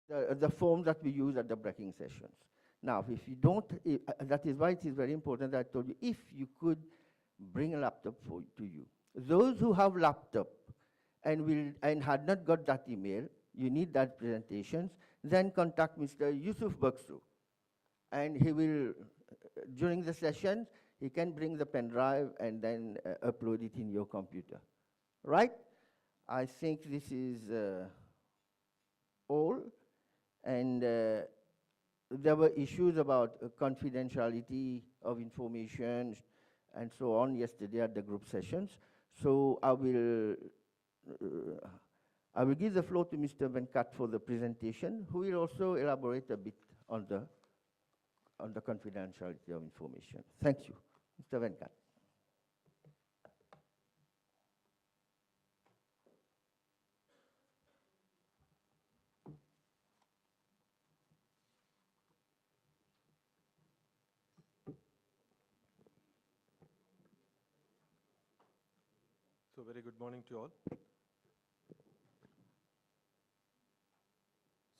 the form that we use at the breaking sessions. Now, if you don't, that is why it is very important that I told you, if you could bring a laptop to you. Those who have laptop and had not got that email, you need that presentations, then contact Mr. Yusuf Baksu. And he will, during the sessions, he can bring the pen drive and then upload it in your computer. Right? I think this is all. And there were issues about confidentiality of information and so on yesterday at the group sessions. So I will give the floor to Mr. Venkat for the presentation, who will also elaborate a bit on the confidentiality of information. Thank you. Mr. Venkat. So very good morning to all.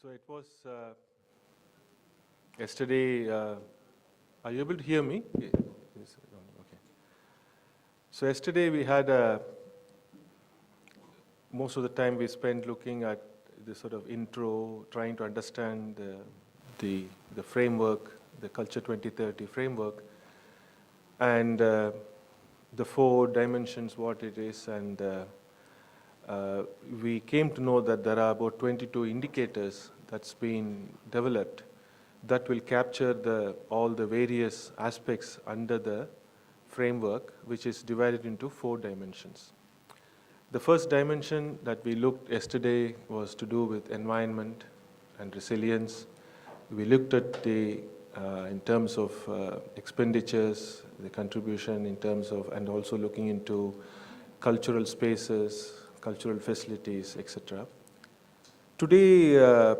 So it was yesterday, are you able to hear me? Yes, okay. So yesterday we had most of the time we spent looking at the sort of intro, trying to understand the framework, the Culture 2030 framework, and the 4 dimensions, what it is, and we came to know that there are about 22 indicators that's been developed that will capture all the various aspects under the framework, which is divided into 4 dimensions. The first dimension that we looked yesterday was to do with environment and resilience. We looked at in terms of expenditures, the contribution in terms of, and also looking into cultural spaces, cultural facilities, etc. Today,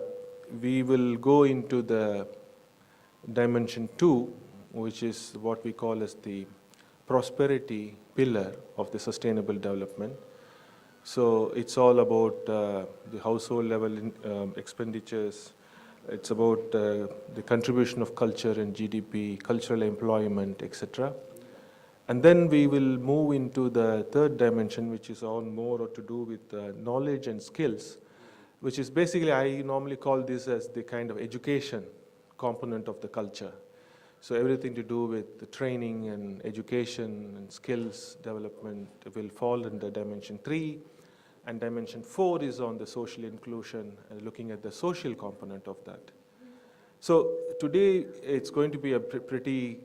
we will go into the dimension 2, which is what we call as the prosperity pillar of the sustainable development. So it's all about the household level expenditures. It's about the contribution of culture and GDP, cultural employment, etc. And then we will move into the third dimension, which is all more to do with knowledge and skills, which is basically, I normally call this as the kind of education component of the culture. So everything to do with the training and education and skills development will fall under dimension 3. And dimension 4 is on the social inclusion and looking at the social component of that. So today it's going to be a pretty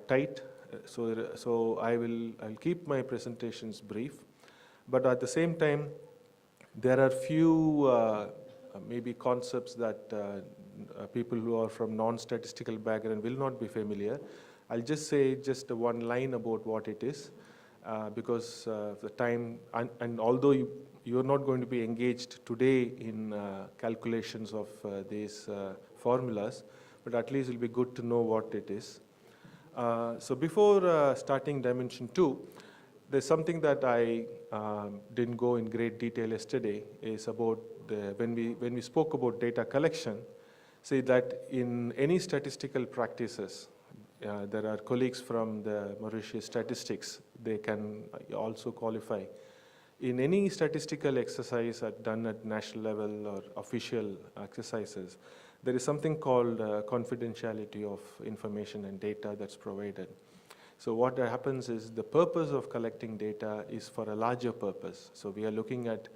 tight. So I'll keep my presentations brief, but at the same time, there are few maybe concepts that people who are from non-statistical background will not be familiar. I'll just say just one line about what it is, because the time, and although you're not going to be engaged today in calculations of these formulas, but at least it'll be good to know what it is. So before starting dimension 2, there's something that I didn't go in great detail yesterday, is about when we spoke about data collection, say that in any statistical practices, there are colleagues from the Mauritius statistics, they can also qualify. In any statistical exercise done at national level or official exercises, there is something called confidentiality of information and data that's provided. So what happens is the purpose of collecting data is for a larger purpose. So we are looking at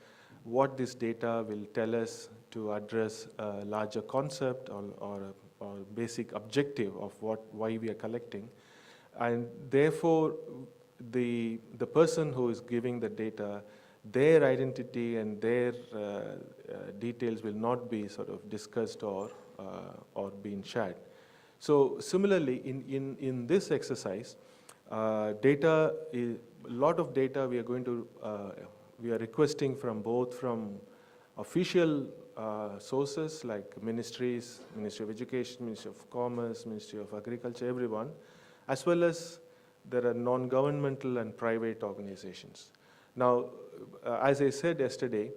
what this data will tell us to address a larger concept or basic objective of why we are collecting. And therefore, the person who is giving the data, their identity and their details will not be sort of discussed or being shared. So similarly, in this exercise, a lot of data we are requesting from both from official sources like ministries, Ministry of Education, Ministry of Commerce, Ministry of Agriculture, everyone, as well as there are non-governmental and private organizations. Now, as I said yesterday,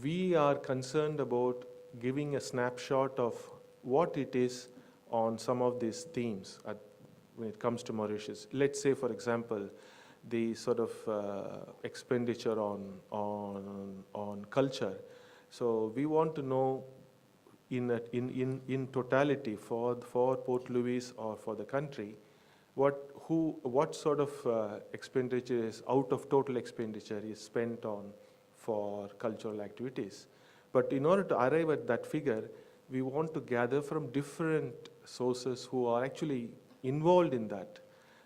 we are concerned about giving a snapshot of what it is on some of these themes when it comes to Mauritius. Let's say, for example, the sort of expenditure on culture. So we want to know in totality for Port Louis or for the country, what sort of expenditure is out of total expenditure is spent on for cultural activities. But in order to arrive at that figure, we want to gather from different sources who are actually involved in that.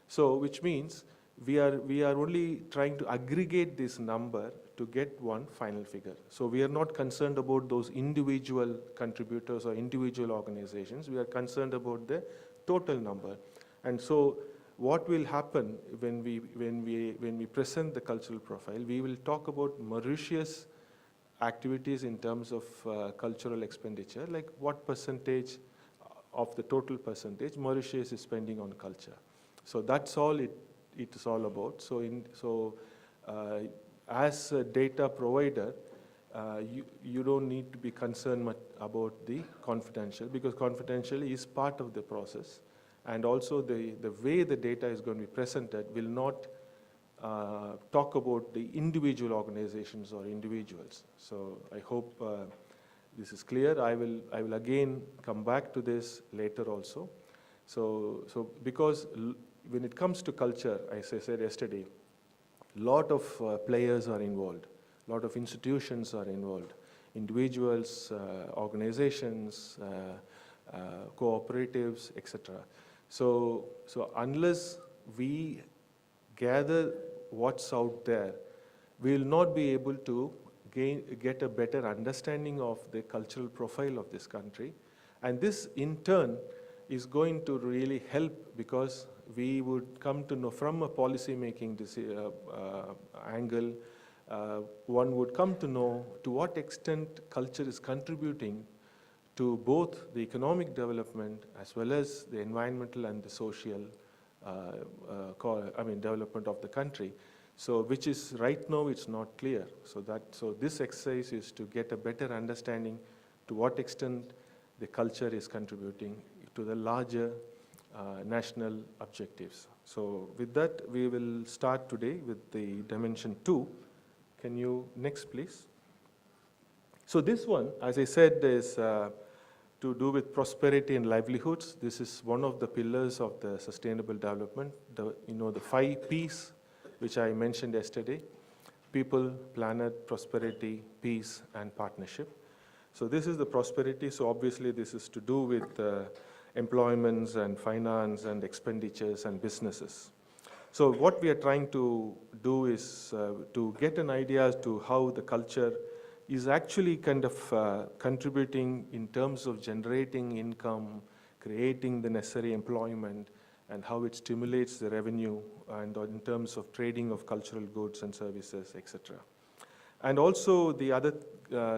So which means we are only trying to aggregate this number to get one final figure. So we are not concerned about those individual contributors or individual organizations. We are concerned about the total number. And so what will happen when we present the cultural profile, we will talk about Mauritius activities in terms of cultural expenditure, like what percentage of the total percentage Mauritius is spending on culture. So that's all it is all about. So as a data provider, you don't need to be concerned much about the confidential, because confidential is part of the process. And also the way the data is going to be presented will not talk about the individual organizations or individuals. So I hope this is clear. I will again come back to this later also. So because when it comes to culture, as I said yesterday, a lot of players are involved, a lot of institutions are involved, individuals, organizations, cooperatives, etc. So unless we gather what's out there, we will not be able to get a better understanding of the cultural profile of this country. And this in turn is going to really help, because we would come to know from a policy making angle, one would come to know to what extent culture is contributing to both the economic development as well as the environmental and the social development of the country. So which is right now it's not clear. So this exercise is to get a better understanding to what extent the culture is contributing to the larger national objectives. So with that, we will start today with the dimension 2. Can you next, please? So this one, as I said, is to do with prosperity and livelihoods. This is one of the pillars of the sustainable development. The 5 Ps, which I mentioned yesterday: people, planet, prosperity, peace, and partnership. So this is the prosperity. So obviously this is to do with employments and finance and expenditures and businesses. So what we are trying to do is to get an idea as to how the culture is actually kind of contributing in terms of generating income, creating the necessary employment, and how it stimulates the revenue, and in terms of trading of cultural goods and services, etc. And also the other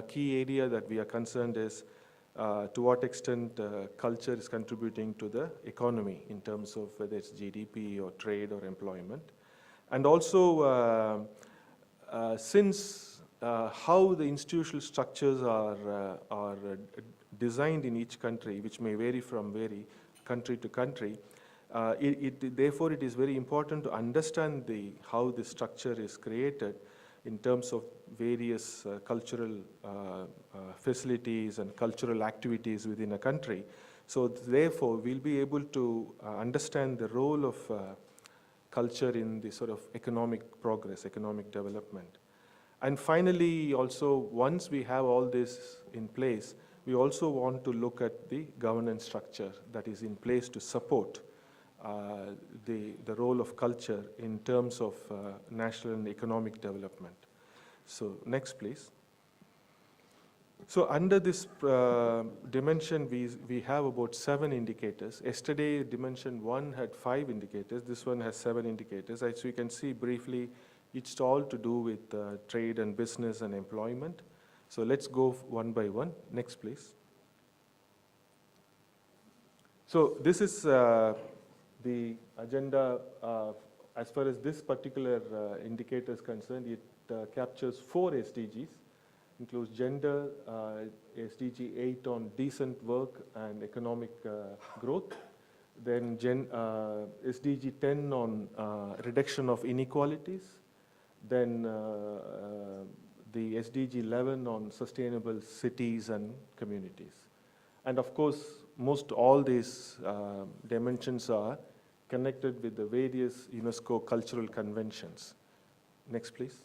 key area that we are concerned is to what extent culture is contributing to the economy in terms of whether it's GDP or trade or employment. And also since how the institutional structures are designed in each country, which may vary from country to country, therefore it is very important to understand how the structure is created in terms of various cultural facilities and cultural activities within a country. So therefore, we'll be able to understand the role of culture in the sort of economic progress, economic development. And finally, also, once we have all this in place, we also want to look at the governance structure that is in place to support the role of culture in terms of national and economic development. So next, please. So under this dimension, we have about 7 indicators. Yesterday, dimension 1 had 5 indicators. This one has 7 indicators. As you can see briefly, it's all to do with trade and business and employment. So let's go one by one. Next, please. So this is the agenda. As far as this particular indicator is concerned, it captures 4 SDGs. includes gender, SDG 8 on decent work and economic growth, then SDG 10 on reduction of inequalities, then the SDG 11 on sustainable cities and communities. And of course, most all these dimensions are connected with the various UNESCO cultural conventions. Next, please.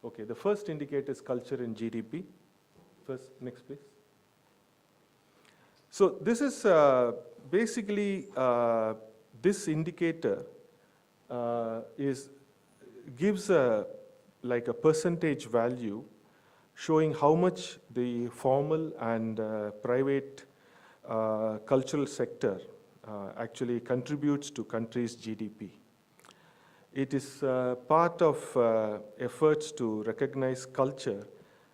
Okay, the first indicator is culture in GDP. Next, please. So this is basically, this indicator gives like a percentage value showing how much the formal and private cultural sector actually contributes to country's GDP. It is part of efforts to recognize culture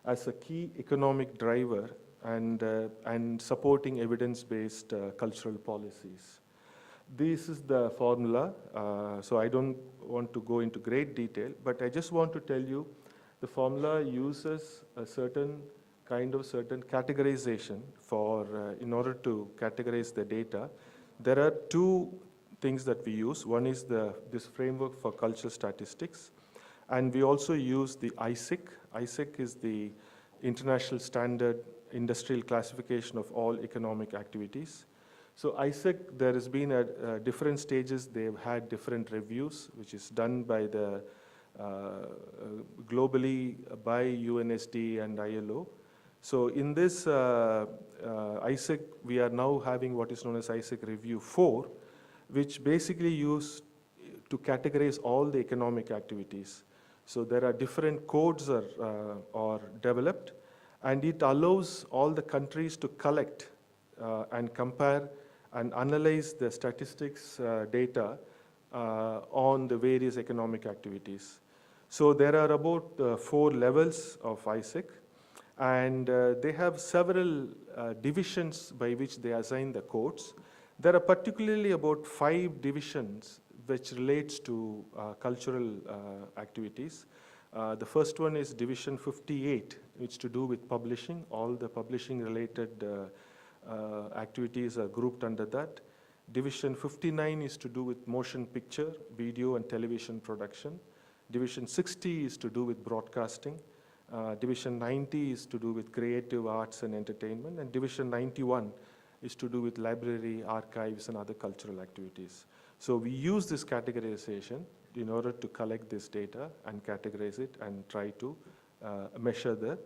as a key economic driver and supporting evidence-based cultural policies. This is the formula, so I don't want to go into great detail, but I just want to tell you the formula uses a certain categorization for in order to categorize the data. There are two things that we use. One is this framework for cultural statistics, and we also use the ISIC. ISIC is the International Standard Industrial Classification of all economic activities. So ISIC, there has been at different stages, they've had different reviews, which is done by the globally by UNSD and ILO. So in this ISIC, we are now having what is known as ISIC Review 4, which basically used to categorize all the economic activities. So there are different codes are developed, and it allows all the countries to collect and compare and analyze the statistics data on the various economic activities. So there are about 4 levels of ISIC, and they have several divisions by which they assign the codes. There are particularly about 5 divisions which relates to cultural activities. The first one is Division 58, which to do with publishing. All the publishing related activities are grouped under that. Division 59 is to do with motion picture, video and television production. Division 60 is to do with broadcasting. Division 90 is to do with creative arts and entertainment. And Division 91 is to do with library, archives and other cultural activities. So we use this categorization in order to collect this data and categorize it and try to measure the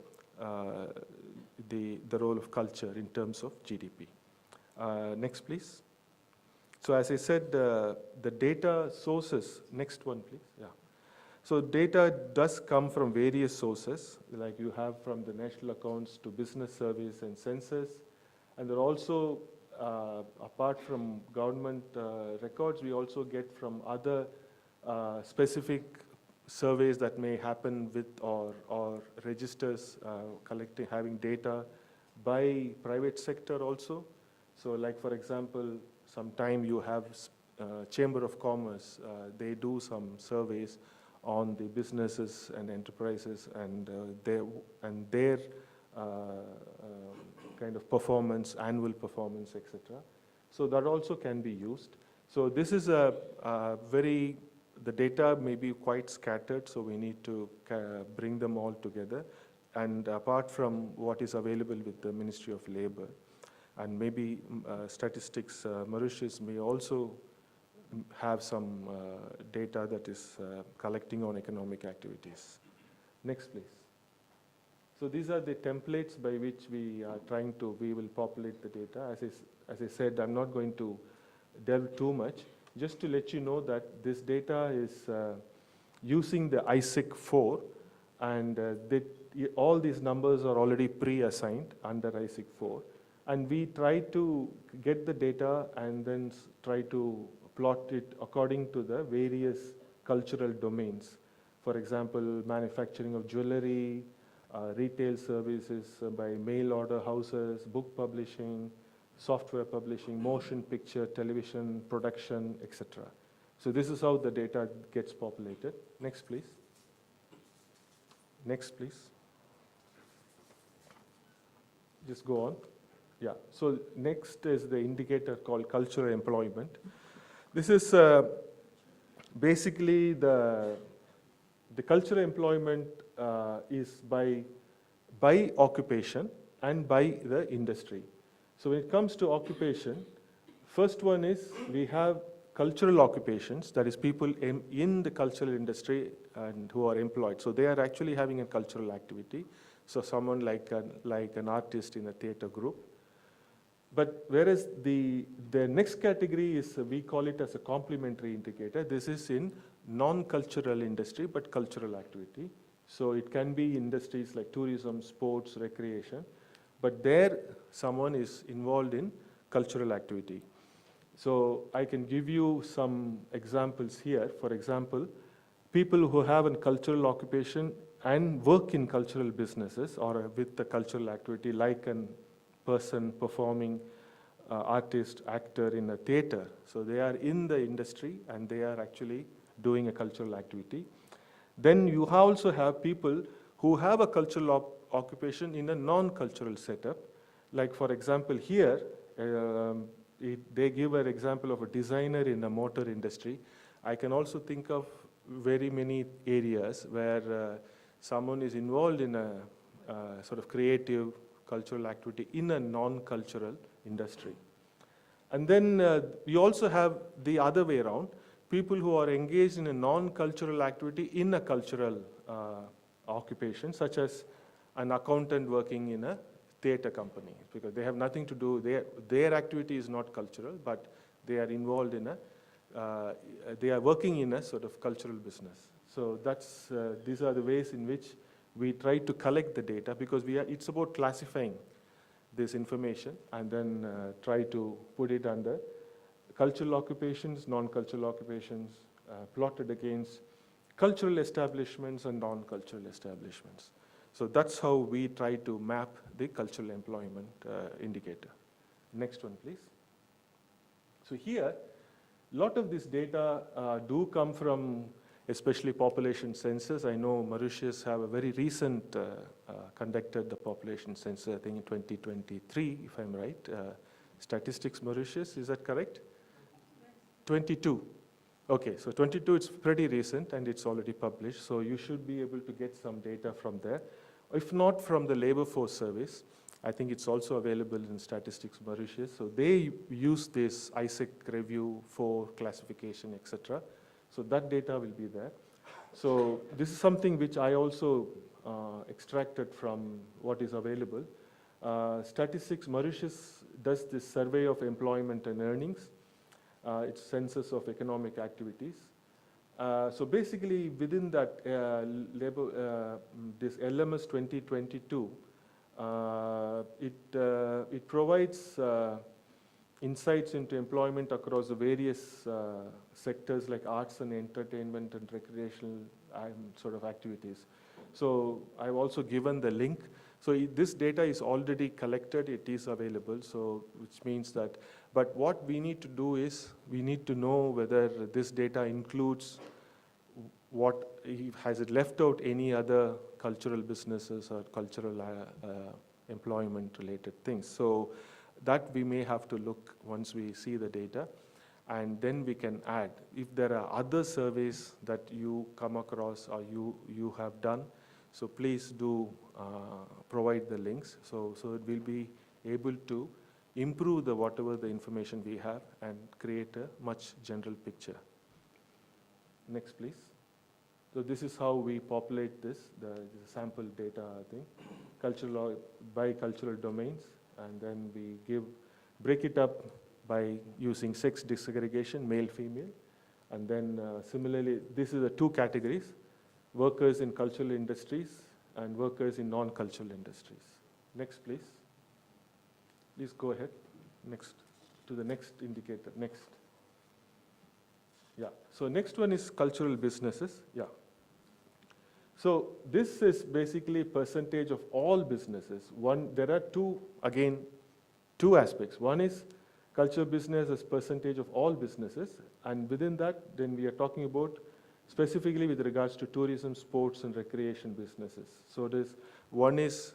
role of culture in terms of GDP. Next, please. So as I said, the data sources, next one, please. Yeah. So data does come from various sources, like you have from the national accounts to business surveys and census. And there are also, apart from government records, we also get from other specific surveys that may happen with or registers having data by private sector also. So like for example, sometime you have Chamber of Commerce, they do some surveys on the businesses and enterprises and their kind of performance, annual performance, etc. So that also can be used. So this is the data may be quite scattered, so we need to bring them all together. And apart from what is available with the Ministry of Labor, and maybe statistics, Mauritius may also have some data that is collecting on economic activities. Next, please. So these are the templates by which we will populate the data. As I said, I'm not going to delve too much. Just to let you know that this data is using the ISIC 4, and all these numbers are already pre-assigned under ISIC 4. And we try to get the data and then try to plot it according to the various cultural domains. For example, manufacturing of jewelry, retail services by mail order houses, book publishing, software publishing, motion picture, television production, etc. So this is how the data gets populated. Next, please. Next, please. just go on. Yeah, so next is the indicator called cultural employment. This is basically the cultural employment is by occupation and by the industry. So when it comes to occupation, first one is we have cultural occupations, that is people in the cultural industry and who are employed. So they are actually having a cultural activity. So someone like an artist in a theater group. But whereas the next category is, we call it as a complementary indicator. This is in non-cultural industry, but cultural activity. So it can be industries like tourism, sports, recreation. But there, someone is involved in cultural activity. So I can give you some examples here. For example, people who have a cultural occupation and work in cultural businesses or with the cultural activity, like a person performing, artist, actor in a theater. So they are in the industry and they are actually doing a cultural activity. Then you also have people who have a cultural occupation in a non-cultural setup. Like for example here, they give an example of a designer in a motor industry. I can also think of very many areas where someone is involved in a sort of creative cultural activity in a non-cultural industry. And then you also have the other way around, people who are engaged in a non-cultural activity in a cultural occupation, such as an accountant working in a theater company, because they have nothing to do, their activity is not cultural, but they are involved in they are working in a sort of cultural business. So that's, these are the ways in which we try to collect the data, because it's about classifying this information and then try to put it under cultural occupations, non-cultural occupations, plotted against cultural establishments and non-cultural establishments. So that's how we try to map the cultural employment indicator. Next one, please. So here, a lot of this data do come from especially population census. I know Mauritius have a very recent conducted the population census, I think in 2023, if I'm right. Statistics Mauritius, is that correct? 22. Okay, so 22, it's pretty recent and it's already published. So you should be able to get some data from there. If not from the Labor Force Service, I think it's also available in Statistics Mauritius. So they use this ISEC review for classification, etc. So that data will be there. So this is something which I also extracted from what is available. Statistics Mauritius does this survey of employment and earnings. It's census of economic activities. So basically within that this LMS 2022, it provides insights into employment across the various sectors like arts and entertainment and recreational sort of activities. So I've also given the link. So this data is already collected, it is available, so which means that, but what we need to do is, we need to know whether this data includes has it left out any other cultural businesses or cultural employment related things. So that we may have to look once we see the data, and then we can add. If there are other surveys that you come across or you have done, so please do provide the links, so it will be able to improve whatever the information we have and create a much general picture. Next, please. So this is how we populate this, the sample data, I think, by cultural domains, and then we break it up by using sex disaggregation, male, female, and then similarly, this is the two categories, workers in cultural industries and workers in non-cultural industries. Next, please. Please go ahead. Next, to the next indicator. Next. Yeah, so next one is cultural businesses. Yeah. So this is basically percentage of all businesses. There are two aspects. One is culture business as percentage of all businesses, and within that, then we are talking about specifically with regards to tourism, sports, and recreation businesses. So one is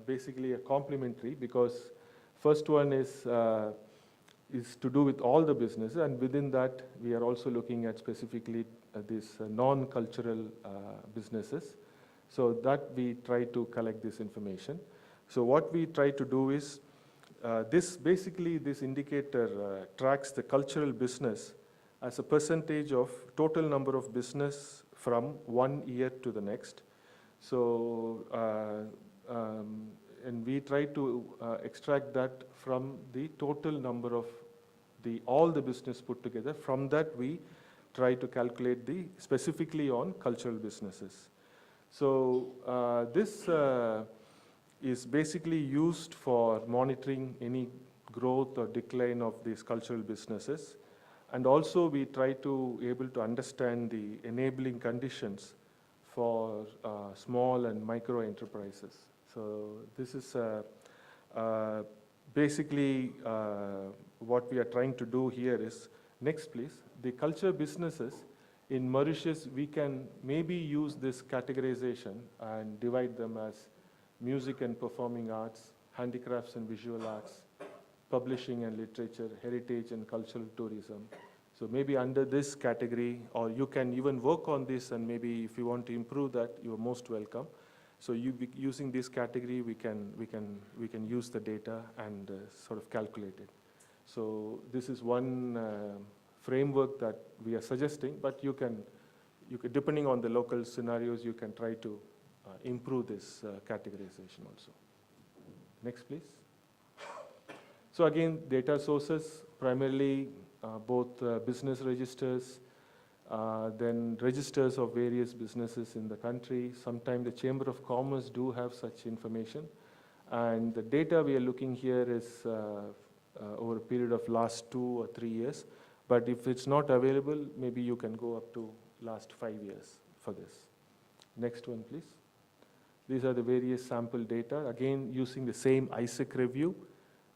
basically a complementary, because first one is to do with all the businesses, and within that we are also looking at specifically these non-cultural businesses. So that we try to collect this information. So what we try to do is, this indicator tracks the cultural business as a percentage of total number of business from 1 year to the next. So, and we try to extract that from the total number of all the business put together. From that, we try to calculate specifically on cultural businesses. So this is basically used for monitoring any growth or decline of these cultural businesses. And also we try to able to understand the enabling conditions for small and micro enterprises. So this is basically what we are trying to do here is, next please, the culture businesses in Mauritius, we can maybe use this categorization and divide them as music and performing arts, handicrafts and visual arts, publishing and literature, heritage and cultural tourism. So maybe under this category, or you can even work on this, and maybe if you want to improve that, you are most welcome. So using this category, we can use the data and sort of calculate it. So this is one framework that we are suggesting, but you can depending on the local scenarios, you can try to improve this categorization also. Next, please. So again, data sources, primarily both business registers, then registers of various businesses in the country. Sometimes the Chamber of Commerce do have such information. And the data we are looking here is over a period of last 2 or 3 years. But if it's not available, maybe you can go up to last 5 years for this. Next one, please. These are the various sample data, again using the same ISEC review,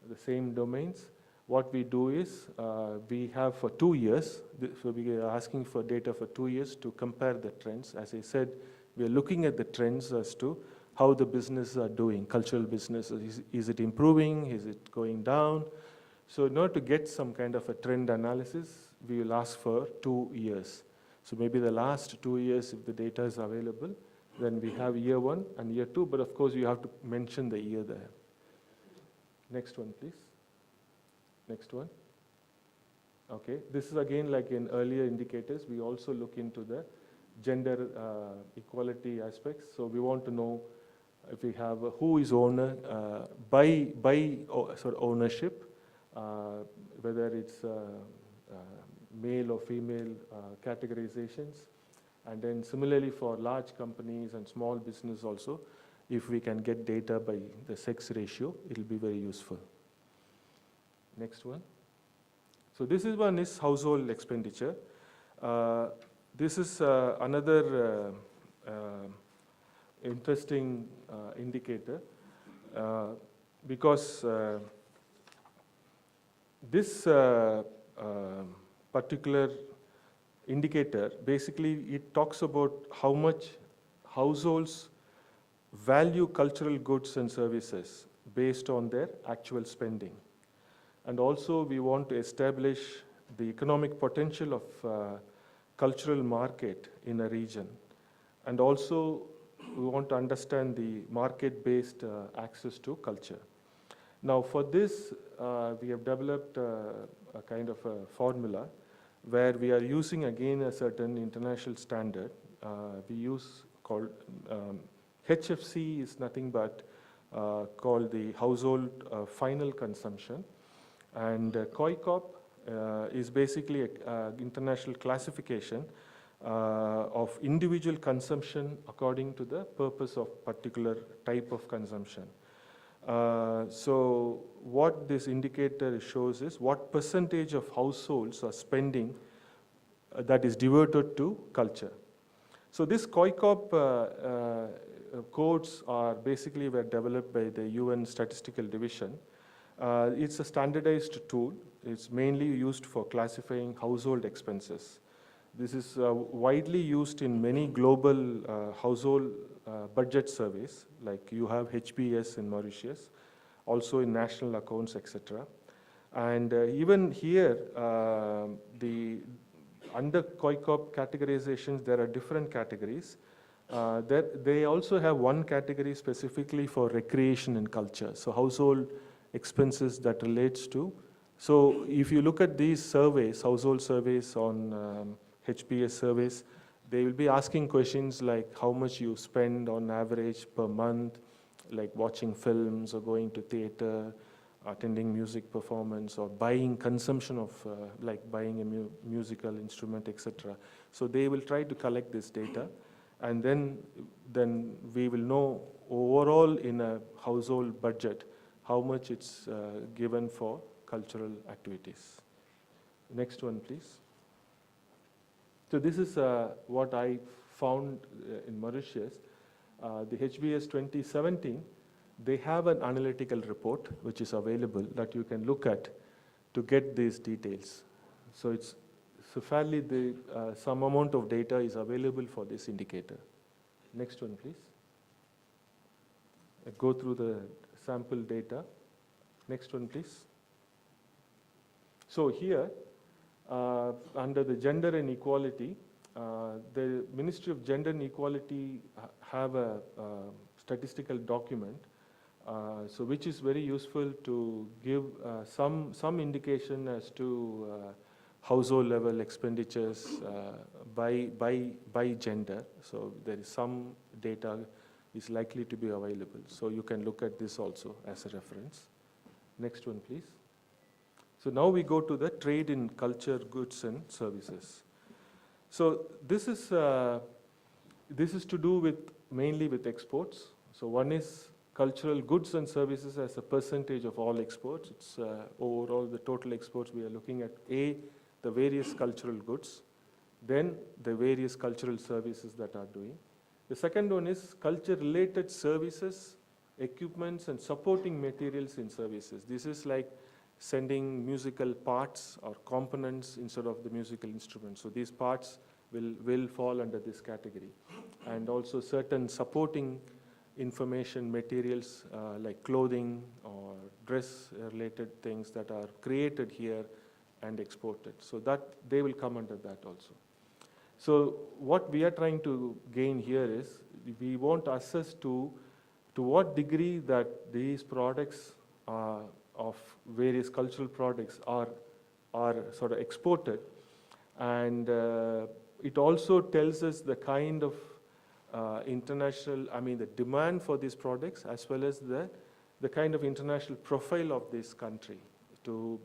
the same domains. What we do is, we have for 2 years, so we are asking for data for 2 years to compare the trends. As I said, we are looking at the trends as to how the businesses are doing, cultural businesses. Is it improving? Is it going down? So in order to get some kind of a trend analysis, we will ask for 2 years. So maybe the last 2 years, if the data is available, then we have year 1 and year 2, but of course you have to mention the year there. Next one, please. Next one. Okay, this is again like in earlier indicators. We also look into the gender equality aspects. So we want to know if we have who is owner, by sort of ownership, whether it's male or female categorizations. And then similarly for large companies and small business also, if we can get data by the sex ratio, it will be very useful. Next one. So this is one is household expenditure. This is another interesting indicator because this particular indicator, basically it talks about how much households value cultural goods and services based on their actual spending. And also we want to establish the economic potential of cultural market in a region. And also we want to understand the market-based access to culture. Now for this, we have developed a kind of a formula where we are using again a certain international standard. We use called HFC is nothing but called the household final consumption, and COICOP is basically an international classification of individual consumption according to the purpose of particular type of consumption. So what this indicator shows is what percentage of households are spending that is devoted to culture. So this COICOP codes are basically were developed by the UN Statistical Division. It's a standardized tool. It's mainly used for classifying household expenses. This is widely used in many global household budget surveys, like you have HBS in Mauritius, also in national accounts, etc. And even here, the under COICOP categorizations, there are different categories. They also have one category specifically for recreation and culture, so household expenses that relates to. So if you look at these surveys, household surveys on HPS surveys, they will be asking questions like how much you spend on average per month, like watching films or going to theater, attending music performance, or buying consumption of like buying a musical instrument, etc. So they will try to collect this data, and then we will know overall in a household budget how much it's given for cultural activities. Next one, please. So this is what I found in Mauritius. The HBS 2017, they have an analytical report which is available that you can look at to get these details. So it's fairly some amount of data is available for this indicator. Next one, please. Go through the sample data. Next one, please. So here, under the gender and equality, the Ministry of Gender and Equality have a statistical document, so which is very useful to give some indication as to household level expenditures by gender. So there is some data is likely to be available. So you can look at this also as a reference. Next one, please. So now we go to the trade in culture, goods and services. So this is to do with mainly with exports. So one is cultural goods and services as a percentage of all exports. It's overall the total exports we are looking at the various cultural goods, then the various cultural services that are doing. The second one is culture related services, equipments and supporting materials in services. This is like sending musical parts or components instead of the musical instruments. So these parts will fall under this category. And also certain supporting information materials like clothing or dress related things that are created here and exported. So that they will come under that also. So what we are trying to gain here is we want to assess to what degree that these products of various cultural products are sort of exported, and it also tells us the kind of international, the demand for these products as well as the kind of international profile of this country.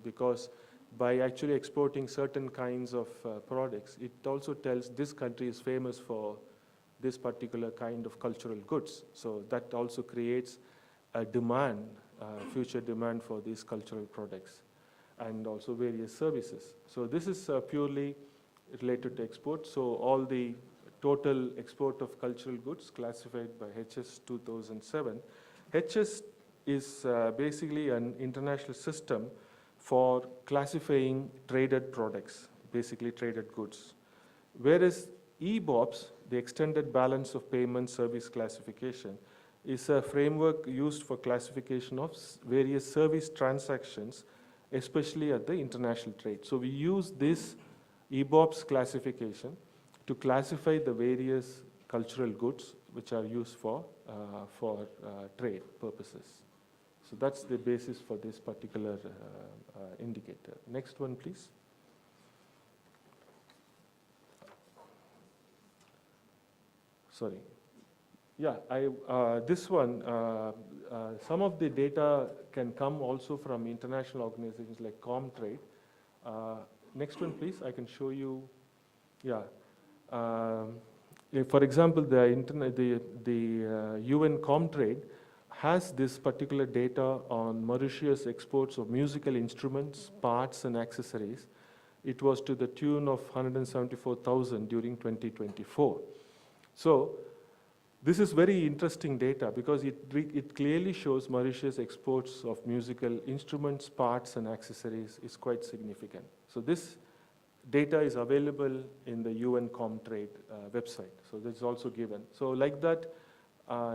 Because by actually exporting certain kinds of products, it also tells this country is famous for this particular kind of cultural goods. So that also creates a demand, future demand for these cultural products and also various services. So this is purely related to export. So all the total export of cultural goods classified by HS 2007. HS is basically an international system for classifying traded products, basically traded goods. Whereas EBOPS, the Extended Balance of Payment Service Classification, is a framework used for classification of various service transactions, especially at the international trade. So we use this EBOPS classification to classify the various cultural goods which are used for trade purposes. So that's the basis for this particular indicator. Next one, please. Sorry. Yeah, this one, some of the data can come also from international organizations like Comtrade. Next one, please. I can show you. Yeah. For example, the UN Comtrade has this particular data on Mauritius exports of musical instruments, parts, and accessories. It was to the tune of 174,000 during 2024. So this is very interesting data because it clearly shows Mauritius exports of musical instruments, parts, and accessories is quite significant. So this data is available in the UN Comtrade website. So that's also given. So like that,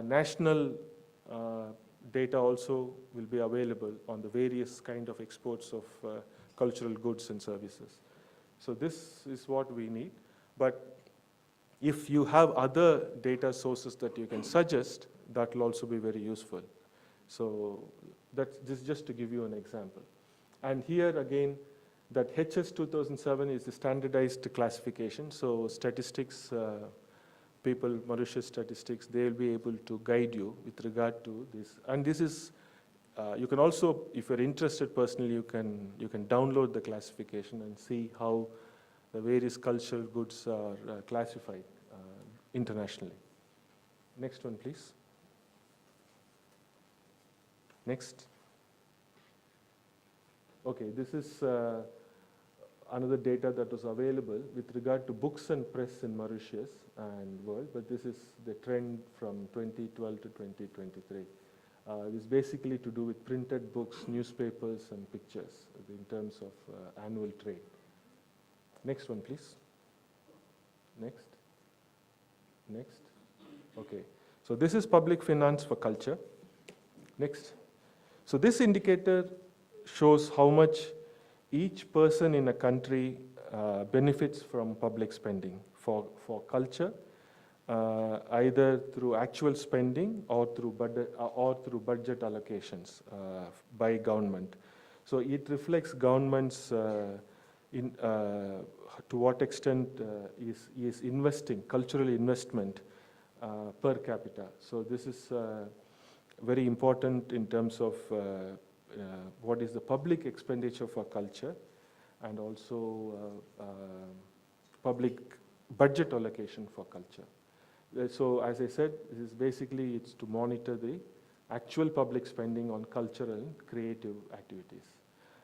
national data also will be available on the various kind of exports of cultural goods and services. So this is what we need. But if you have other data sources that you can suggest, that will also be very useful. So that's just to give you an example. And here again, that HS 2007 is the standardized classification. So statistics, people, Mauritius statistics, they will be able to guide you with regard to this. And this is, you can also, if you're interested personally, you can download the classification and see how the various cultural goods are classified internationally. Next one, please. Next. Okay, this is another data that was available with regard to books and press in Mauritius and world, but this is the trend from 2012 to 2023. This is basically to do with printed books, newspapers, and pictures in terms of annual trade. Next one, please. Next. Next. Okay. So this is public finance for culture. Next. So this indicator shows how much each person in a country benefits from public spending for culture, either through actual spending or through budget allocations by government. So it reflects government's to what extent is investing, cultural investment per capita. So this is very important in terms of what is the public expenditure for culture and also public budget allocation for culture. So as I said, this is basically it's to monitor the actual public spending on cultural and creative activities.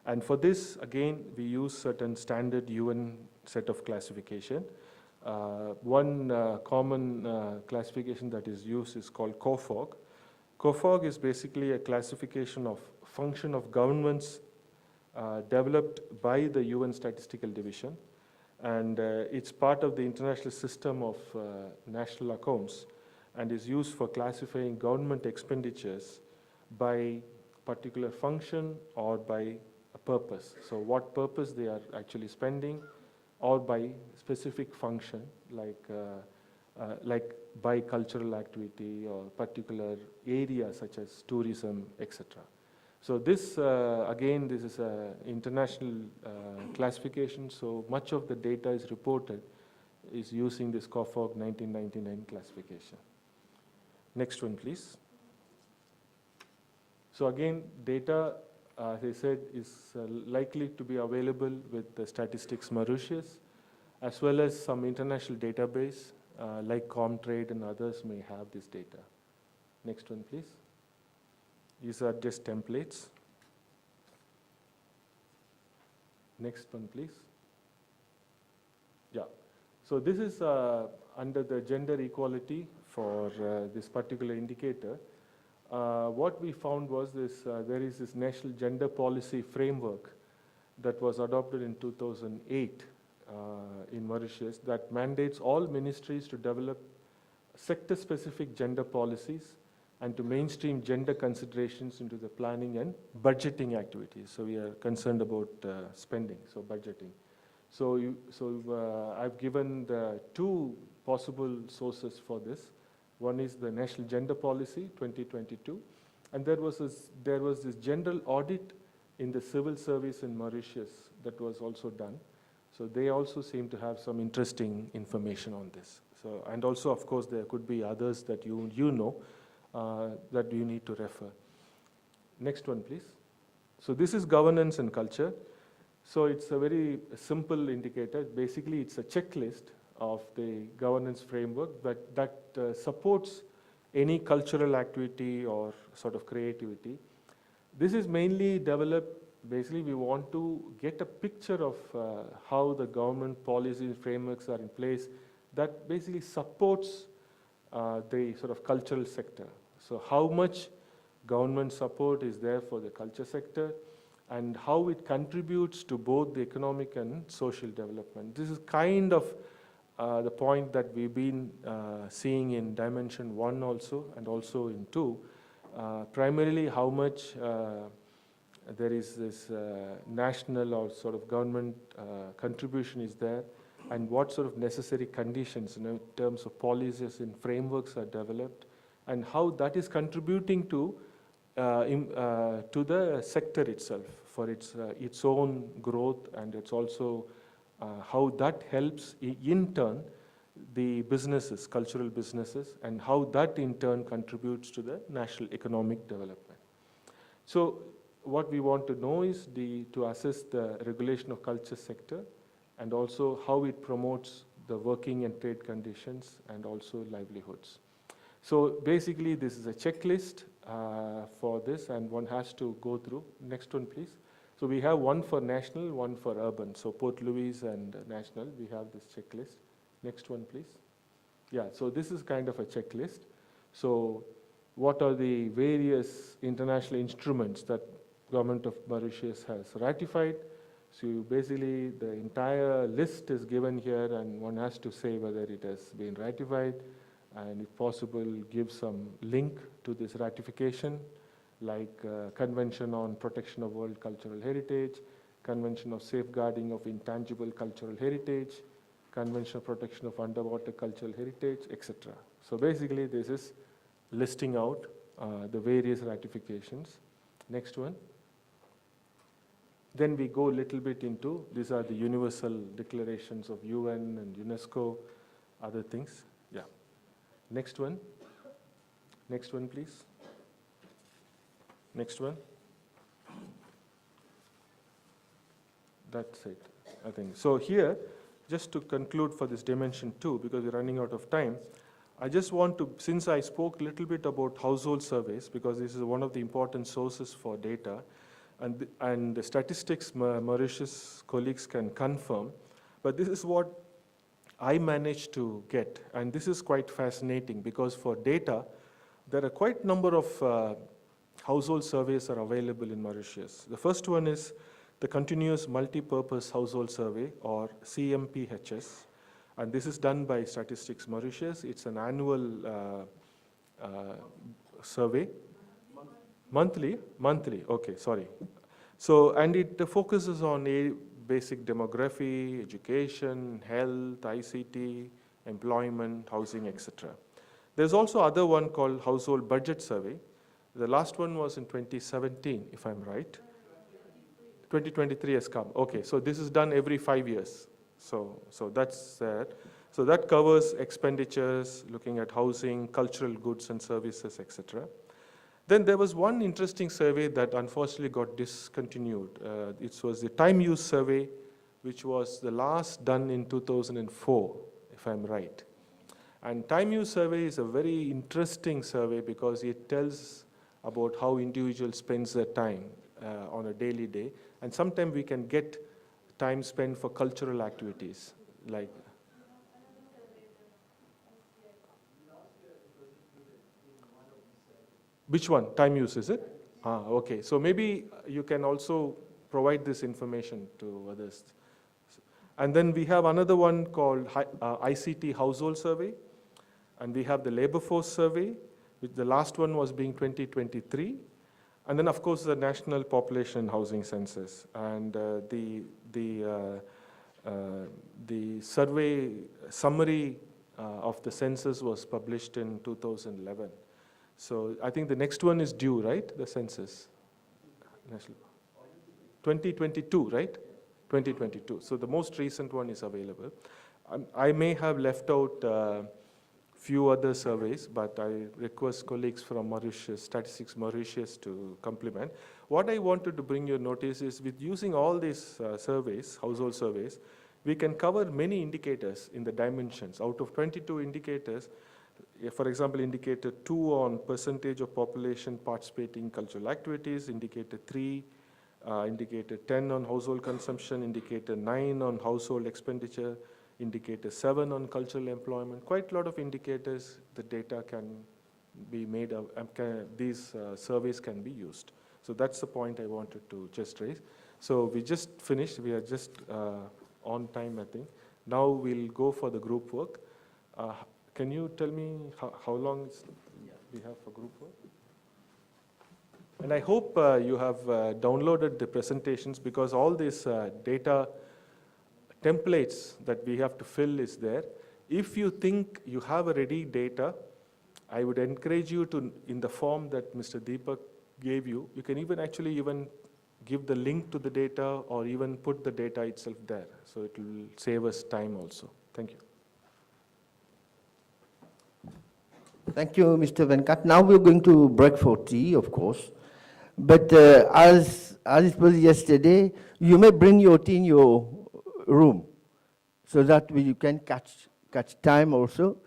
And for this, again, we use certain standard UN set of classification. One common classification that is used is called COFOG. COFOG is basically a classification of function of governments developed by the UN Statistical Division. And it's part of the international system of national accounts and is used for classifying government expenditures by particular function or by a purpose. So what purpose they are actually spending, or by specific function like by cultural activity or particular area such as tourism, etc. So this, again, this is an international classification, so much of the data is reported is using this COFOG 1999 classification. Next one, please. So again, data, as I said, is likely to be available with the Statistics Mauritius, as well as some international database like Comtrade and others may have this data. Next one, please. These are just templates. Next one, please. Yeah. So this is under the gender equality for this particular indicator. What we found was this, there is this national gender policy framework that was adopted in 2008 in Mauritius that mandates all ministries to develop sector-specific gender policies and to mainstream gender considerations into the planning and budgeting activities. So we are concerned about spending, so budgeting. So I've given the two possible sources for this. One is the National Gender Policy 2022, and there was this general audit in the civil service in Mauritius that was also done. So they also seem to have some interesting information on this. So, and also, of course, there could be others that you know that you need to refer. Next one, please. So this is governance and culture. So it's a very simple indicator. Basically, it's a checklist of the governance framework that supports any cultural activity or sort of creativity. This is mainly developed, basically we want to get a picture of how the government policies and frameworks are in place that basically supports the sort of cultural sector. So how much government support is there for the culture sector, and how it contributes to both the economic and social development. This is kind of the point that we've been seeing in dimension 1 also, and also in 2. Primarily how much there is this national or sort of government contribution is there, and what sort of necessary conditions, in terms of policies and frameworks are developed, and how that is contributing to the sector itself for its own growth, and it's also how that helps in turn the businesses, cultural businesses, and how that in turn contributes to the national economic development. So what we want to know is to assess the regulation of culture sector, and also how it promotes the working and trade conditions and also livelihoods. So basically this is a checklist for this, and one has to go through. Next one, please. So we have one for national, one for urban. So Port Louis and national, we have this checklist. Next one, please. Yeah, so this is kind of a checklist. So what are the various international instruments that government of Mauritius has ratified? So basically the entire list is given here, and one has to say whether it has been ratified, and if possible give some link to this ratification, like Convention on Protection of World Cultural Heritage, Convention of Safeguarding of Intangible Cultural Heritage, Convention of Protection of Underwater Cultural Heritage, etc. So basically this is listing out the various ratifications. Next one. Then we go a little bit into, these are the universal declarations of UN and UNESCO, other things. Yeah. Next one. Next one, please. Next one. That's it, I think. So here, just to conclude for this dimension 2, because we're running out of time, I just want to, since I spoke a little bit about household surveys, because this is one of the important sources for data, and the statistics Mauritius colleagues can confirm, but this is what I managed to get, and this is quite fascinating, because for data, there are quite a number of household surveys are available in Mauritius. The first one is the Continuous Multi-Purpose Household Survey, or CMPHS, and this is done by Statistics Mauritius. It's an annual survey. Monthly? Monthly, okay, sorry. So, and it focuses on basic demography, education, health, ICT, employment, housing, etc. There's also other one called Household Budget Survey. The last one was in 2017, if I'm right. 2023 has come, okay. So this is done every 5 years. So that's that. So that covers expenditures, looking at housing, cultural goods and services, etc. Then there was one interesting survey that unfortunately got discontinued. It was the time use survey, which was the last done in 2004, if I'm right. And time use survey is a very interesting survey because it tells about how individuals spend their time on a daily day. And sometimes we can get time spent for cultural activities, like which one? Time use, is it? Okay. So maybe you can also provide this information to others. And then we have another one called ICT Household Survey. And we have the Labor Force Survey, which the last one was being 2023. And then, of course, the National Population Housing Census. And the survey summary of the census was published in 2011. So I think the next one is due, right? The census. 2022, right? 2022. So the most recent one is available. I may have left out few other surveys, but I request colleagues from Mauritius, Statistics Mauritius, to complement. What I wanted to bring your notice is, with using all these surveys, household surveys, we can cover many indicators in the dimensions. Out of 22 indicators, for example, indicator 2 on percentage of population participating in cultural activities, indicator 3, indicator 10 on household consumption, indicator 9 on household expenditure, indicator 7 on cultural employment. Quite a lot of indicators, the data can be made of, these surveys can be used. So that's the point I wanted to just raise. So we just finished. We are just on time, I think. Now we'll go for the group work. Can you tell me how long we have for group work? And I hope you have downloaded the presentations, because all these data templates that we have to fill is there. If you think you have a ready data, I would encourage you to, in the form that Mr. Deepak gave you, you can even give the link to the data, or even put the data itself there. So it will save us time also. Thank you. Thank you, Mr. Venkat. Now we're going to break for tea, of course. But as it was yesterday, you may bring your tea in your room so that you can catch time also.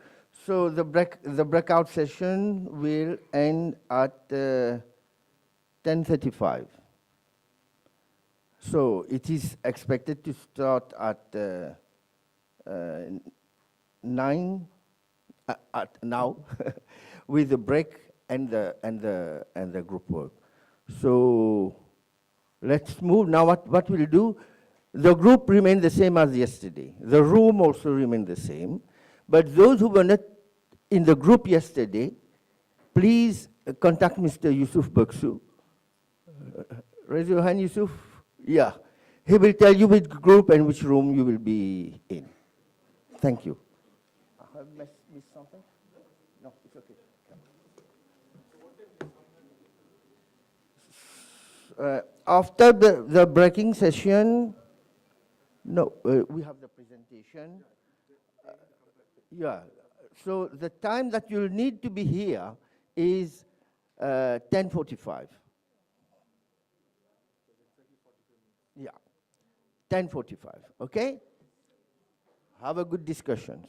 So the breakout session will end at 10:35. So it is expected to start at 9 now with the break and the group work. So let's move now. What we'll do, the group remained the same as yesterday. The room also remained the same. But those who were not in the group yesterday, please contact Mr. Yusuf Baksu. Raise your hand, Yusuf. Yeah. He will tell you which group and which room you will be in. Thank you. Have I missed something? No, it's okay. After the breaking session, no, we have the presentation. Yeah, so the time that you'll need to be here is 10:45. Yeah, 10:45, okay? Have a good discussion.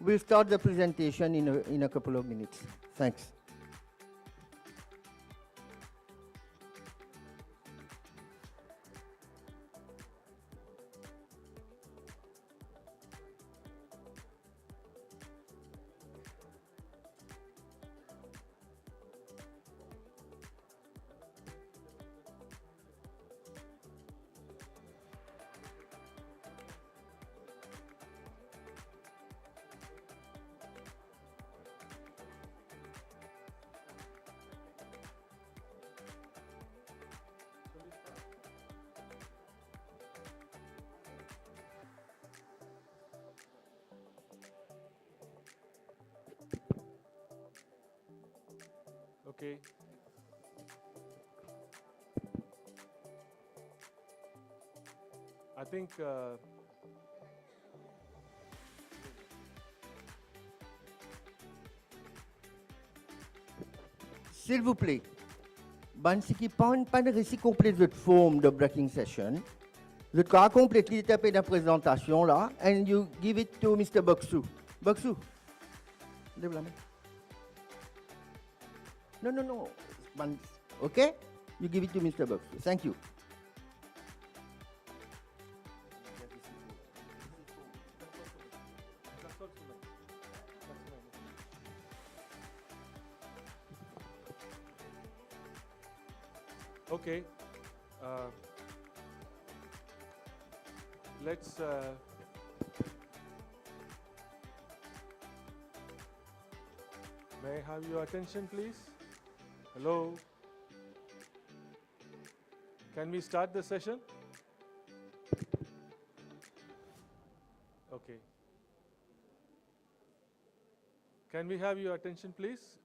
We'll start the presentation in a couple of minutes. Thanks. Okay. I think S'il vous plaît, ban si qui pas de récit complet de forme de breaking session. Je vais compléter la présentation là, and you give it to Mr. Baksu. Baksu, lève la main. No, no, no. Okay? You give it to Mr. Baksu. Thank you. Okay. Let's may I have your attention, please? Hello? Can we start the session? Okay. Can we have your attention, please?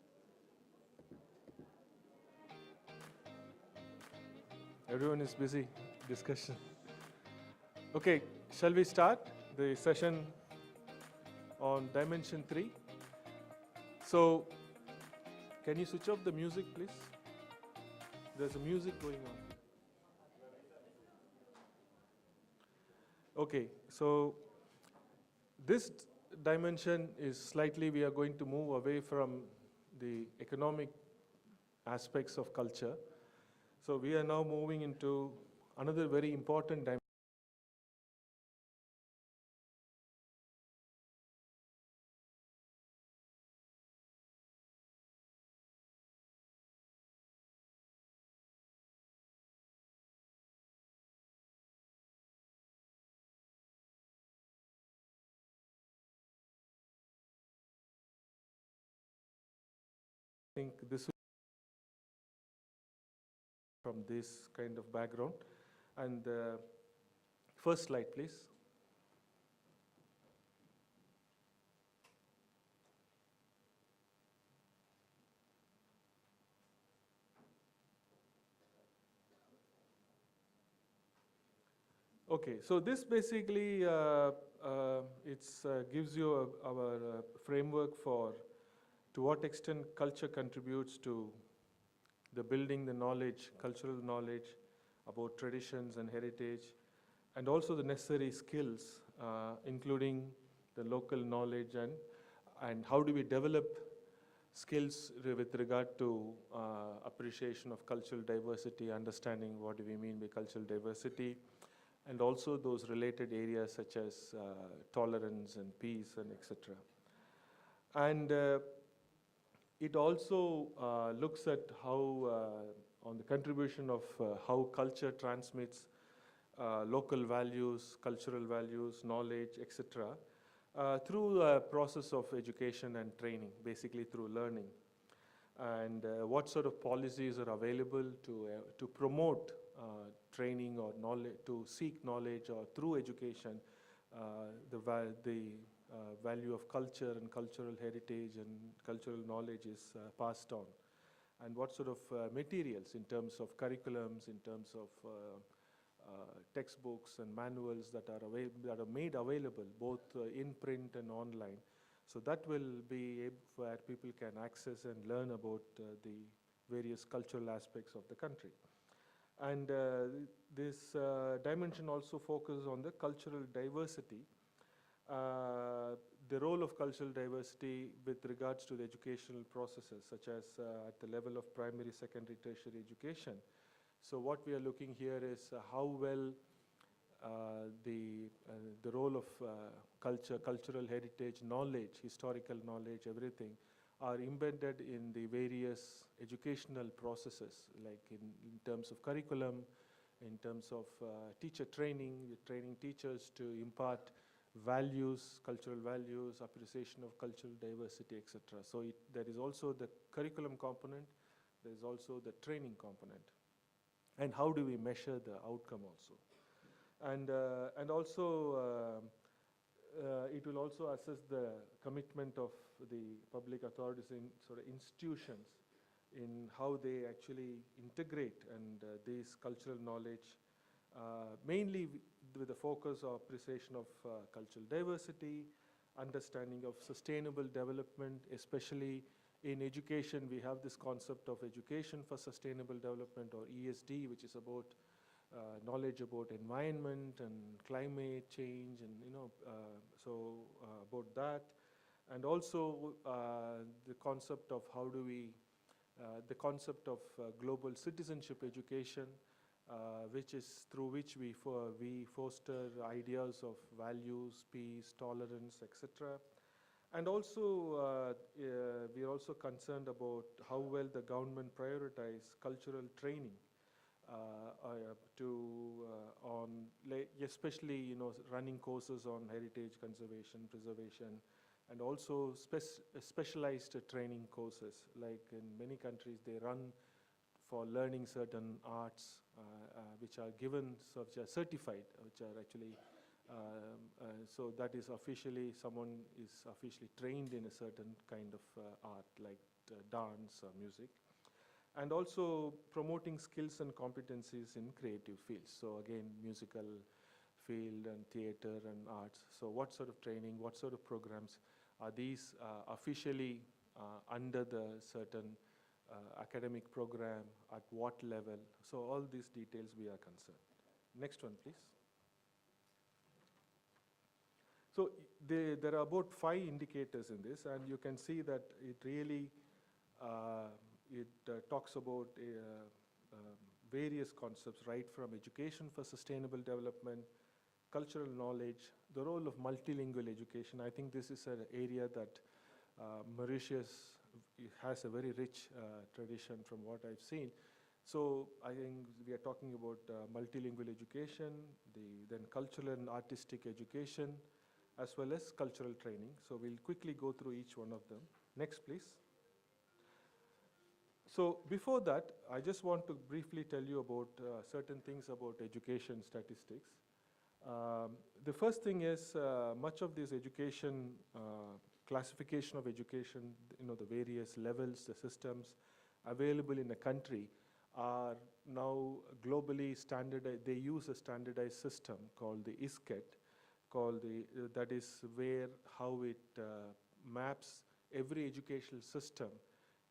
Everyone is busy. Discussion. Okay, shall we start the session on dimension 3? So, can you switch off the music, please? There's a music going on. Okay, so this dimension is slightly, we are going to move away from the economic aspects of culture. So we are now moving into another very important dimension. I think this from this kind of background. And first slide, please. Okay, so this basically gives you our framework for to what extent culture contributes to the building the knowledge, cultural knowledge about traditions and heritage, and also the necessary skills, including the local knowledge and how do we develop skills with regard to appreciation of cultural diversity, understanding what do we mean by cultural diversity, and also those related areas such as tolerance and peace and etc. And it also looks at how, on the contribution of how culture transmits local values, cultural values, knowledge, etc. Through a process of education and training, basically through learning. And what sort of policies are available to promote training or knowledge, to seek knowledge, or through education, the value of culture and cultural heritage and cultural knowledge is passed on. And what sort of materials in terms of curriculums, in terms of textbooks and manuals that are made available both in print and online. So that will be where people can access and learn about the various cultural aspects of the country. And this dimension also focuses on the cultural diversity. the role of cultural diversity with regards to the educational processes, such as at the level of primary, secondary, tertiary education. So what we are looking here is how well the role of cultural heritage, knowledge, historical knowledge, everything, are embedded in the various educational processes, like in terms of curriculum, in terms of teacher training, training teachers to impart values, cultural values, appreciation of cultural diversity, etc. So there is also the curriculum component, there is also the training component. And how do we measure the outcome also? And also, it will also assess the commitment of the public authorities in sort of institutions in how they actually integrate and this cultural knowledge, mainly with the focus of appreciation of cultural diversity, understanding of sustainable development, especially in education. We have this concept of education for sustainable development, or ESD, which is about knowledge about environment and climate change, and about that, and also the concept of how do we the concept of global citizenship education, which is through which we foster ideas of values, peace, tolerance, etc. And also, we are also concerned about how well the government prioritize cultural training especially running courses on heritage conservation, preservation, and also specialized training courses. Like in many countries, they run for learning certain arts, which are given, which are certified, which are actually, so that is officially, someone is officially trained in a certain kind of art, like dance or music. And also promoting skills and competencies in creative fields. So again, musical field and theater and arts. So what sort of training, what sort of programs are these officially under the certain academic program, at what level? So all these details we are concerned. Next one, please. So there are about 5 indicators in this, and you can see that it really talks about various concepts, right from education for sustainable development, cultural knowledge, the role of multilingual education. I think this is an area that Mauritius has a very rich tradition from what I've seen. So I think we are talking about multilingual education, then cultural and artistic education, as well as cultural training. So we'll quickly go through each one of them. Next, please. So before that, I just want to briefly tell you about certain things about education statistics. The first thing is much of this education, classification of education, the various levels, the systems available in a country are now globally standardized. They use a standardized system called the ISCET, that is how it maps every educational system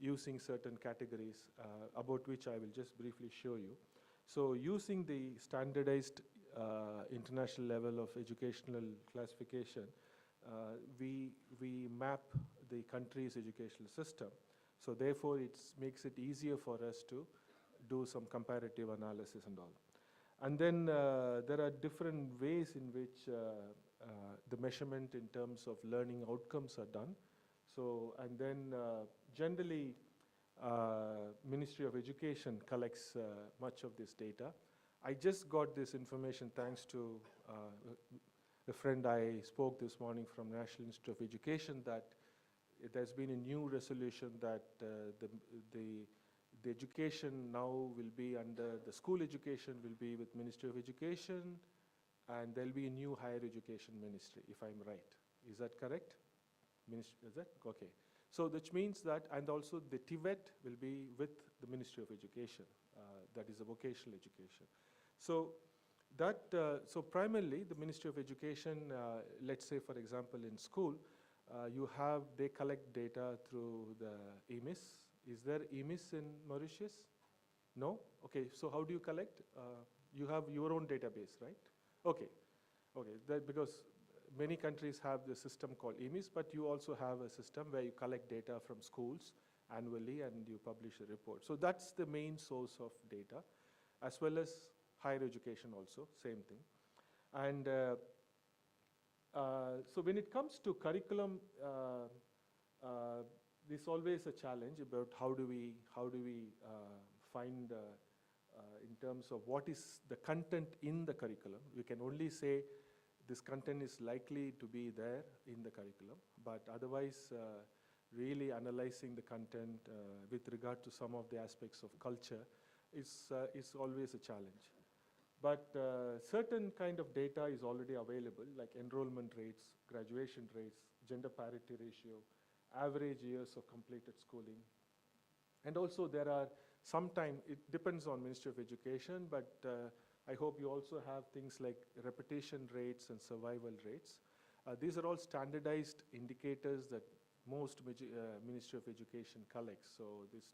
using certain categories, about which I will just briefly show you. So using the standardized international level of educational classification, we map the country's educational system. So therefore, it makes it easier for us to do some comparative analysis and all. And then there are different ways in which the measurement in terms of learning outcomes are done. So, and then generally, Ministry of Education collects much of this data. I just got this information thanks to the friend I spoke this morning from National Institute of Education, that there's been a new resolution that the education now will be under, the school education will be with Ministry of Education, and there'll be a new higher education ministry, if I'm right. Is that correct? Is that? Okay. So which means that, and also the TVET will be with the Ministry of Education, that is a vocational education. So that, so primarily the Ministry of Education, let's say for example in school, they collect data through the EMIS. Is there EMIS in Mauritius? No? Okay, so how do you collect? You have your own database, right? Okay, okay, that because many countries have the system called EMIS, but you also have a system where you collect data from schools annually and you publish a report. So that's the main source of data, as well as higher education also, same thing. And so when it comes to curriculum, there's always a challenge about how do we find in terms of what is the content in the curriculum. We can only say this content is likely to be there in the curriculum, but otherwise really analyzing the content with regard to some of the aspects of culture is always a challenge. But certain kind of data is already available, like enrollment rates, graduation rates, gender parity ratio, average years of completed schooling. And also there are sometimes, it depends on Ministry of Education, but I hope you also have things like repetition rates and survival rates. These are all standardized indicators that most Ministry of Education collects. So there's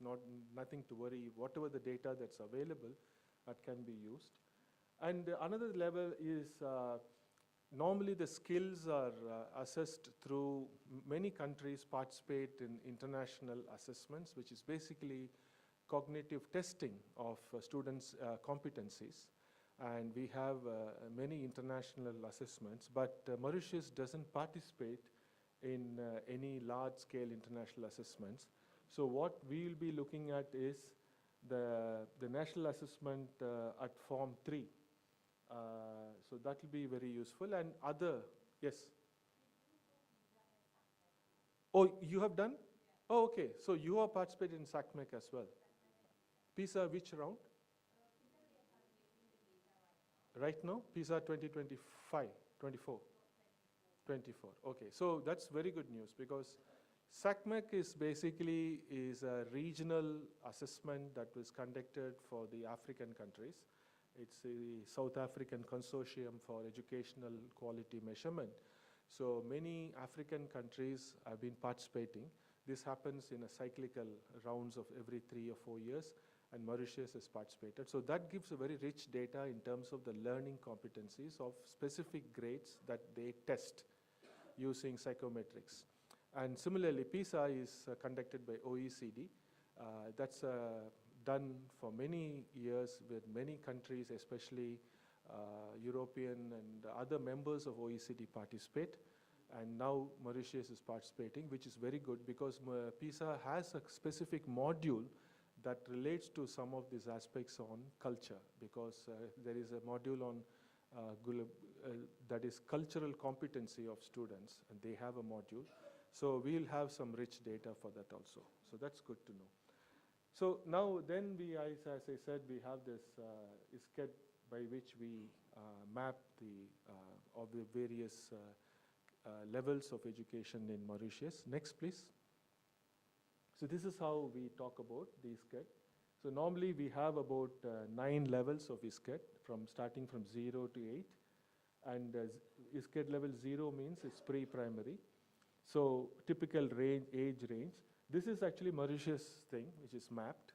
nothing to worry. Whatever the data that's available, that can be used. And another level is normally the skills are assessed through many countries participate in international assessments, which is basically cognitive testing of students' competencies. And we have many international assessments, but Mauritius doesn't participate in any large-scale international assessments. So what we will be looking at is the national assessment at Form 3. So that will be very useful. And other, yes? Oh, you have done? Oh, okay. So you have participated in SACMEC as well. PISA, which round? Right now, PISA 2025, 24? 24, okay. So that's very good news because SACMEC is basically a regional assessment that was conducted for the African countries. It's a South African Consortium for Educational Quality Measurement. So many African countries have been participating. This happens in a cyclical rounds of every 3 or 4 years, and Mauritius has participated. So that gives a very rich data in terms of the learning competencies of specific grades that they test using psychometrics. And similarly, PISA is conducted by OECD. That's done for many years with many countries, especially European and other members of OECD participate. And now Mauritius is participating, which is very good because PISA has a specific module that relates to some of these aspects on culture, because there is a module on that is cultural competency of students, and they have a module. So we'll have some rich data for that also. So that's good to know. So now then as I said, we have this ISCED by which we map of the various levels of education in Mauritius. Next, please. So this is how we talk about the ISCED. So normally we have about 9 levels of ISCED, starting from 0 to 8. And ISCED level 0 means it's pre-primary. So typical age range. This is actually Mauritius thing, which is mapped.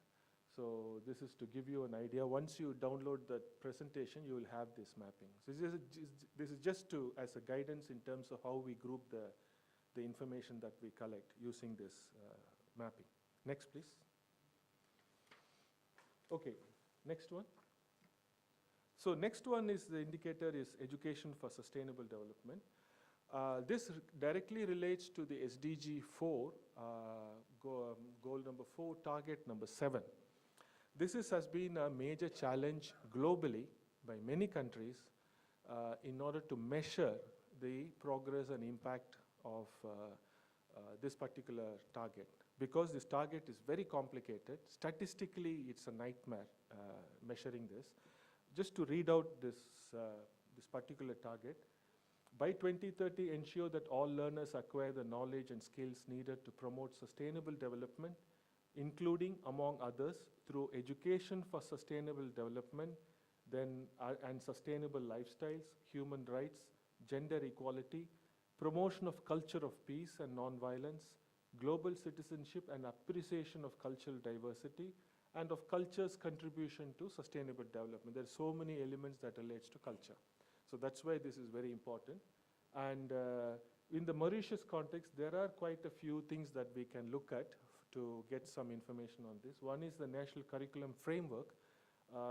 So this is to give you an idea. Once you download the presentation, you will have this mapping. So this is just as a guidance in terms of how we group the information that we collect using this mapping. Next, please. Okay, next one. So next one is the indicator is education for sustainable development. This directly relates to the SDG 4, goal number 4, target number 7. This has been a major challenge globally by many countries in order to measure the progress and impact of this particular target. Because this target is very complicated, statistically it's a nightmare measuring this. Just to read out this particular target, by 2030, ensure that all learners acquire the knowledge and skills needed to promote sustainable development, including, among others, through education for sustainable development, and sustainable lifestyles, human rights, gender equality, promotion of culture of peace and non-violence, global citizenship and appreciation of cultural diversity, and of culture's contribution to sustainable development. There are so many elements that relates to culture. So that's why this is very important. And in the Mauritius context, there are quite a few things that we can look at to get some information on this. One is the National Curriculum Framework,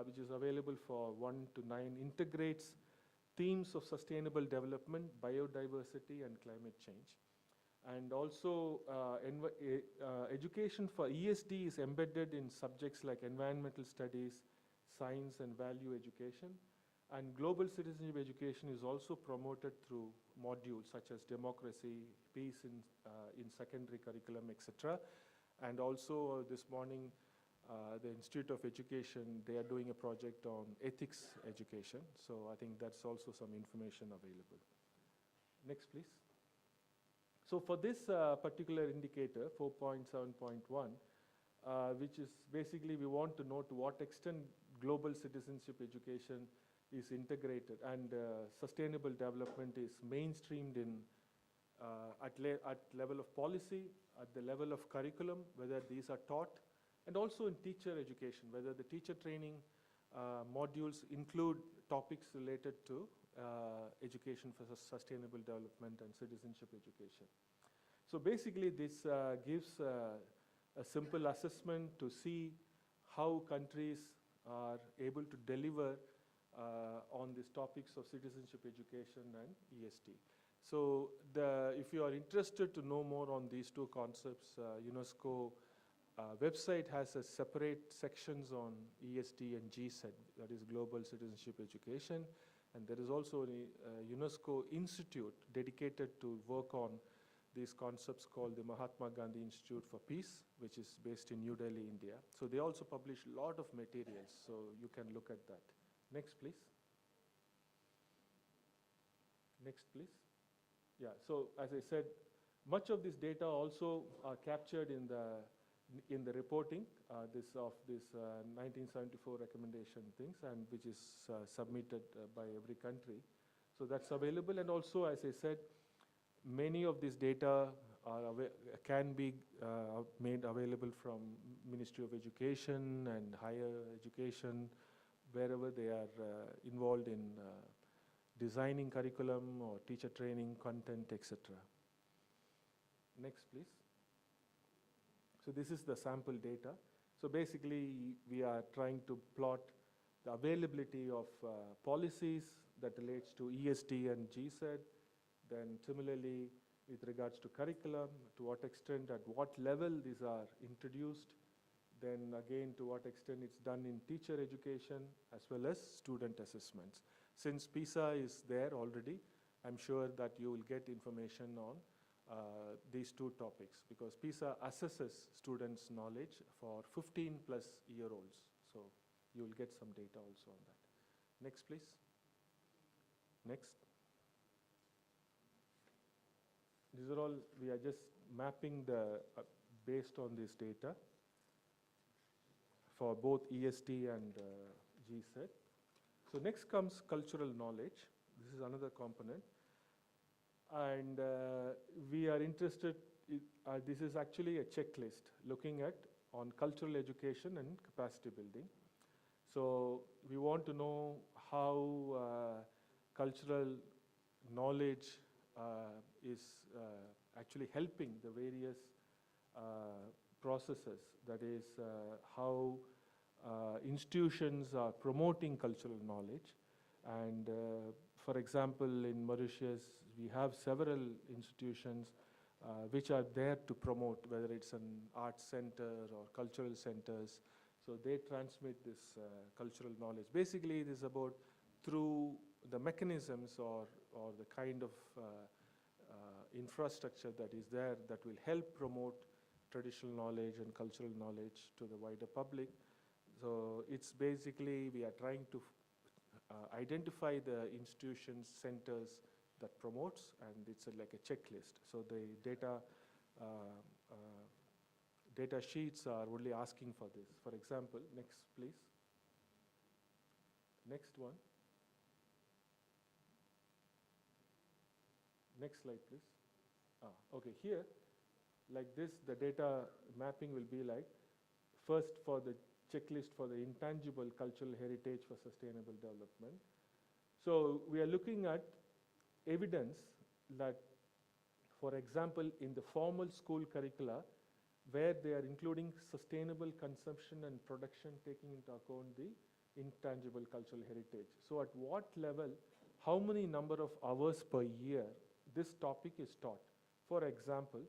which is available for 1 to 9, integrates themes of sustainable development, biodiversity, and climate change. And also, education for ESD is embedded in subjects like environmental studies, science and value education. And global citizenship education is also promoted through modules such as democracy, peace in secondary curriculum, etc. And also this morning, the Institute of Education, they are doing a project on ethics education. So I think that's also some information available. Next, please. So for this particular indicator, 4.7.1, which is basically we want to know to what extent global citizenship education is integrated and sustainable development is mainstreamed in at level of policy, at the level of curriculum, whether these are taught, and also in teacher education, whether the teacher training modules include topics related to education for sustainable development and citizenship education. So basically this gives a simple assessment to see how countries are able to deliver on these topics of citizenship education and ESD. So if you are interested to know more on these two concepts, UNESCO website has a separate sections on ESD and GSED, that is Global Citizenship Education. And there is also a UNESCO institute dedicated to work on these concepts called the Mahatma Gandhi Institute for Peace, which is based in New Delhi, India. So they also publish a lot of materials, so you can look at that. Next, please. Next, please. Yeah, so as I said, much of this data also are captured in the reporting of this 1974 recommendation things, and which is submitted by every country. So that's available, and also, as I said, many of these data can be made available from Ministry of Education and higher education, wherever they are involved in designing curriculum or teacher training, content, etc. Next, please. So this is the sample data. So basically, we are trying to plot the availability of policies that relates to ESD and GSED. Then similarly, with regards to curriculum, to what extent, at what level these are introduced. Then again, to what extent it's done in teacher education as well as student assessments. Since PISA is there already, I'm sure that you will get information on these two topics, because PISA assesses students' knowledge for 15-plus-year-olds. So you will get some data also on that. Next, please. Next. These are all, we are just mapping the, based on this data for both ESD and GSED. So next comes cultural knowledge. This is another component. And we are interested, this is actually a checklist looking at on cultural education and capacity building. So we want to know how cultural knowledge is actually helping the various processes, that is how institutions are promoting cultural knowledge. And for example, in Mauritius, we have several institutions which are there to promote, whether it's an arts center or cultural centers. So they transmit this cultural knowledge. Basically, it is about through the mechanisms or the kind of infrastructure that is there that will help promote traditional knowledge and cultural knowledge to the wider public. So it's basically, we are trying to identify the institutions, centers that promotes, and it's like a checklist. So the data sheets are only asking for this. For example, next please. Next one. Next slide, please. Okay, here, like this, the data mapping will be like, first for the checklist for the intangible cultural heritage for sustainable development. So we are looking at evidence that, for example, in the formal school curricula, where they are including sustainable consumption and production, taking into account the intangible cultural heritage. So at what level, how many number of hours per year this topic is taught? For example,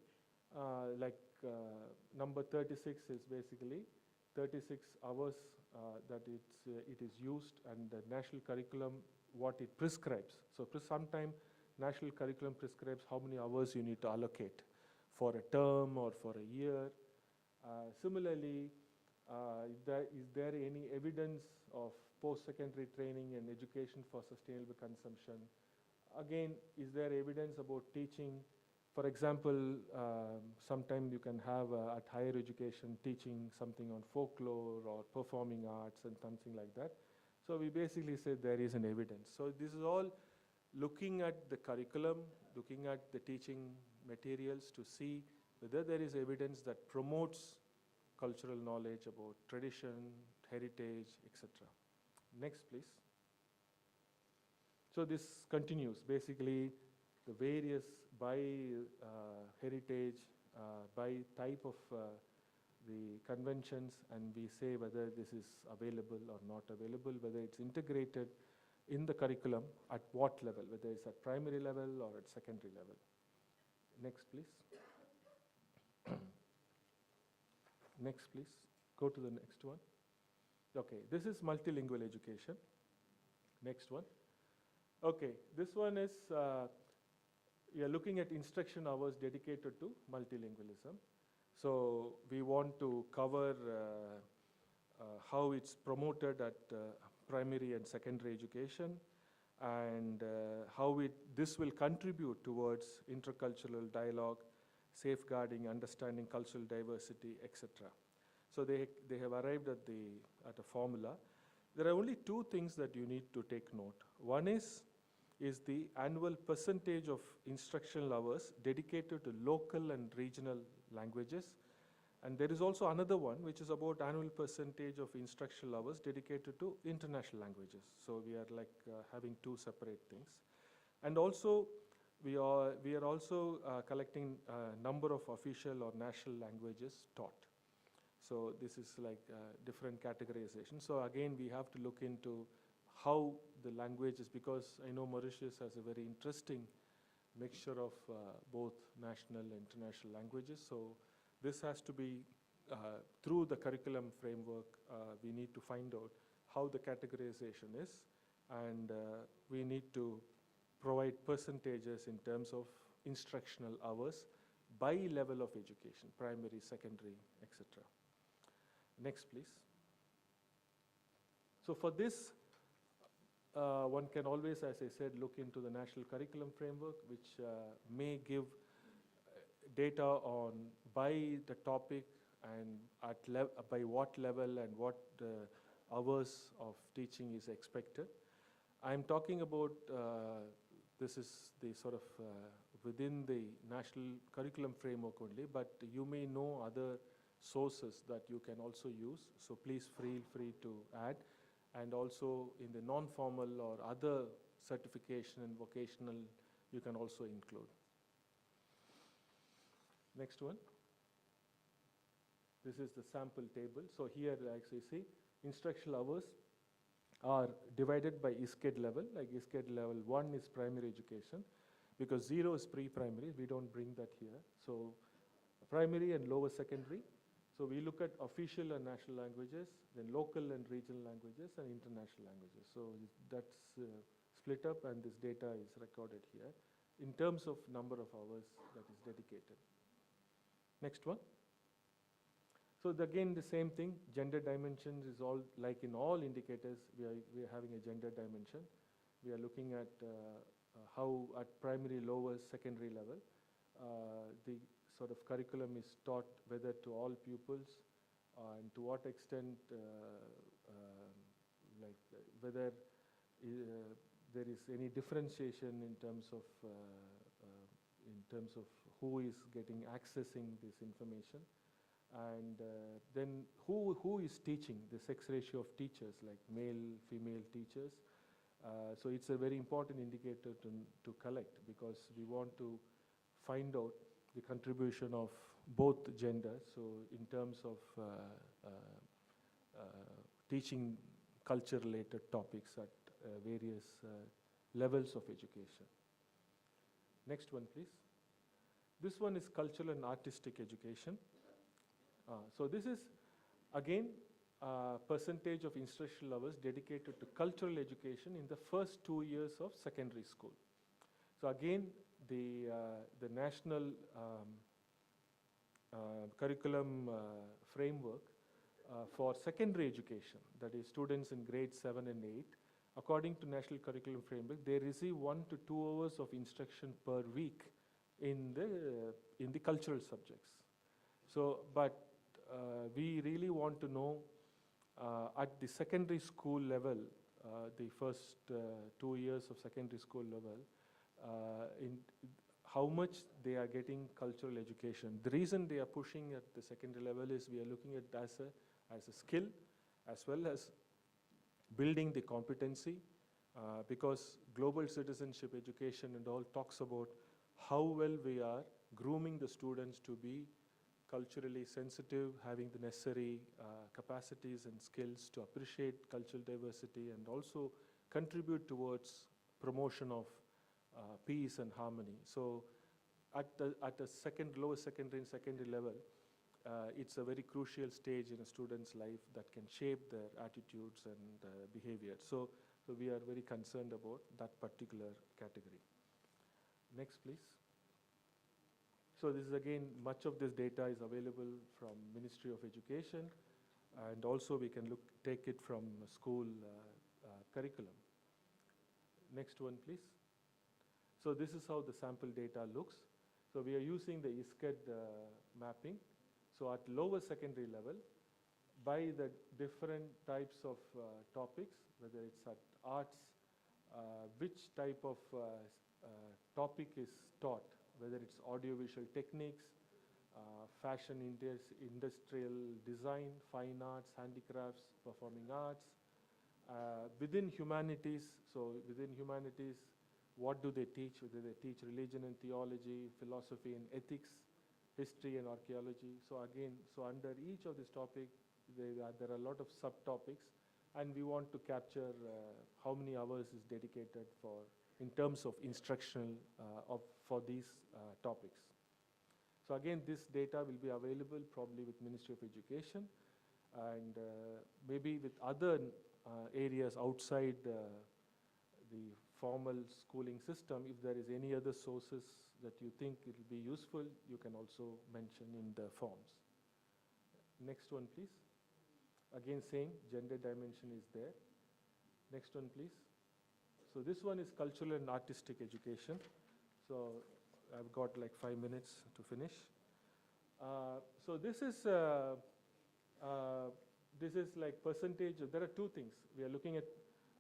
number 36 is basically 36 hours that it is used, and the national curriculum, what it prescribes. So sometime national curriculum prescribes how many hours you need to allocate for a term or for a year. Similarly, is there any evidence of post-secondary training and education for sustainable consumption? Again, is there evidence about teaching? For example, sometimes you can have at higher education teaching something on folklore or performing arts and something like that. So we basically say there is an evidence. So this is all looking at the curriculum, looking at the teaching materials to see whether there is evidence that promotes cultural knowledge about tradition, heritage, etc. Next, please. So this continues. Basically, the various by heritage, by type of the conventions, and we say whether this is available or not available, whether it's integrated in the curriculum at what level, whether it's at primary level or at secondary level. Next, please. Next, please. Go to the next one. Okay, this is multilingual education. Next one. Okay, this one is, we are looking at instruction hours dedicated to multilingualism. So we want to cover how it's promoted at primary and secondary education, and how this will contribute towards intercultural dialogue, safeguarding, understanding cultural diversity, etc. So they have arrived at a formula. There are only two things that you need to take note. One is the annual percentage of instructional hours dedicated to local and regional languages. And there is also another one, which is about annual percentage of instructional hours dedicated to international languages. So we are like having two separate things. And also, we are also collecting a number of official or national languages taught. So this is like different categorization. So again, we have to look into how the languages, because I know Mauritius has a very interesting mixture of both national and international languages. So this has to be, through the curriculum framework, we need to find out how the categorization is, and we need to provide percentages in terms of instructional hours by level of education, primary, secondary, etc. Next, please. So for this, one can always, as I said, look into the national curriculum framework, which may give data on by the topic and by what level and what hours of teaching is expected. I'm talking about, this is the sort of within the national curriculum framework only, but you may know other sources that you can also use, so please feel free to add. And also in the non-formal or other certification and vocational, you can also include. Next one. This is the sample table. So here, as you see, instructional hours are divided by ISKED level. Like ISKED level 1 is primary education, because 0 is pre-primary. We don't bring that here. So primary and lower secondary. So we look at official and national languages, then local and regional languages, and international languages. So that's split up, and this data is recorded here in terms of number of hours that is dedicated. Next one. So again, the same thing, gender dimensions is all, like in all indicators, we are having a gender dimension. We are looking at how at primary, lower, secondary level, the sort of curriculum is taught, whether to all pupils, and to what extent, whether there is any differentiation in terms of who is accessing this information, and then who is teaching, the sex ratio of teachers, like male, female teachers, So it's a very important indicator to collect, because we want to find out the contribution of both genders. So in terms of teaching culture-related topics at various levels of education. Next one, please. This one is cultural and artistic education. So this is, again, percentage of instructional hours dedicated to cultural education in the first 2 years of secondary school. So again, the national curriculum framework for secondary education, that is students in grades 7 and 8, according to national curriculum framework, they receive 1 to 2 hours of instruction per week in the cultural subjects. So, but we really want to know at the secondary school level, the first 2 years of secondary school level, in how much they are getting cultural education. The reason they are pushing at the secondary level is we are looking at as a skill, as well as building the competency, because global citizenship education and all talks about how well we are grooming the students to be culturally sensitive, having the necessary capacities and skills to appreciate cultural diversity and also contribute towards promotion of peace and harmony. So at the lowest secondary and secondary level, it's a very crucial stage in a student's life that can shape their attitudes and behavior. So we are very concerned about that particular category. Next, please. So this is again, much of this data is available from Ministry of Education, and also we can take it from school curriculum. Next one, please. So this is how the sample data looks. So we are using the ISKED mapping. So at lower secondary level, by the different types of topics, whether it's at arts, which type of topic is taught, whether it's audiovisual techniques, fashion, industrial design, fine arts, handicrafts, performing arts. Within humanities, so within humanities, what do they teach? Whether they teach religion and theology, philosophy and ethics, history and archaeology. So again, so under each of these topics, there are a lot of subtopics, and we want to capture how many hours is dedicated for, in terms of instructional for these topics. So again, this data will be available probably with Ministry of Education, and maybe with other areas outside the formal schooling system. If there is any other sources that you think it will be useful, you can also mention in the forms. Next one, please. Again, same gender dimension is there. Next one, please. So this one is cultural and artistic education. So I've got like 5 minutes to finish. So this is like percentage. There are two things. We are looking at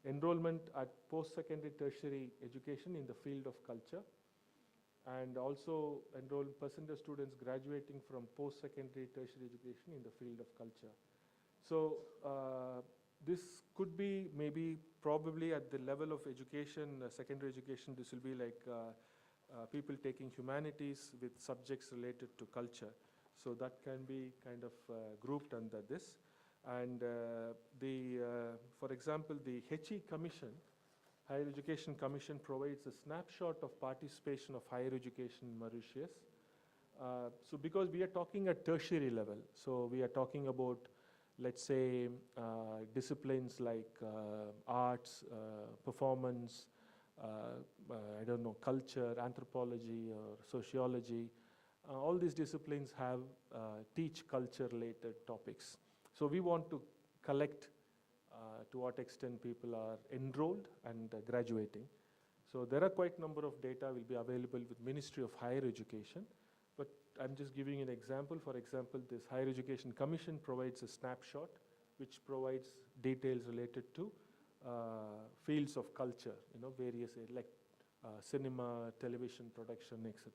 enrollment at post-secondary tertiary education in the field of culture, and also percent of students graduating from post-secondary tertiary education in the field of culture. So this could be maybe probably at the level of education, secondary education, this will be like people taking humanities with subjects related to culture. So that can be kind of grouped under this. And for example, the HE Commission, Higher Education Commission, provides a snapshot of participation of higher education in Mauritius. So because we are talking at tertiary level, so we are talking about, let's say, disciplines like arts, performance, I don't know, culture, anthropology, or sociology. All these disciplines have teach culture-related topics. So we want to collect to what extent people are enrolled and graduating. So there are quite a number of data will be available with Ministry of Higher Education. But I'm just giving an example. For example, this Higher Education Commission provides a snapshot which provides details related to fields of culture, various like cinema, television production, etc.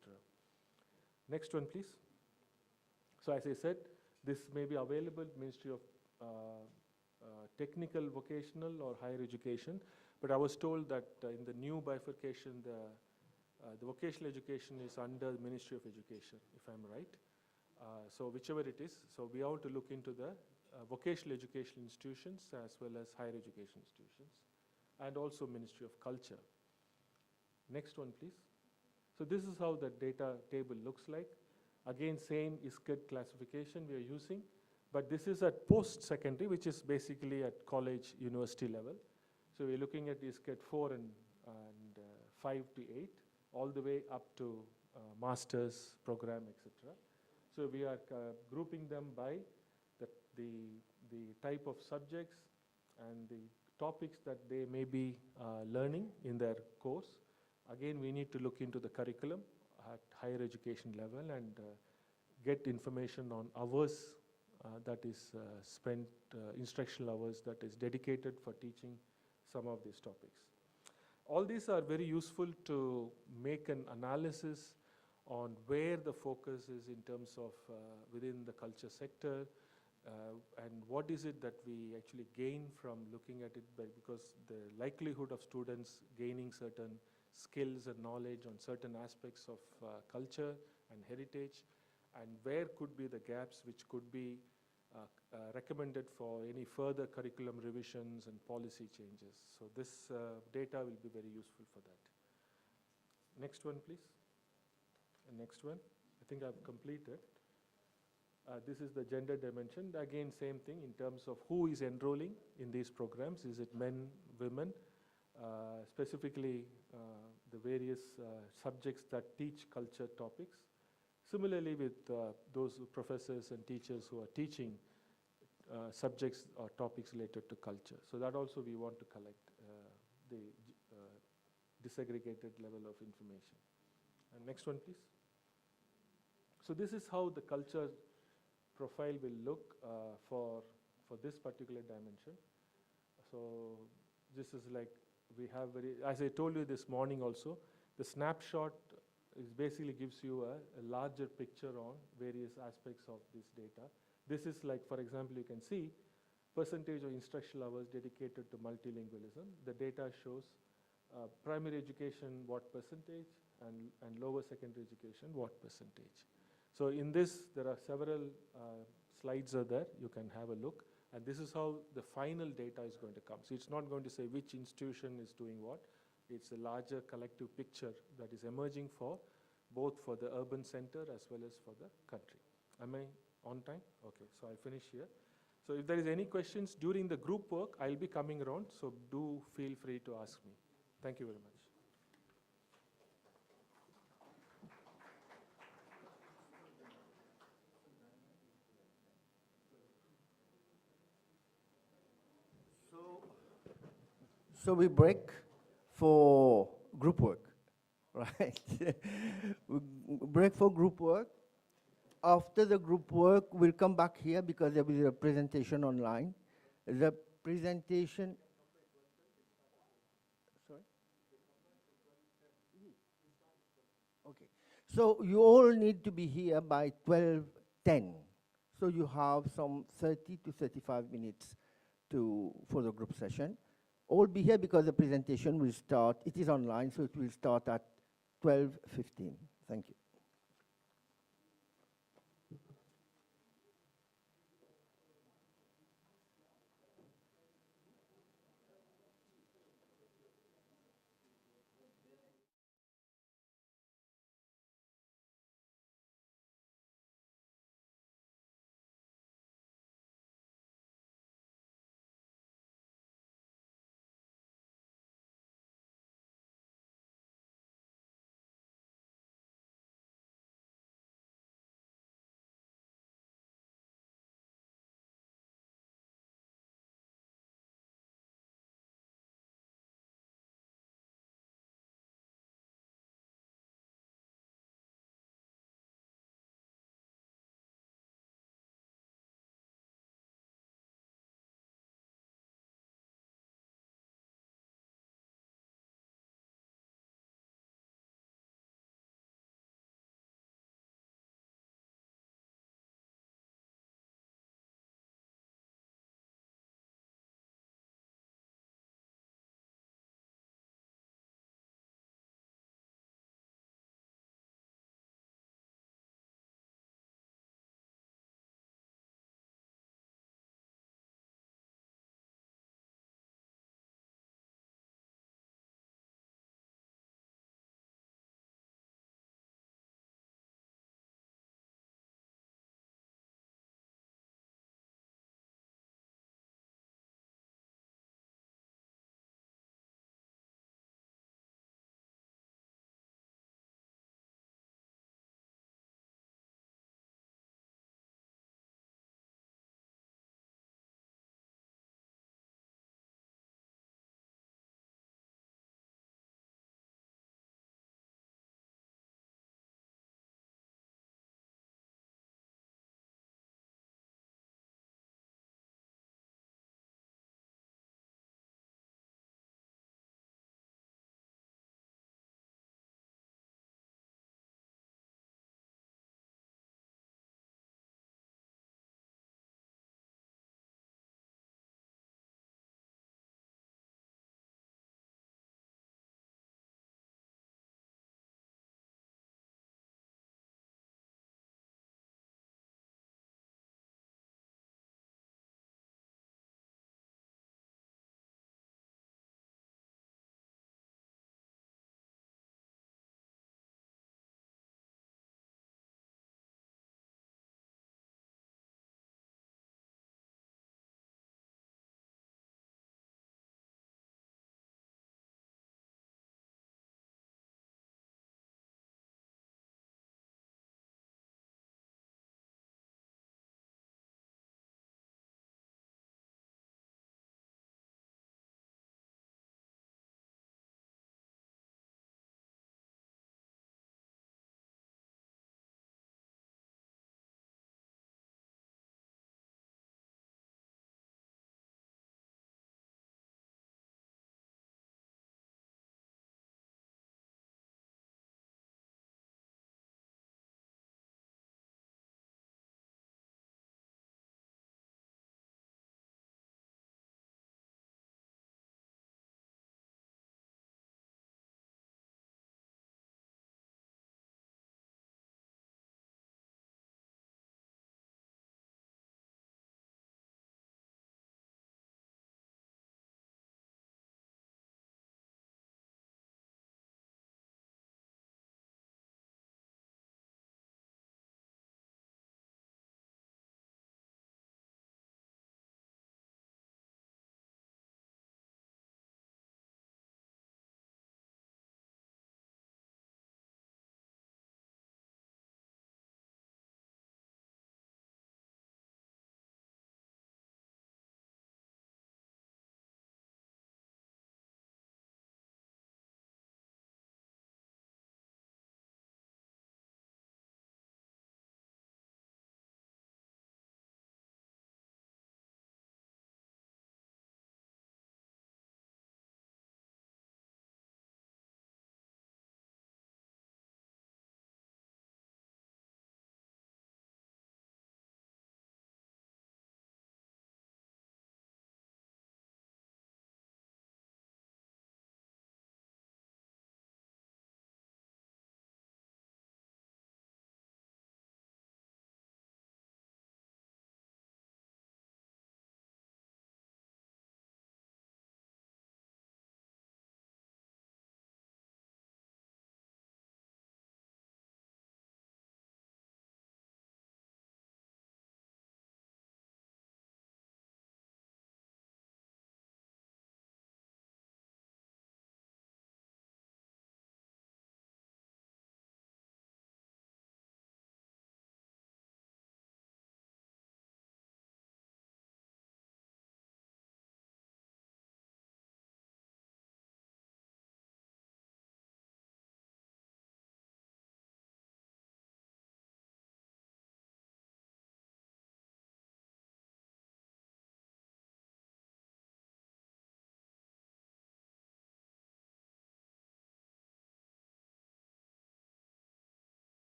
Next one, please. So as I said, this may be available Ministry of Technical, Vocational, or Higher Education. But I was told that in the new bifurcation, the vocational education is under the Ministry of Education, if I'm right. So whichever it is, so we have to look into the vocational education institutions as well as higher education institutions, and also Ministry of Culture. Next one, please. So this is how the data table looks like. Again, same ISCED classification we are using, but this is at post-secondary, which is basically at college, university level. So we're looking at ISCED 4 and 5 to 8, all the way up to master's program, etc. So we are grouping them by the type of subjects and the topics that they may be learning in their course. Again, we need to look into the curriculum at higher education level and get information on hours that is spent, instructional hours that is dedicated for teaching some of these topics. All these are very useful to make an analysis on where the focus is in terms of within the culture sector, and what is it that we actually gain from looking at it, because the likelihood of students gaining certain skills and knowledge on certain aspects of culture and heritage, and where could be the gaps which could be recommended for any further curriculum revisions and policy changes. So this data will be very useful for that. Next one, please. And next one. I think I've completed. This is the gender dimension. Again, same thing in terms of who is enrolling in these programs. Is it men, women? Specifically, the various subjects that teach culture topics. Similarly, with those professors and teachers who are teaching subjects or topics related to culture. So that also we want to collect the disaggregated level of information. And next one, please. So this is how the culture profile will look for this particular dimension. So this is like, we have as I told you this morning also, the snapshot basically gives you a larger picture on various aspects of this data. This is like, for example, you can see percentage of instructional hours dedicated to multilingualism. The data shows primary education, what percentage, and lower secondary education, what percentage. So in this, there are several slides are there. You can have a look. And this is how the final data is going to come. So it's not going to say which institution is doing what. It's a larger collective picture that is emerging for both for the urban center as well as for the country. Am I on time? Okay, so I'll finish here. So if there is any questions during the group work, I'll be coming around. So do feel free to ask me. Thank you very much. So we break for group work, right? We break for group work. After the group work, we'll come back here because there will be a presentation online. The presentation. Sorry? Okay. So you all need to be here by 12:10. So you have some 30 to 35 minutes for the group session. All be here because the presentation will start. It is online, so it will start at 12:15. Thank you.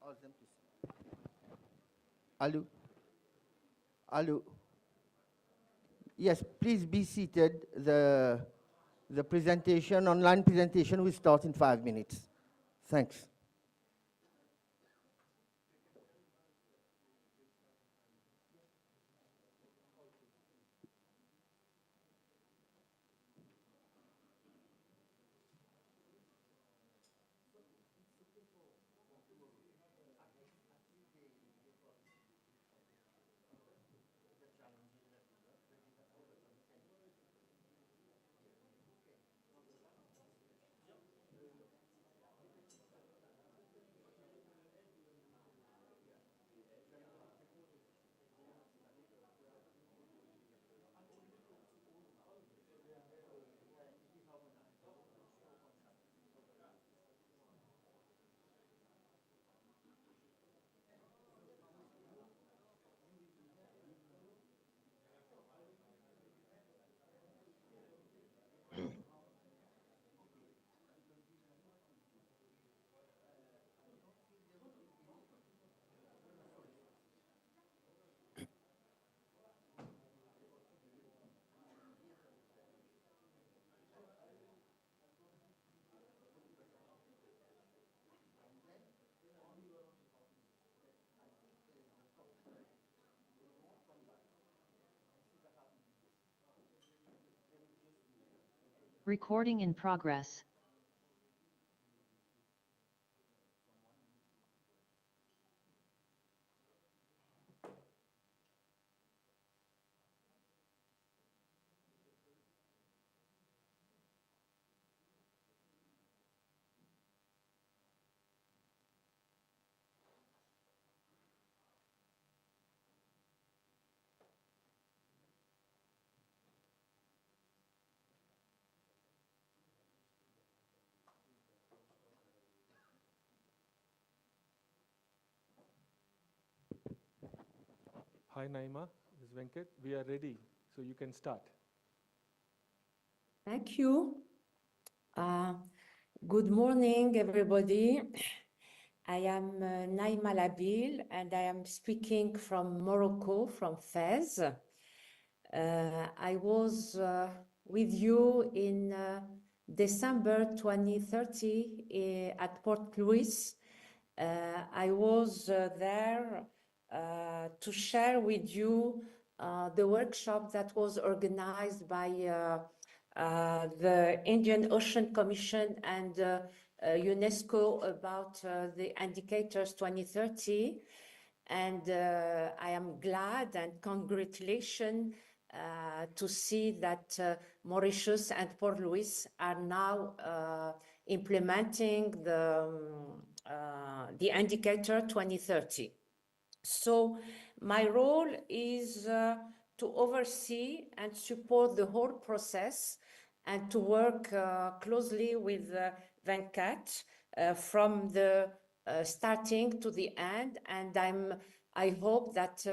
Ask them to sit. Hello? Hello? Yes, please be seated. The presentation, online presentation will start in 5 minutes. Thanks. Recording in progress. Hi, Naima. This is Venkat. We are ready, so you can start. Thank you. Good morning, everybody. I am Naima Labil, and I am speaking from Morocco, from Fez. I was with you in December 2030 at Port Louis. I was there to share with you the workshop that was organized by the Indian Ocean Commission and UNESCO about the indicators 2030. And I am glad and congratulations to see that Mauritius and Port Louis are now implementing the indicator 2030. So my role is to oversee and support the whole process and to work closely with Venkat from the starting to the end. And I hope that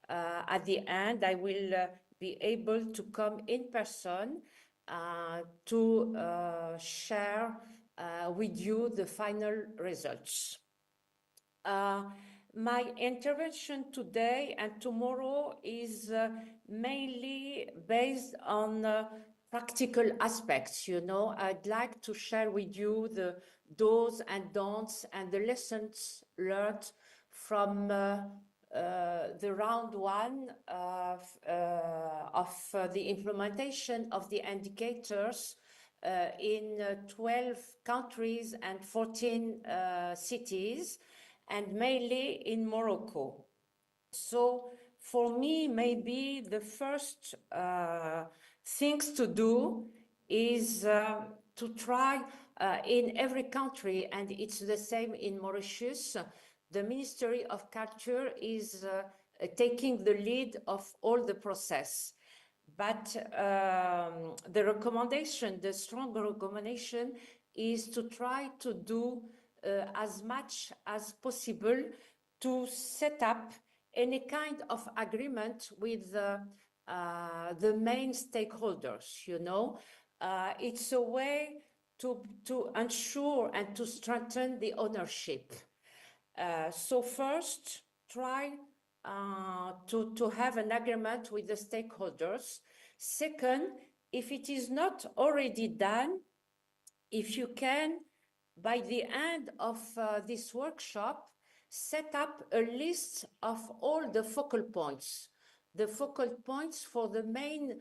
at the end I will be able to come in person to share with you the final results. My intervention today and tomorrow is mainly based on practical aspects. You know, I'd like to share with you the do's and don'ts and the lessons learned from the round one of the implementation of the indicators in 12 countries and 14 cities, and mainly in Morocco. So for me, maybe the first things to do is to try in every country, and it's the same in Mauritius, the Ministry of Culture is taking the lead of all the process. But the recommendation, the strong recommendation is to try to do as much as possible to set up any kind of agreement with the main stakeholders, you know. It's a way to ensure and to strengthen the ownership. So first, try to have an agreement with the stakeholders. Second, if it is not already done, if you can, by the end of this workshop, set up a list of all the focal points for the main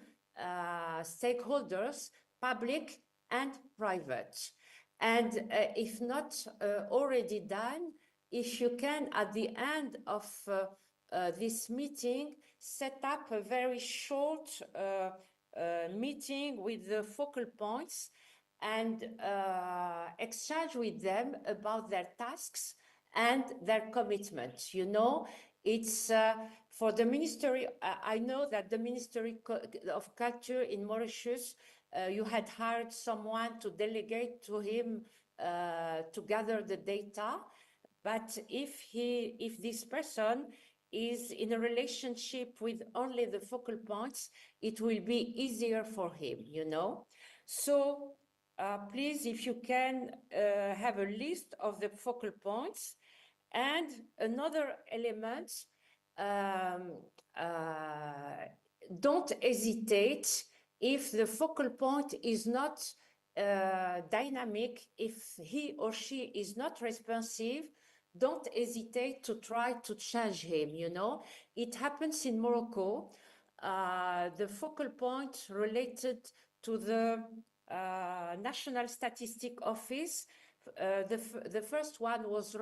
stakeholders, public and private. And if not already done, if you can, at the end of this meeting, set up a very short meeting with the focal points and exchange with them about their tasks and their commitment. You know, it's for the Ministry, I know that the Ministry of Culture in Mauritius, you had hired someone to delegate to him to gather the data. But if this person is in a relationship with only the focal points, it will be easier for him, you know. So please, if you can have a list of the focal points. And another element, don't hesitate if the focal point is not dynamic, if he or she is not responsive, don't hesitate to try to change him, you know. It happens in Morocco. The focal point related to the National Statistic Office, the first one was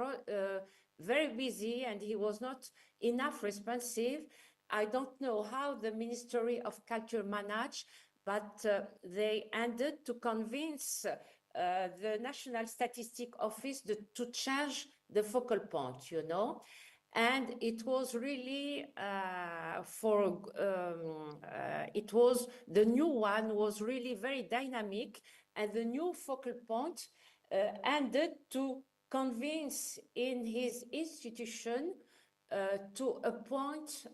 very busy and he was not enough responsive. I don't know how the Ministry of Culture managed, but they ended to convince the National Statistic Office to change the focal point, you know. And it was really the new one was really very dynamic, and the new focal point ended to convince in his institution to appoint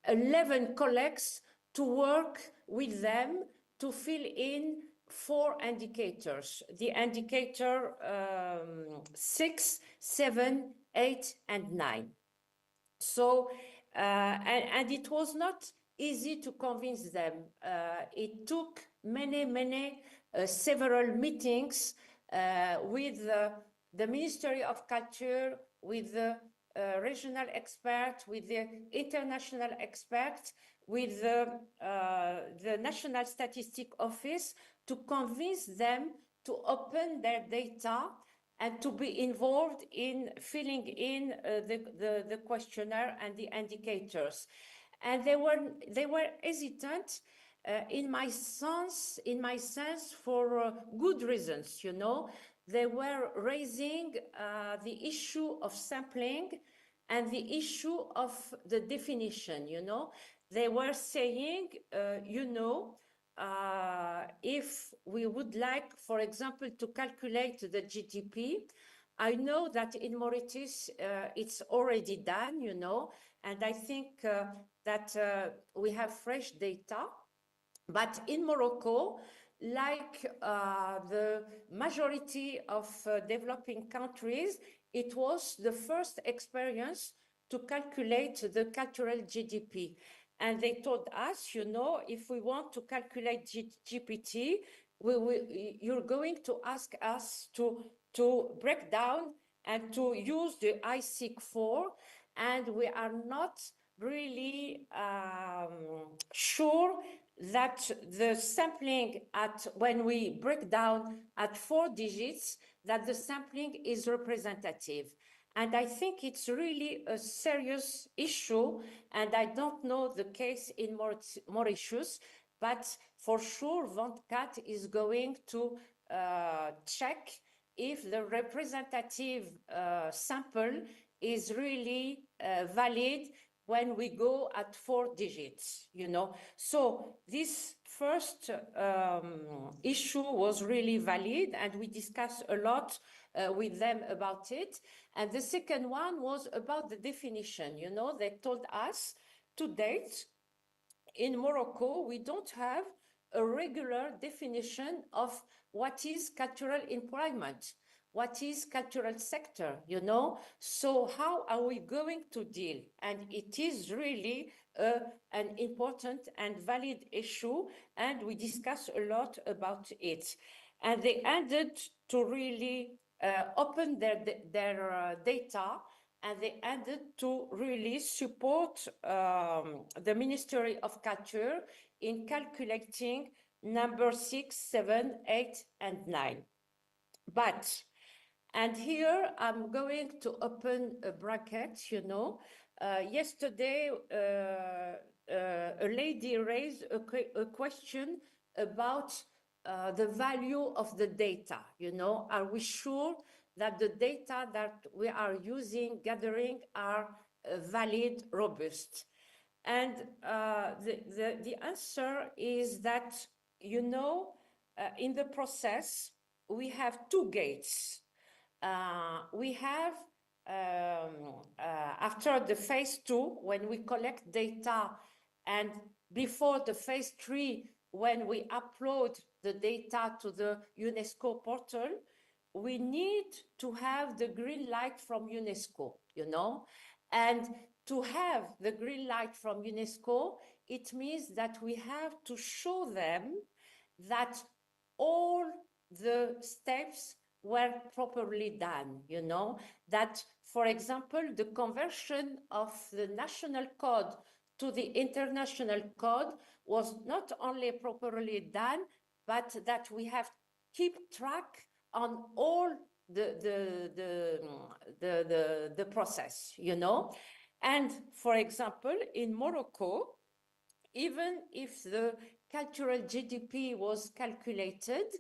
11 colleagues to work with them to fill in 4 indicators, the indicator 6, 7, 8, and 9. So, and it was not easy to convince them. It took several meetings with the Ministry of Culture, with the regional expert, with the international expert, with the National Statistic Office, to convince them to open their data and to be involved in filling in the questionnaire and the indicators. And they were hesitant in my sense, for good reasons, you know. They were raising the issue of sampling and the issue of the definition, you know. They were saying, you know, if we would like, for example, to calculate the GDP, I know that in Mauritius it's already done, you know, and I think that we have fresh data. But in Morocco, like the majority of developing countries, it was the first experience to calculate the cultural GDP. And they told us, you know, if we want to calculate GPT, you're going to ask us to break down and to use the ISIC4, and we are not really sure that the sampling when we break down at 4 digits, that the sampling is representative. And I think it's really a serious issue, and I don't know the case in Mauritius, but for sure, 24 is going to check if the representative sample is really valid when we go at 4 digits, you know. So this first issue was really valid, and we discussed a lot with them about it. And the second one was about the definition. You know, they told us to date in Morocco, we don't have a regular definition of what is cultural employment. what is cultural sector, you know? So how are we going to deal? And it is really an important and valid issue, and we discuss a lot about it. And they ended to really open their data, and they ended to really support the Ministry of Culture in calculating number 6, 7, 8, and 9. But, and here I'm going to open a bracket, you know. Yesterday, a lady raised a question about the value of the data, you know. Are we sure that the data that we are using, gathering, are valid, robust? And the answer is that, you know, in the process, we have two gates. We have, after the phase 2, when we collect data, and before the phase 3, when we upload the data to the UNESCO portal, we need to have the green light from UNESCO, you know, and to have the green light from UNESCO, it means that we have to show them that all the steps were properly done, you know, that, for example, the conversion of the national code to the international code was not only properly done, but that we have keep track on all the process, you know. And for example, in Morocco, even if the cultural GDP was calculated,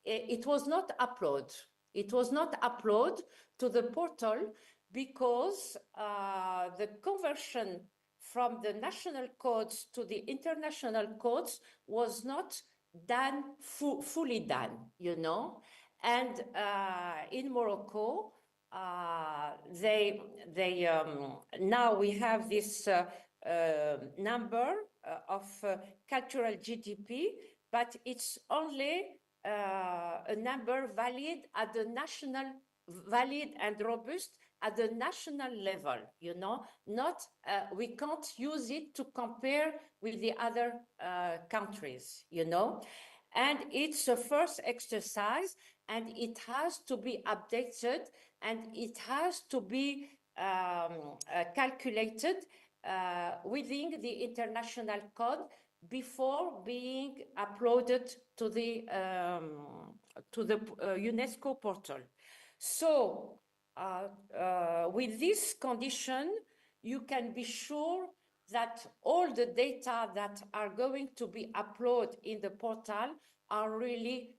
it was not uploaded. It was not uploaded to the portal because the conversion from the national codes to the international codes was not done, fully done, you know. And in Morocco, now we have this number of cultural GDP, but it's only a number valid at the national, valid and robust at the national level, you know, not, we can't use it to compare with the other countries, you know. And it's a first exercise, and it has to be updated, and it has to be calculated within the international code before being uploaded to the UNESCO portal. So with this condition, you can be sure that all the data that are going to be uploaded in the portal are really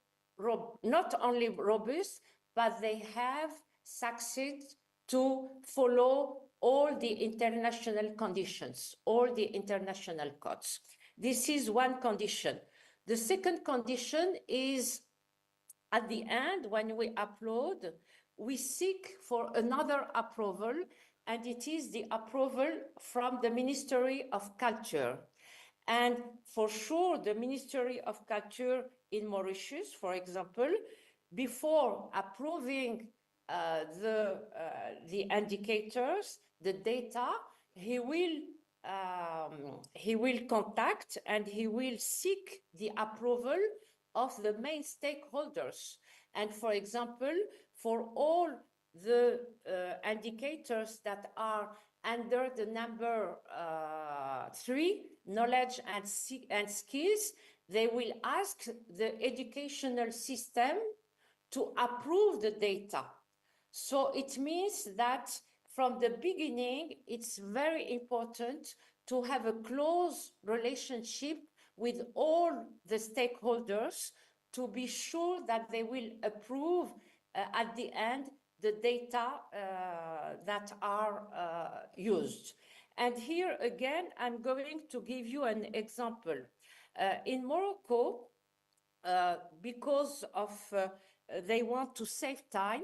not only robust, but they have succeeded to follow all the international conditions, all the international codes. This is one condition. The second condition is, at the end, when we upload, we seek for another approval, and it is the approval from the Ministry of Culture. And for sure, the Ministry of Culture in Mauritius, for example, before approving the indicators, the data, he will contact and he will seek the approval of the main stakeholders. And for example, for all the indicators that are under the number 3, knowledge and skills, they will ask the educational system to approve the data. So it means that from the beginning, it's very important to have a close relationship with all the stakeholders to be sure that they will approve at the end the data that are used. And here again, I'm going to give you an example. In Morocco, because of they want to save time,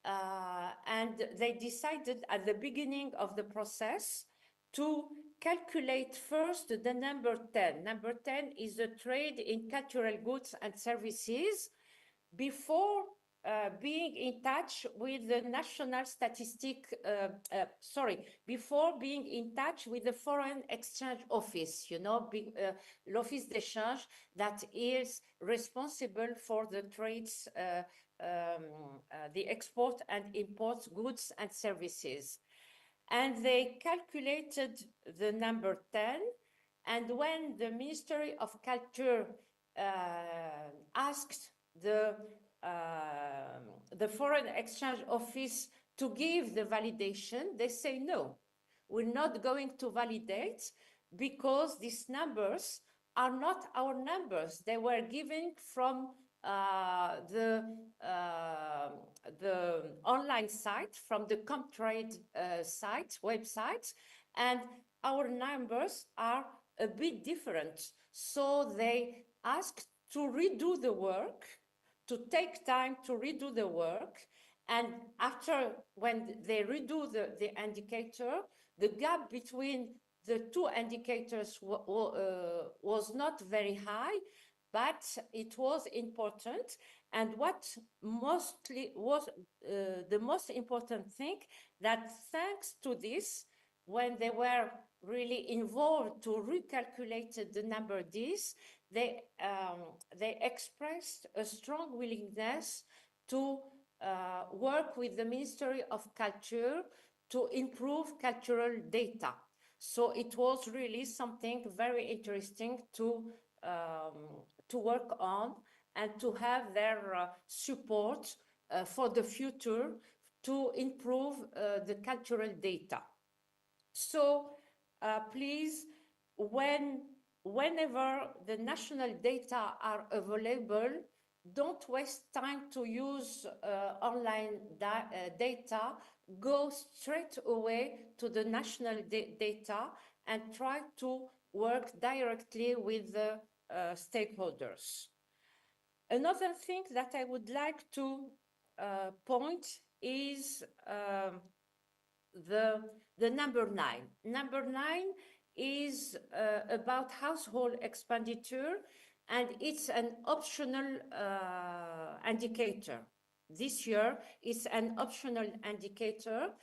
and they decided at the beginning of the process to calculate first the number 10. Number 10 is the trade in cultural goods and services before being in touch with the national statistic, before being in touch with the Foreign Exchange Office, l'Office d'échange that is responsible for the trades, the export and import goods and services. And they calculated the number 10. And when the Ministry of Culture asked the Foreign Exchange Office to give the validation, they say, no, we're not going to validate because these numbers are not our numbers. They were given from the online site, from the Comtrade website, and our numbers are a bit different. So they asked to redo the work, to take time to redo the work. And after, when they redo the indicator, the gap between the two indicators was not very high, but it was important. And what mostly was the most important thing, that thanks to this, when they were really involved to recalculate the number this, they expressed a strong willingness to work with the Ministry of Culture to improve cultural data. So it was really something very interesting to work on and to have their support for the future to improve the cultural data. So please, whenever the national data are available, don't waste time to use online data. Go straight away to the national data and try to work directly with the stakeholders. Another thing that I would like to point is the number 9. Number 9 is about household expenditure, and it's an optional indicator. This year, it's an optional indicator,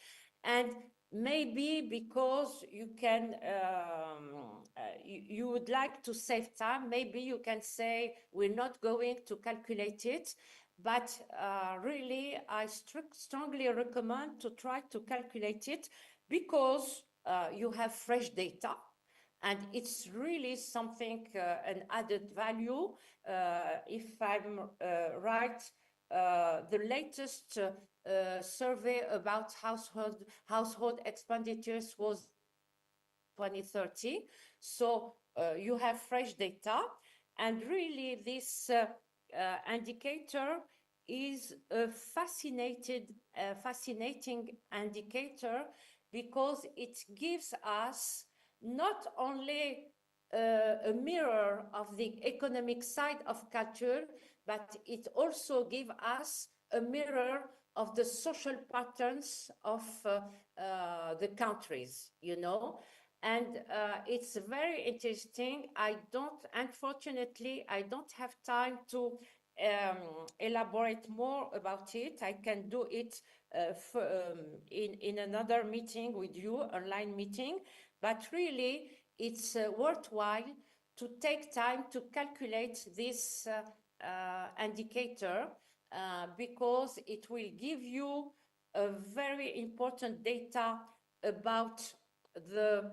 and maybe because you can, you would like to save time, maybe you can say, we're not going to calculate it, but really, I strongly recommend to try to calculate it, because you have fresh data, and it's really something, an added value. If I'm right, the latest survey about household expenditures was 2030. So you have fresh data, and really this indicator is a fascinating indicator, because it gives us not only a mirror of the economic side of culture, but it also gives us a mirror of the social patterns of the countries, and it's very interesting. Unfortunately, I don't have time to elaborate more about it. I can do it in another meeting with you, online meeting, but really it's worthwhile to take time to calculate this indicator, because it will give you a very important data about the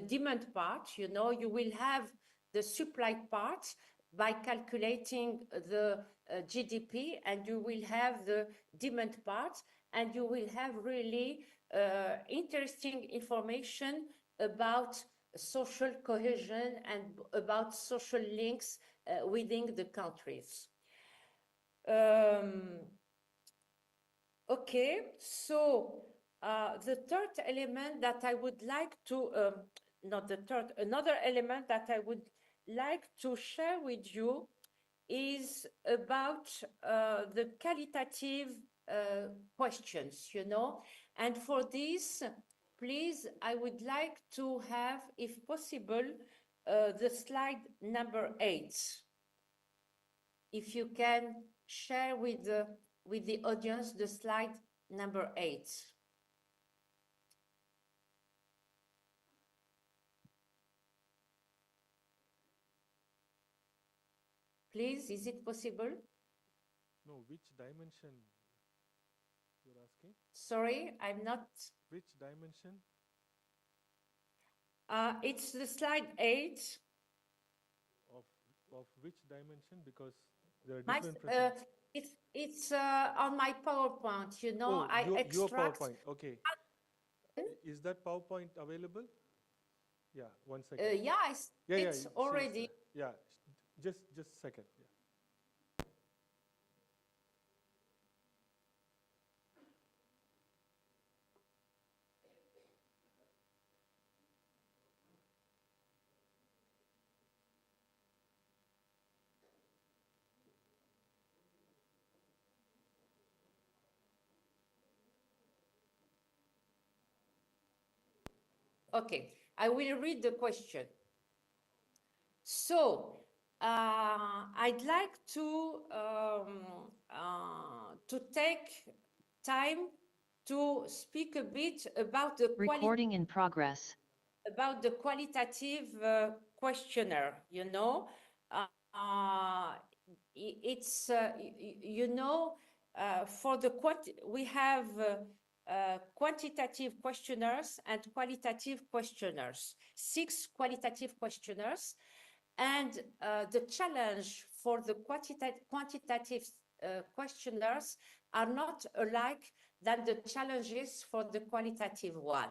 demand part. You will have the supply part by calculating the GDP, and you will have the demand part, and you will have really interesting information about social cohesion and about social links within the countries. Okay, so the third element that I would like to, another element that I would like to share with you is about the qualitative questions, and for this, please, I would like to have, if possible, the slide number 8. If you can share with the audience the slide number 8. Please, is it possible? No, which dimension you're asking? Sorry, I'm not. Which dimension? It's the slide 8. Of which dimension? Because there are My, different presentations. it's on my PowerPoint, you know, Oh, I your extract. PowerPoint. Okay. Is that PowerPoint available? Yeah, 1 second. Yeah, it's already. Yeah, just a second. Yeah. Okay, I will read the question. So, I'd like to take time to speak a bit about the Recording in progress. about the qualitative questionnaire, you know. It's, you know, for the we have quantitative questionnaires and qualitative questionnaires, 6 qualitative questionnaires. And the challenge for the quantitative questionnaires are not alike than the challenges for the qualitative one.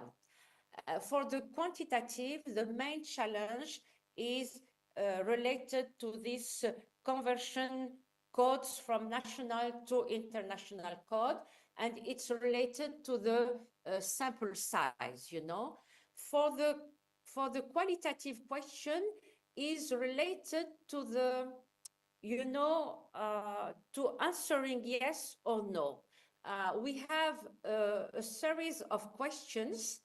For the quantitative, the main challenge is related to this conversion codes from national to international code, and it's related to the sample size, you know. For the qualitative question is related to the, you know, to answering yes or no. We have a series of questions,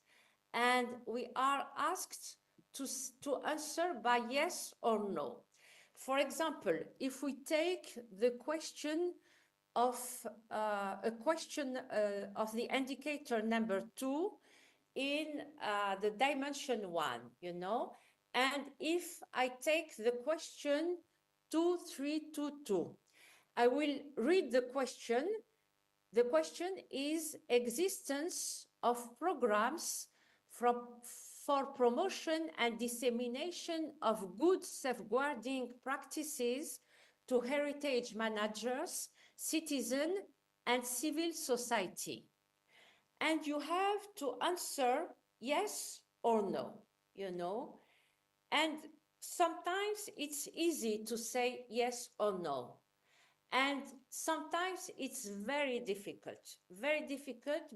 and we are asked to answer by yes or no. For example, if we take the question of a question of the indicator number 2 in the dimension 1, you know, and if I take the question 2322, I will read the question. The question is existence of programs for promotion and dissemination of good safeguarding practices to heritage managers, citizens, and civil society. And you have to answer yes or no, you know. And sometimes it's easy to say yes or no. And sometimes it's very difficult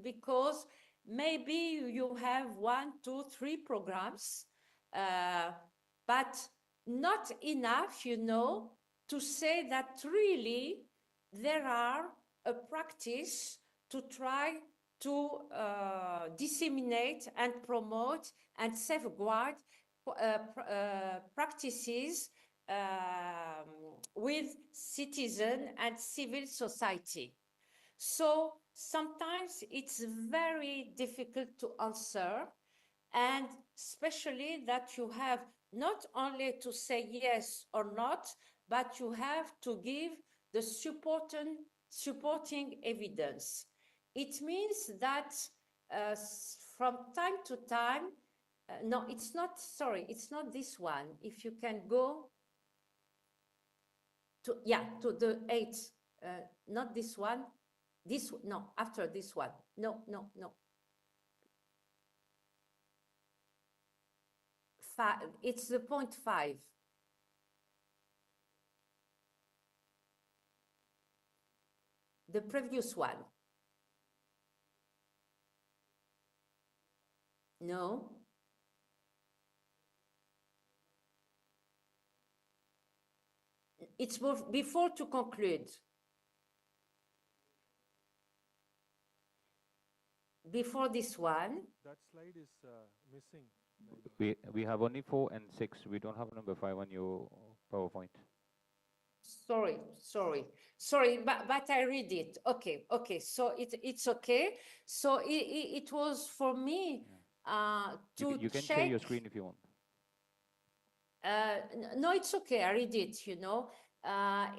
because maybe you have 1, 2, 3 programs, but not enough, you know, to say that really there are a practice to try to disseminate and promote and safeguard practices with citizens and civil society. So sometimes it's very difficult to answer, and especially that you have not only to say yes or not, but you have to give the supporting evidence. It means that from time to time, no, it's not, sorry, it's not this one. If you can go to, yeah, to the 8, not this one, this, no, after this one, no. It's the point 5. The previous one. No. It's before to conclude. Before this one. That slide is missing. We have only 4 and 6. We don't have number 5 on your PowerPoint. Sorry, but I read it. Okay, so it's okay. So it was for me to You can share check. your screen if you want. No, it's okay. I read it.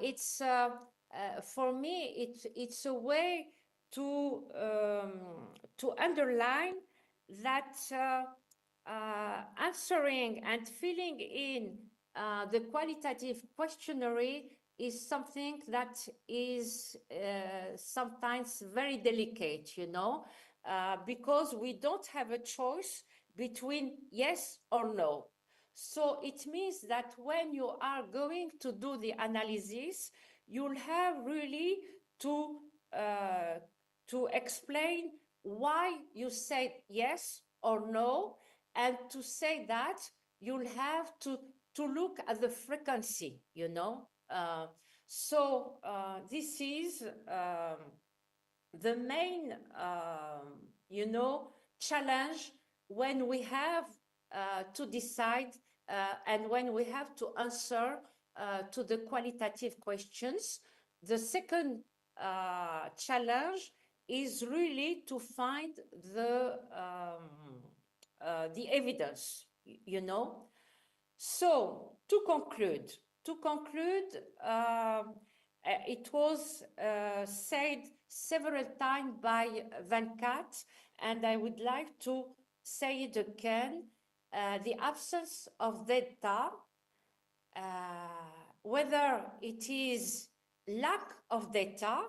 It's for me. It's a way to underline that answering and filling in the qualitative questionnaire is something that is sometimes very delicate, because we don't have a choice between yes or no. So it means that when you are going to do the analysis, you'll have really to explain why you said yes or no, and to say that you'll have to look at the frequency, So this is the main, challenge when we have to decide and when we have to answer to the qualitative questions. The second challenge is really to find the evidence, So to conclude, it was said several times by Venkat, and I would like to say it again. The absence of data, whether it is lack of data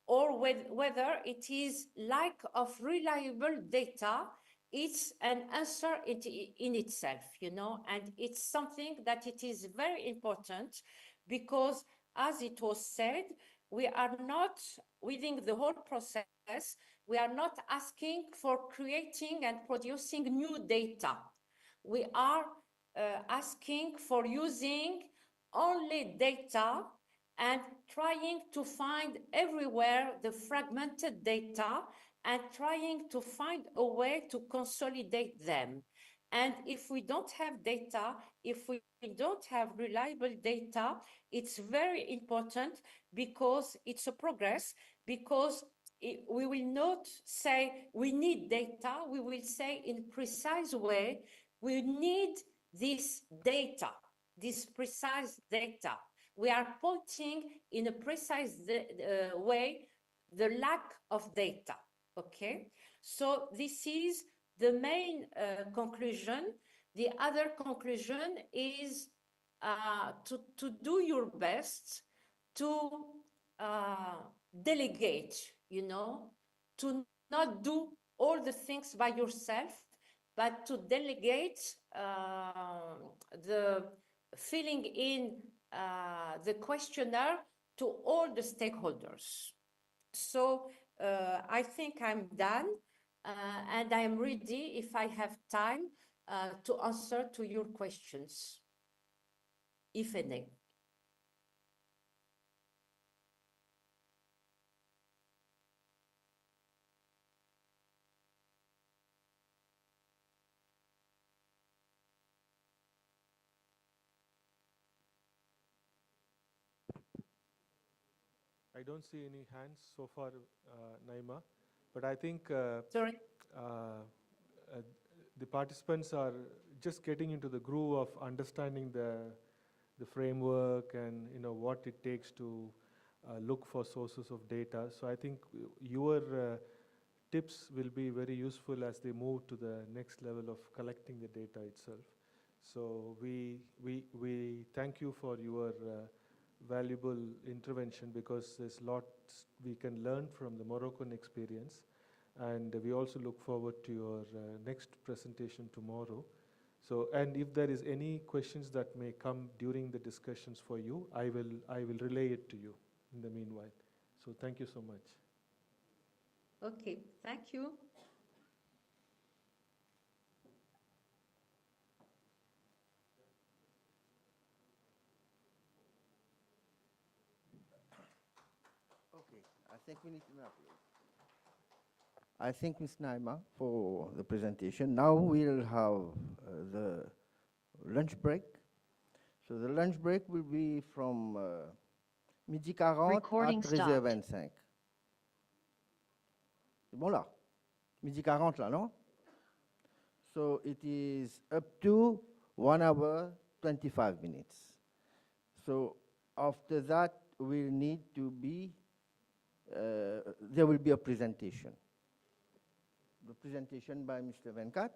or whether it is lack of reliable data, it's an answer in itself, and it's something that it is very important because, as it was said, we are not, within the whole process, we are not asking for creating and producing new data. We are asking for using only data and trying to find everywhere the fragmented data and trying to find a way to consolidate them. And if we don't have data, if we don't have reliable data, it's very important because it's a progress, because we will not say we need data, we will say in precise way, we need this data, this precise data. We are pointing in a precise way the lack of data, okay? So this is the main conclusion. The other conclusion is to do your best to delegate, to not do all the things by yourself, but to delegate the filling in the questionnaire to all the stakeholders. So I think I'm done, and I'm ready, if I have time, to answer to your questions, if any. I don't see any hands so far, Naima, but I think Sorry? the participants are just getting into the groove of understanding the framework and what it takes to look for sources of data. So I think your tips will be very useful as they move to the next level of collecting the data itself. So we thank you for your valuable intervention, because there's lots we can learn from the Moroccan experience, and we also look forward to your next presentation tomorrow. So, and if there is any questions that may come during the discussions for you, I will relay it to you in the meanwhile. So thank you so much. Okay, thank you. Okay, I think we need to now. I thank Ms. Naima for the presentation. Now we'll have the lunch break. So the lunch break will be from Midi 40 à Recording 13h25. C'est bon là? Midi 40 là, non? So it is up to 1 hour, 25 minutes. So after that, we'll need to be, there will be a presentation. The presentation by Mr. Venkat.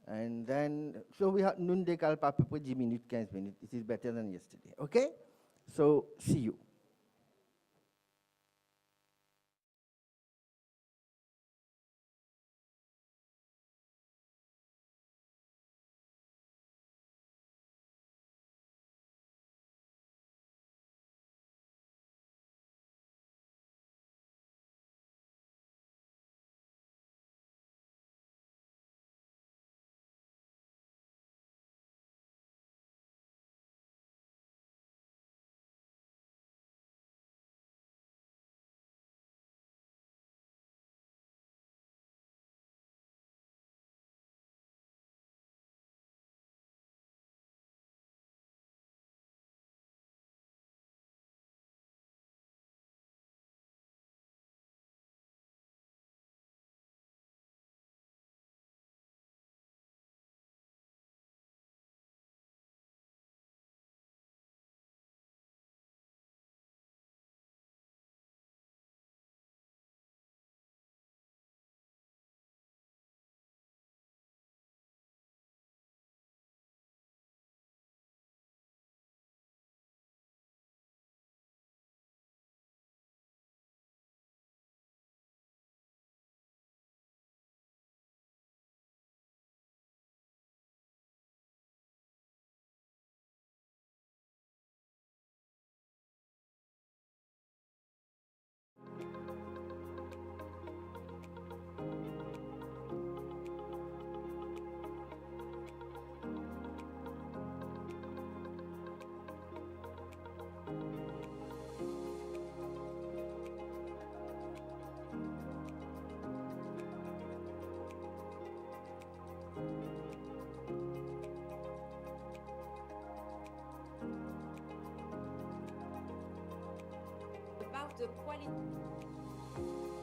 And then, so we have nun décale pas à peu près 10 minutes, 15 minutes. It is better than yesterday, okay? So, see you.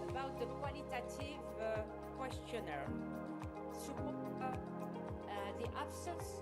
About the qualitative questionnaire. The absence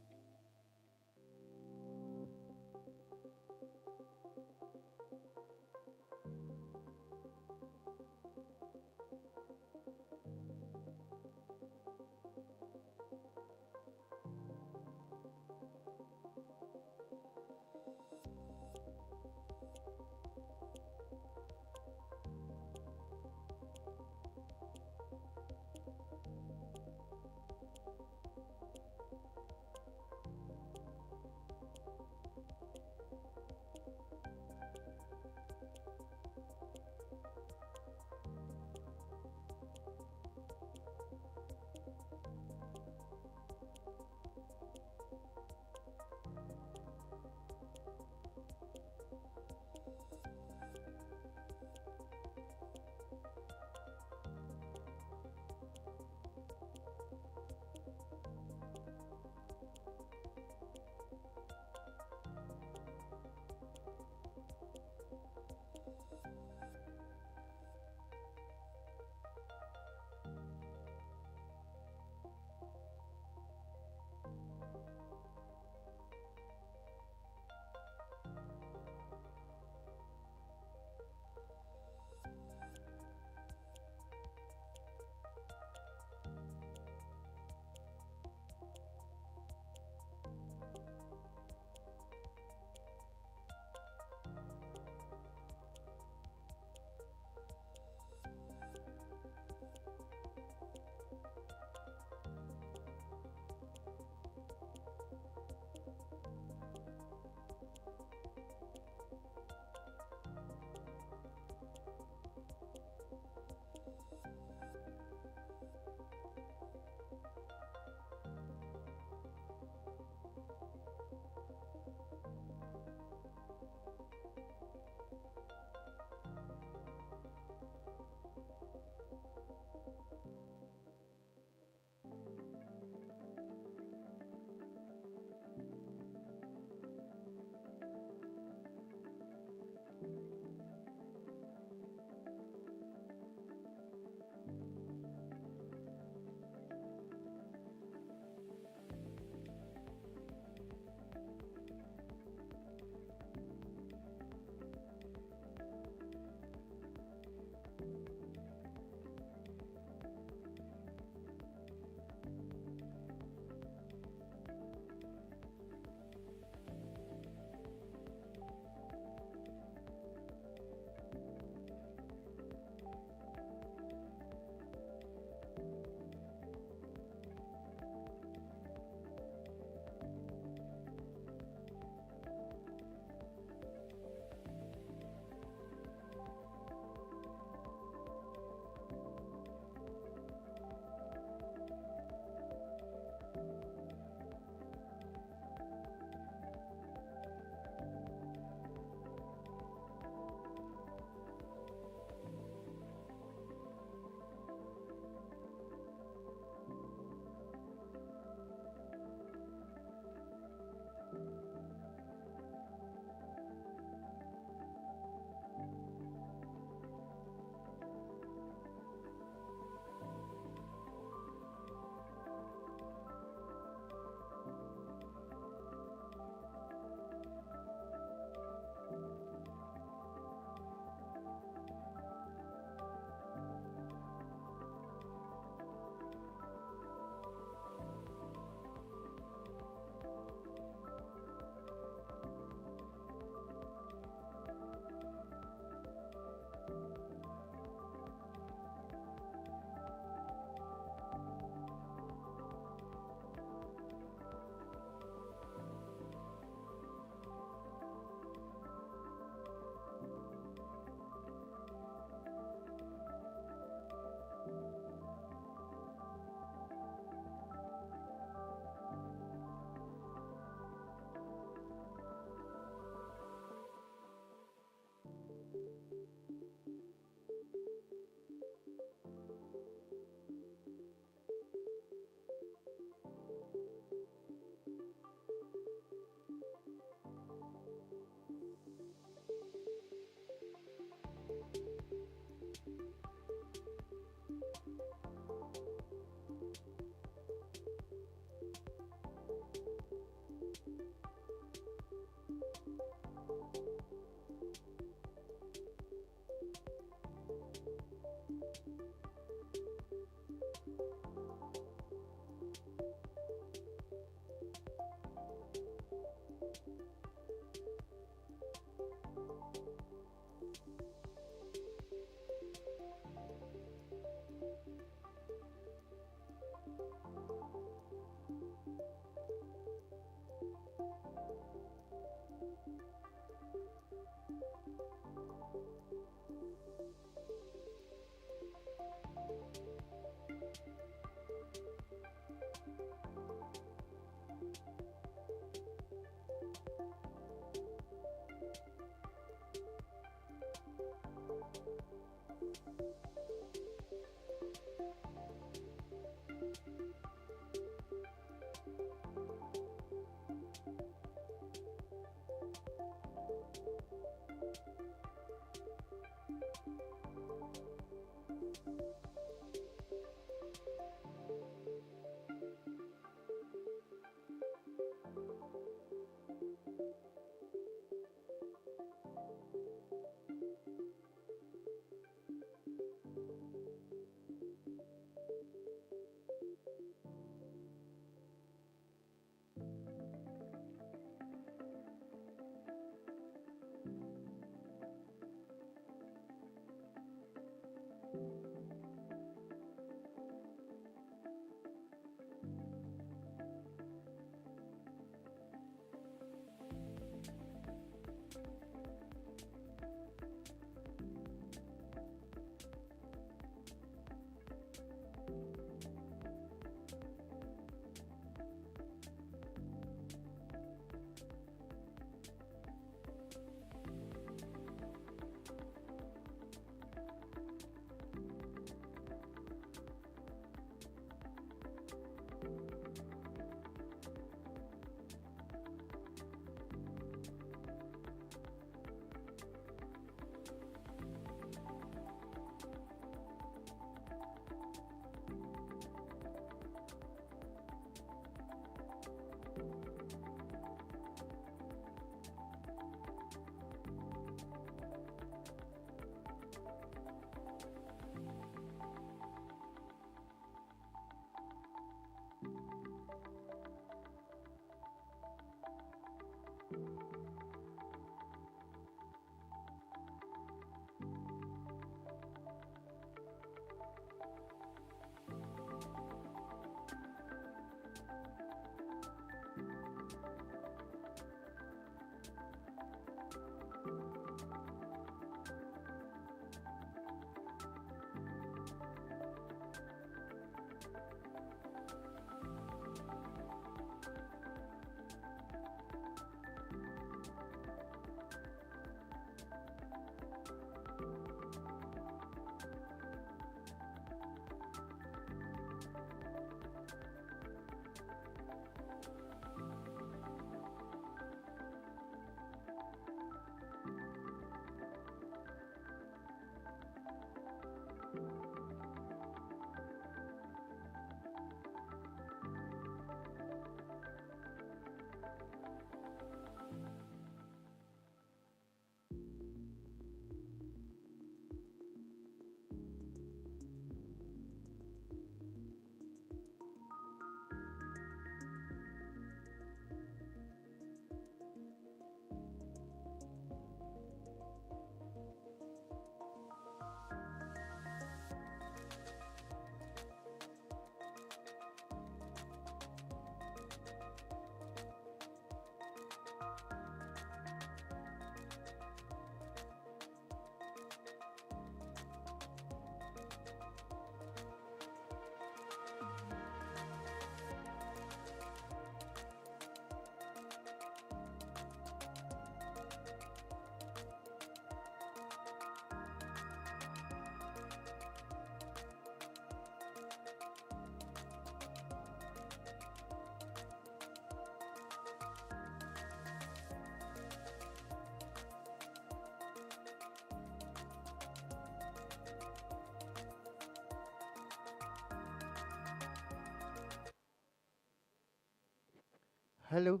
Hello.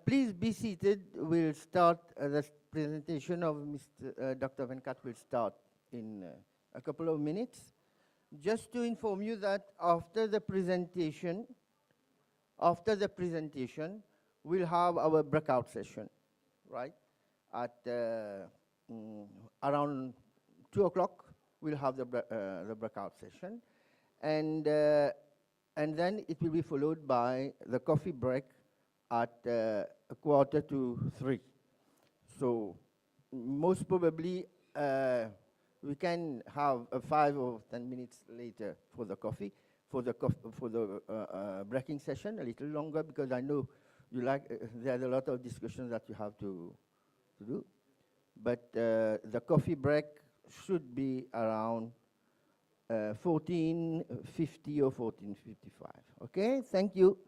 Please be seated. We'll start the presentation of Dr. Venkat will start in a couple of minutes. Just to inform you that after the presentation, we'll have our breakout session, right? At around 2 o'clock, we'll have the breakout session. And then it will be followed by the coffee break at 2:45. So most probably we can have 5 or 10 minutes later for the coffee, for the breaking session, a little longer, because I know you like, there's a lot of discussions that you have to do. But the coffee break should be around 14:50 or 14:55. Okay, thank you.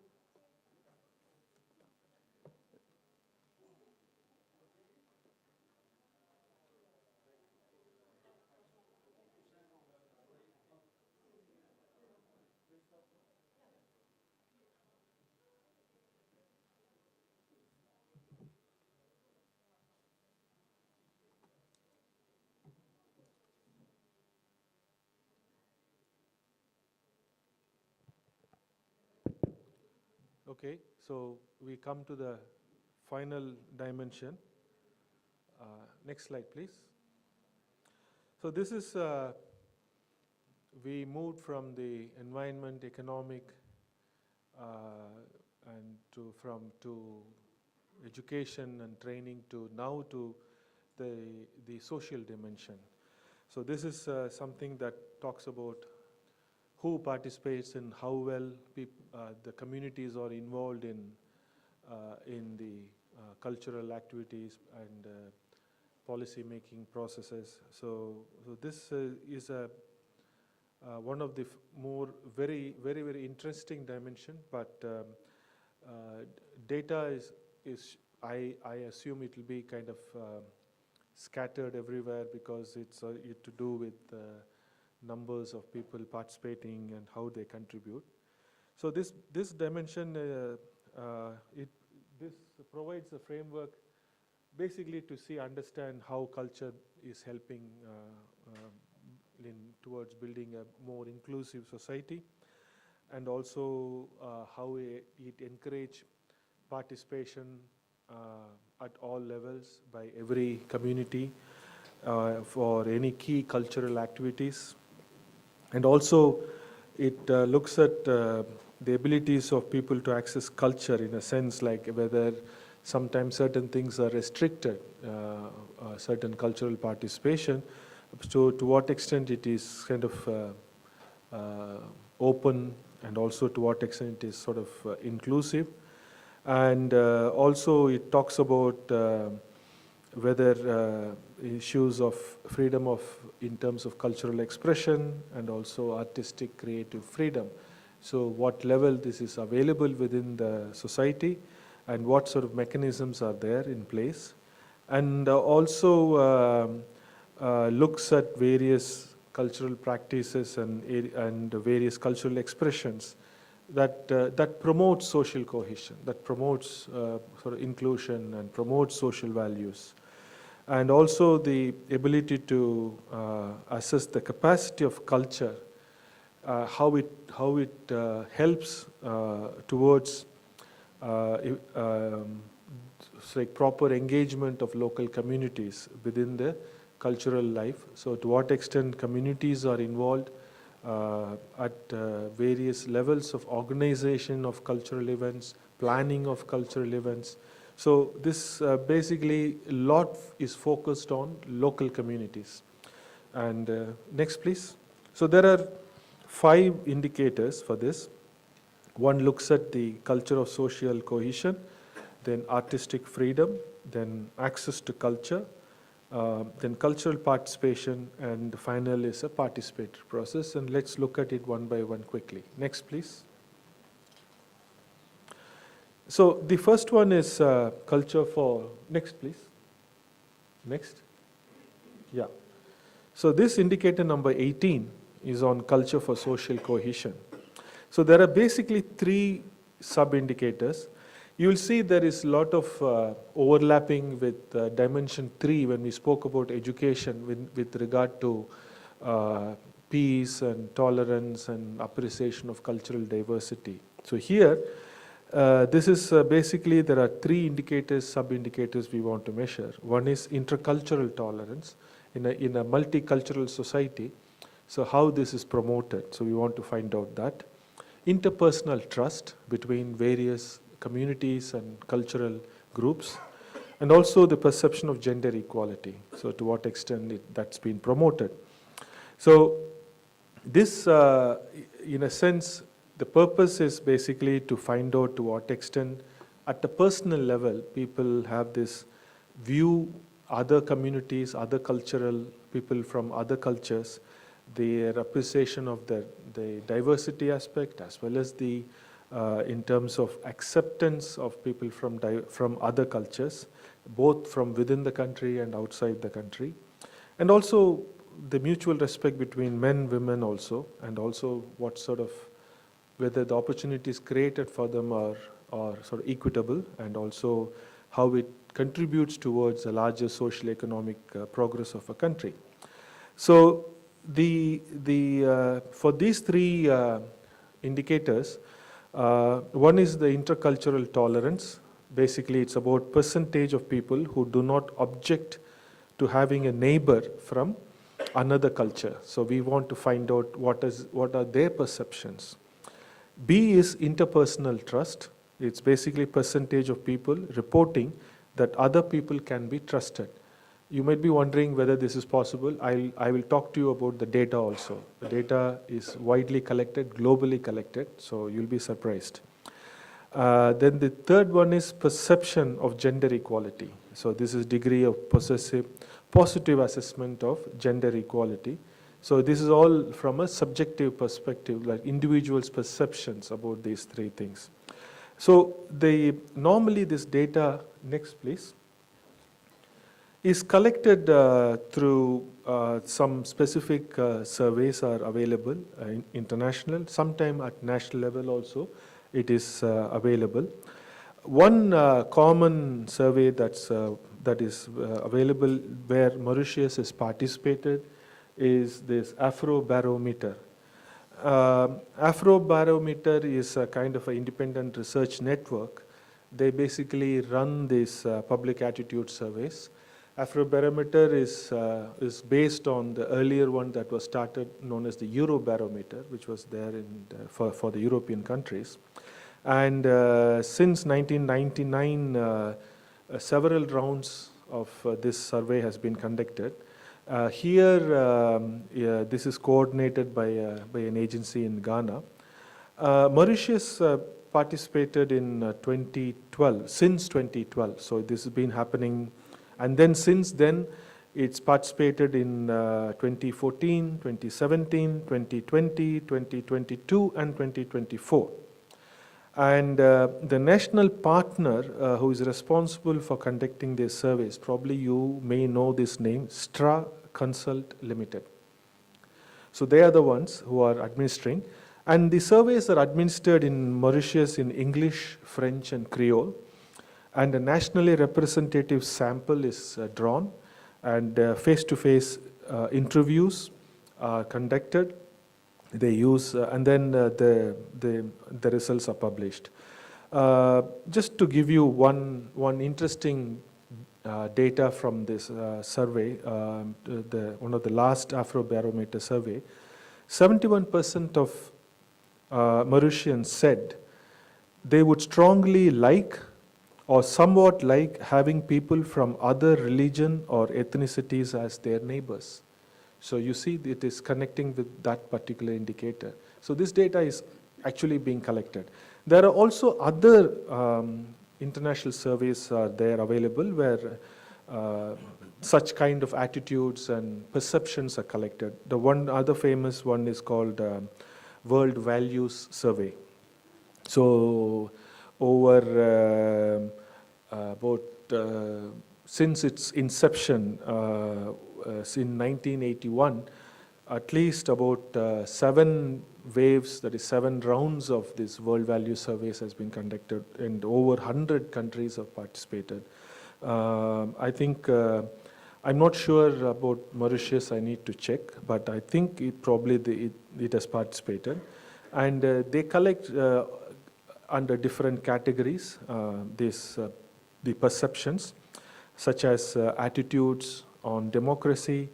Okay, so we come to the final dimension. Next slide, please. So this is, we moved from the environment, economic, and to education and training to now to the social dimension. So this is something that talks about who participates and how well the communities are involved in the cultural activities and policy making processes. So this is one of the more very interesting dimension. But data is I assume it will be kind of scattered everywhere, because it's to do with numbers of people participating and how they contribute. So this dimension, this provides a framework basically to understand how culture is helping towards building a more inclusive society, and also how it encourage participation at all levels by every community for any key cultural activities. And also it looks at the abilities of people to access culture, in a sense like whether sometimes certain things are restricted, certain cultural participation, so to what extent it is kind of open, and also to what extent it is sort of inclusive. And also it talks about whether issues of freedom in terms of cultural expression and also artistic creative freedom. So what level this is available within the society, and what sort of mechanisms are there in place. And also looks at various cultural practices and various cultural expressions that promotes social cohesion, that promotes sort of inclusion and promotes social values. And also the ability to assess the capacity of culture, how it helps towards like proper engagement of local communities within the cultural life. So to what extent communities are involved at various levels of organization of cultural events, planning of cultural events. So this basically a lot is focused on local communities. And next please. So there are 5 indicators for this. One looks at the culture of social cohesion, then artistic freedom, then access to culture, then cultural participation, and the final is a participatory process. And let's look at it one by one quickly. Next please. So the first one is culture for, next please. Next. Yeah. So this indicator number 18 is on culture for social cohesion. So there are basically 3 sub-indicators. You will see there is a lot of overlapping with dimension 3 when we spoke about education with regard to peace and tolerance and appreciation of cultural diversity. So here, this is basically, there are 3 indicators, sub-indicators we want to measure. One is intercultural tolerance in a multicultural society. So how this is promoted, so we want to find out that. Interpersonal trust between various communities and cultural groups, and also the perception of gender equality. So to what extent that's been promoted. So this, in a sense, the purpose is basically to find out to what extent, at the personal level, people have this view, other communities, other cultural people from other cultures, their appreciation of the diversity aspect, as well as the in terms of acceptance of people from other cultures, both from within the country and outside the country, and also the mutual respect between men, women also, and also what sort of, whether the opportunities created for them are sort of equitable, and also how it contributes towards a larger social economic progress of a country. So for these 3 indicators, one is the intercultural tolerance. Basically, it's about percentage of people who do not object to having a neighbor from another culture. So we want to find out what are their perceptions. B is interpersonal trust. It's basically percentage of people reporting that other people can be trusted. You might be wondering whether this is possible. I will talk to you about the data also. The data is widely collected, globally collected, so you'll be surprised. Then the third one is perception of gender equality. So this is degree of positive assessment of gender equality. So this is all from a subjective perspective, like individuals' perceptions about these 3 things. So normally this data, next please, is collected through some specific surveys are available, international, sometime at national level also it is available. One common survey that is available where Mauritius has participated is this Afrobarometer. Afrobarometer is a kind of an independent research network. They basically run these public attitude surveys. Afrobarometer is based on the earlier one that was started, known as the Eurobarometer, which was there for the European countries. And since 1999, several rounds of this survey has been conducted. This is coordinated by an agency in Ghana. Mauritius participated in 2012, since 2012. So this has been happening. And then since then, it's participated in 2014, 2017, 2020, 2022, and 2024. And the national partner who is responsible for conducting these surveys, probably you may know this name, Stra Consult Limited. So they are the ones who are administering. And the surveys are administered in Mauritius in English, French, and Creole. And a nationally representative sample is drawn, and face-to-face interviews are conducted. They use, and then the results are published. Just to give you one interesting data from this survey, one of the last Afrobarometer survey, 71% of Mauritians said they would strongly like or somewhat like having people from other religion or ethnicities as their neighbors. So you see it is connecting with that particular indicator. So this data is actually being collected. There are also other international surveys there available where such kind of attitudes and perceptions are collected. The one other famous one is called World Values Survey. So over since its inception in 1981, at least about 7 waves, that is 7 rounds of this world value surveys has been conducted, and over 100 countries have participated. I think, I'm not sure about Mauritius, I need to check, but I think it probably it has participated. And they collect under different categories, the perceptions, such as attitudes on democracy,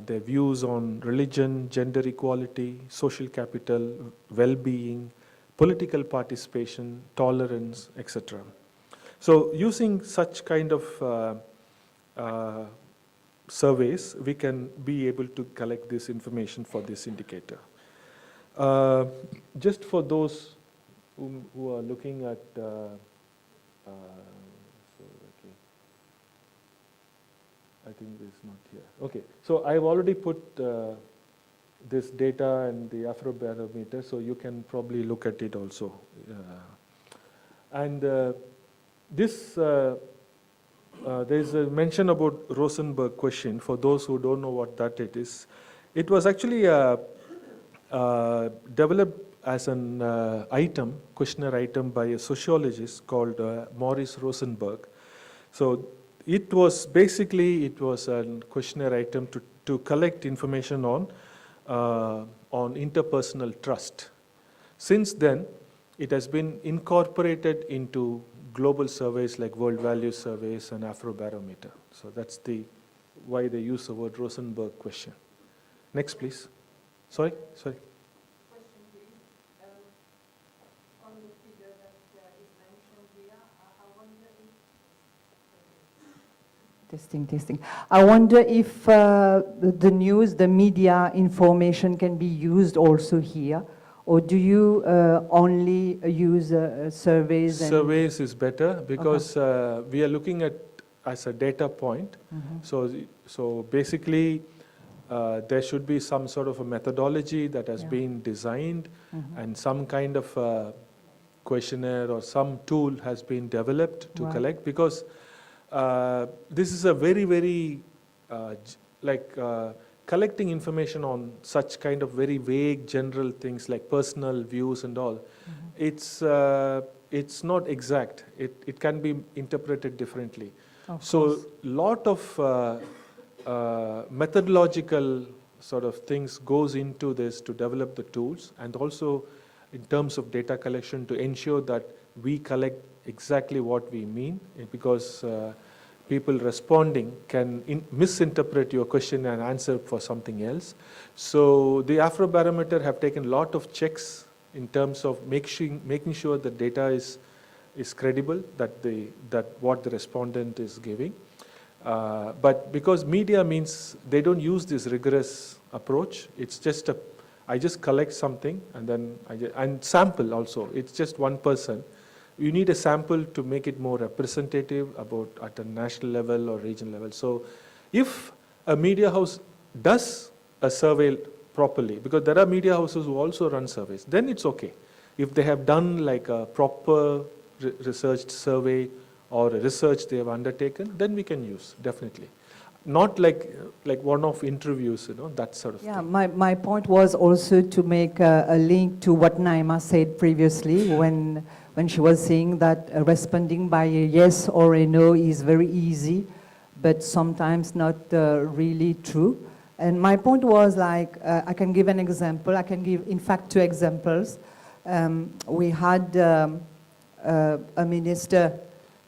their views on religion, gender equality, social capital, well-being, political participation, tolerance, etc. So using such kind of surveys, we can be able to collect this information for this indicator. Just for those who are looking at, I think this is not here. Okay, so I've already put this data and the Afrobarometer, so you can probably look at it also. And this, there's a mention about Rosenberg question. For those who don't know what that it is, it was actually developed as an questionnaire item by a sociologist called Maurice Rosenberg. So it was basically, it was a questionnaire item to collect information on interpersonal trust. Since then, it has been incorporated into global surveys like World Value Surveys and Afrobarometer. So that's why they use the word Rosenberg question. Next, please. Sorry? Question, please. On the figure that is mentioned here, I wonder if... Testing. I wonder if the news, the media information can be used also here, or do you only use surveys? Surveys is better because we are looking at as a data point. Mm-hmm. So basically, there should be some sort of a methodology that has been designed, and some kind of questionnaire or some tool has been developed to collect, because this is a very, very collecting information on such kind of very vague general things like personal views and all. It's not exact. It can be interpreted differently. So lot of methodological sort of things goes into this to develop the tools, and also in terms of data collection to ensure that we collect exactly what we mean, because people responding can misinterpret your question and answer for something else. So the Afrobarometer have taken a lot of checks in terms of making sure the data is credible, that what the respondent is giving. But because media means they don't use this rigorous approach, it's just I just collect something and then and sample also. It's just one person. You need a sample to make it more representative about at a national level or regional level. So if a media house does a survey properly, because there are media houses who also run surveys, then it's okay. If they have done like a proper researched survey or a research they have undertaken, then we can use, definitely. Not like one-off interviews, that sort of thing. Yeah, my point was also to make a link to what Naima said previously when she was saying that responding by a yes or a no is very easy, but sometimes not really true. And my point was like, I can give an example. I can give, in fact, 2 examples. We had a minister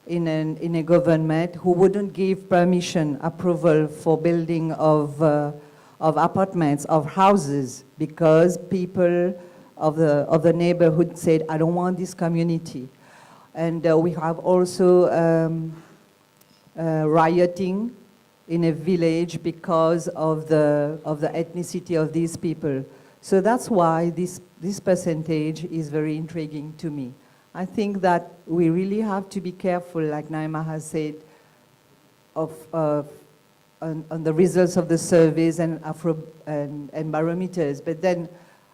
in a government who wouldn't give permission, approval for building of apartments, of houses, because people of the neighborhood said, I don't want this community. And we have also rioting in a village because of the ethnicity of these people. So that's why this percentage is very intriguing to me. I think that we really have to be careful, like Naima has said, on the results of the surveys and barometers. But then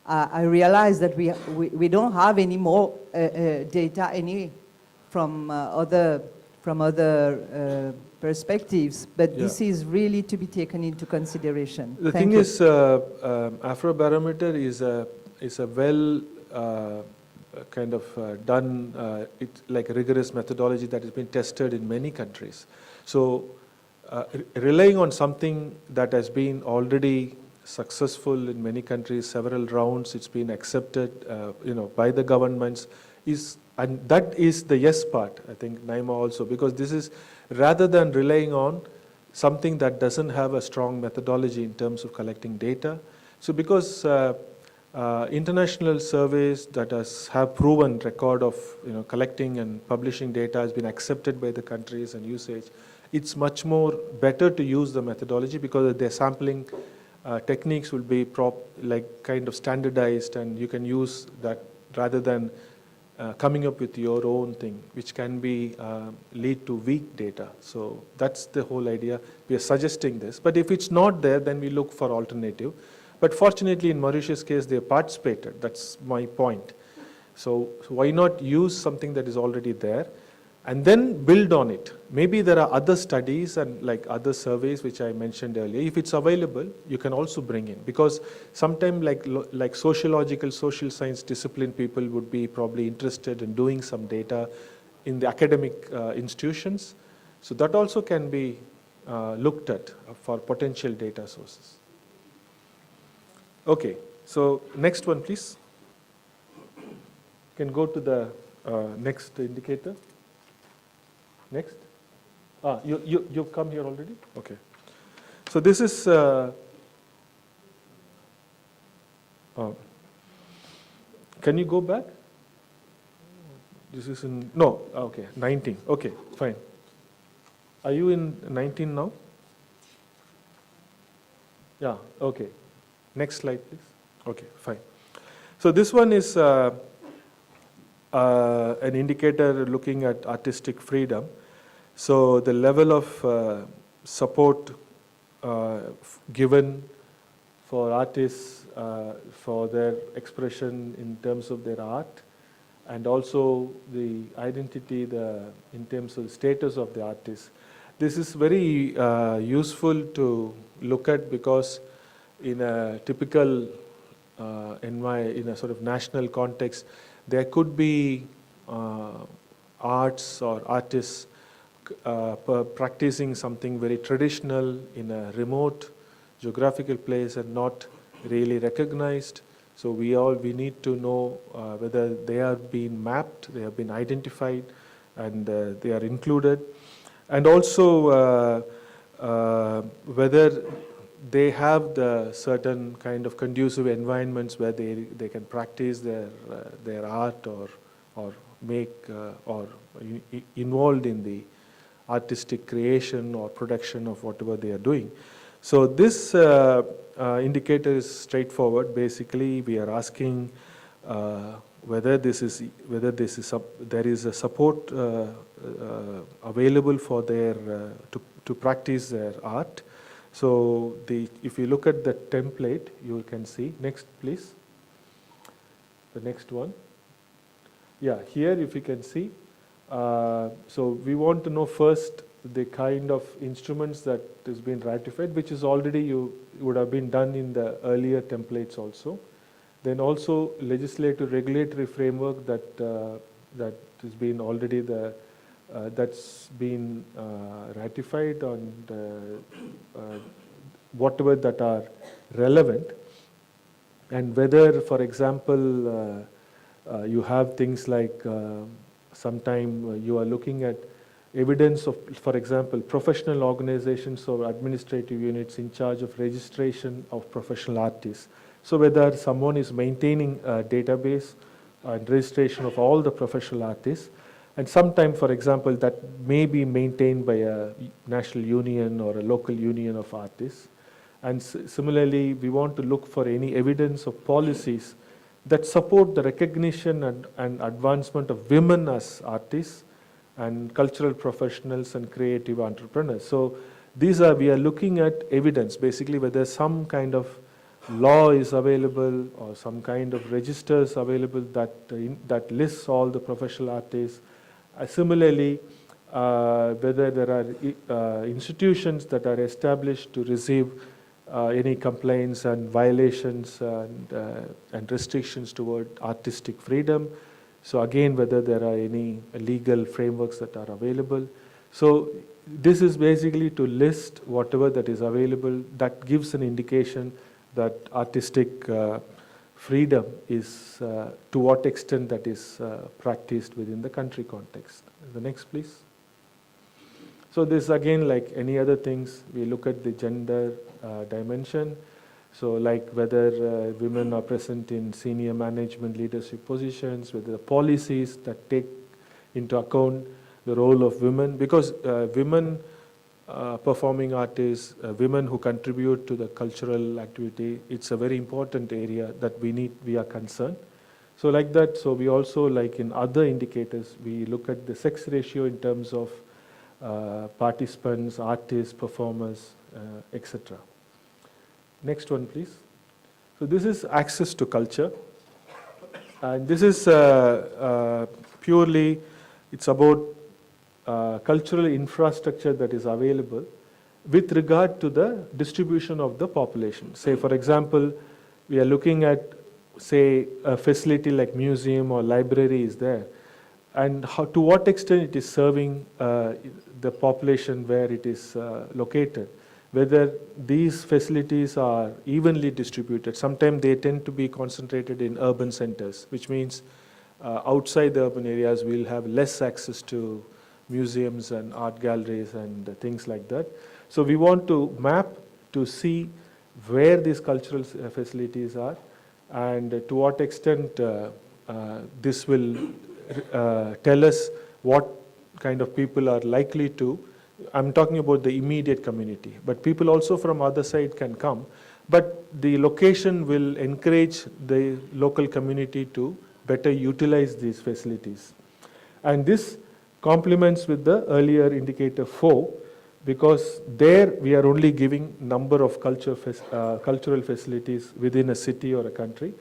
I realize that we don't have any more data from other perspectives. But this is really to be taken into consideration. The thing is, Afrobarometer is a well kind of done, it's like a rigorous methodology that has been tested in many countries. So relying on something that has been already successful in many countries, several rounds, it's been accepted, by the governments, and that is the yes part, I think, Naima also, because this is rather than relying on something that doesn't have a strong methodology in terms of collecting data. So because international surveys that have proven record of collecting and publishing data has been accepted by the countries and usage, it's much more better to use the methodology because their sampling techniques will be kind of standardized, and you can use that rather than coming up with your own thing, which can be lead to weak data. So that's the whole idea. We are suggesting this, but if it's not there, then we look for alternative. But fortunately, in Mauritius' case, they participated. That's my point. So why not use something that is already there and then build on it? Maybe there are other studies and like other surveys which I mentioned earlier. If it's available, you can also bring in, because sometimes like sociological, social science discipline people would be probably interested in doing some data in the academic institutions. So that also can be looked at for potential data sources. Okay, so next one, please. You can go to the next indicator. Next. You've come here already? Okay. So this is, can you go back? This is in, no, okay, 19. Okay, fine. Are you in 19 now? Yeah, okay. Next slide, please. Okay, fine. So this one is an indicator looking at artistic freedom. So the level of support given for artists for their expression in terms of their art, and also the identity in terms of the status of the artist. This is very useful to look at, because in a typical in a sort of national context, there could be arts or artists practicing something very traditional in a remote geographical place and not really recognized. So we need to know whether they are being mapped, they have been identified, and they are included, and also whether they have the certain kind of conducive environments where they can practice their art or make or involved in the artistic creation or production of whatever they are doing. So this indicator is straightforward. Basically, we are asking whether there is a support available for their to practice their art. So if you look at the template, you can see. Next, please. The next one. Yeah, here if you can see. So we want to know first the kind of instruments that has been ratified, which is already would have been done in the earlier templates also. Then also legislative regulatory framework that has been already that's been ratified on whatever that are relevant, and whether, for example, you have things like sometime you are looking at evidence of, for example, professional organizations or administrative units in charge of registration of professional artists. So whether someone is maintaining a database and registration of all the professional artists, and sometime, for example, that may be maintained by a national union or a local union of artists. And similarly, we want to look for any evidence of policies that support the recognition and advancement of women as artists and cultural professionals and creative entrepreneurs. So we are looking at evidence, basically whether some kind of law is available or some kind of registers available that lists all the professional artists. Similarly, whether there are institutions that are established to receive any complaints and violations and restrictions toward artistic freedom. So again, whether there are any legal frameworks that are available. So this is basically to list whatever that is available that gives an indication that artistic freedom is, to what extent that is practiced within the country context. The next, please. So this again, like any other things, we look at the gender dimension. So like whether women are present in senior management leadership positions, whether the policies that take into account the role of women, because women performing artists, women who contribute to the cultural activity, it's a very important area that we are concerned. So like that, so we also, like in other indicators, we look at the sex ratio in terms of participants, artists, performers, etc. Next one, please. So this is access to culture. And this is purely, it's about cultural infrastructure that is available with regard to the distribution of the population. Say, for example, we are looking at, say, a facility like museum or library is there, and to what extent it is serving the population where it is located, whether these facilities are evenly distributed. Sometimes they tend to be concentrated in urban centers, which means outside the urban areas we'll have less access to museums and art galleries and things like that. So we want to map to see where these cultural facilities are and to what extent this will tell us what kind of people are likely to. I'm talking about the immediate community, but people also from other side can come, but the location will encourage the local community to better utilize these facilities. And this complements with the earlier indicator 4, because there we are only giving number of cultural facilities within a city or a country,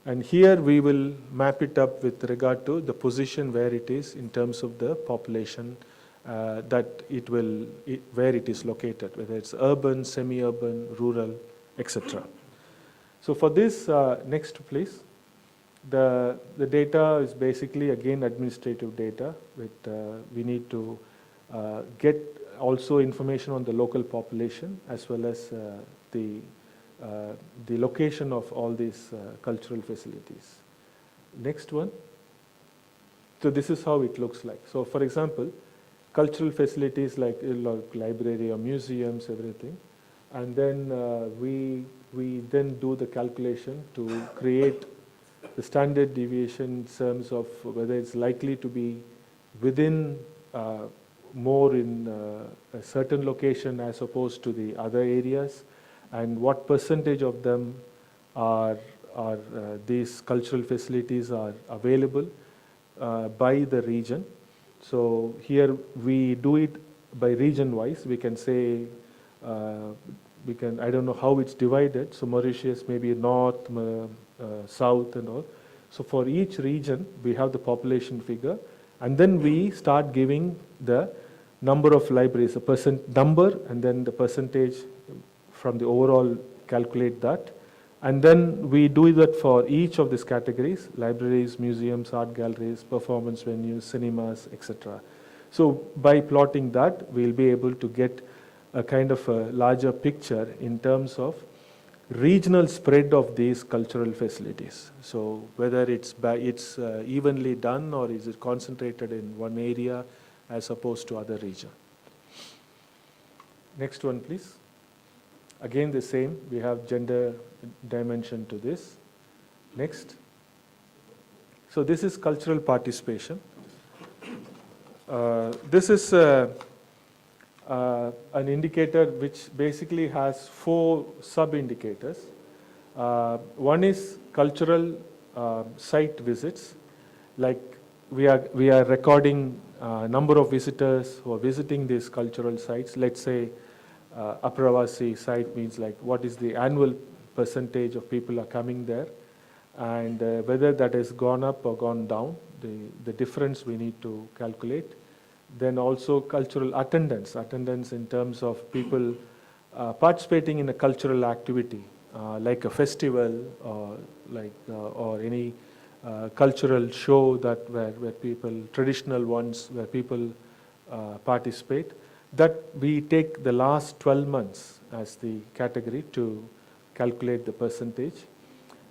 and here we will map it up with regard to the position where it is in terms of the population where it is located, whether it's urban, semi-urban, rural, etc. So for this, next please. The data is basically again administrative data. We need to get also information on the local population as well as the location of all these cultural facilities. Next one. So this is how it looks like. So for example, cultural facilities like library or museums, everything, and then we then do the calculation to create the standard deviation in terms of whether it's likely to be within more in a certain location as opposed to the other areas, and what percentage of them are these cultural facilities are available by the region. So here we do it by region wise. We can say, I don't know how it's divided. So Mauritius, maybe north, south and all. So for each region, we have the population figure, and then we start giving the number of libraries, a percent number, and then the percentage from the overall, calculate that. And then we do that for each of these categories: libraries, museums, art galleries, performance venues, cinemas, etc. So by plotting that, we'll be able to get a kind of a larger picture in terms of regional spread of these cultural facilities. So whether it's evenly done, or is it concentrated in one area as opposed to other region. Next one, please. Again the same, we have gender dimension to this. Next. So this is cultural participation. This is an indicator which basically has 4 sub-indicators. One is cultural site visits, like we are recording number of visitors who are visiting these cultural sites. Let's say Apravasi site means like what is the annual percentage of people are coming there, and whether that has gone up or gone down, the difference we need to calculate. Then also cultural attendance in terms of people participating in a cultural activity, like a festival or any cultural show where people, traditional ones, where people participate, that we take the last 12 months as the category to calculate the percentage.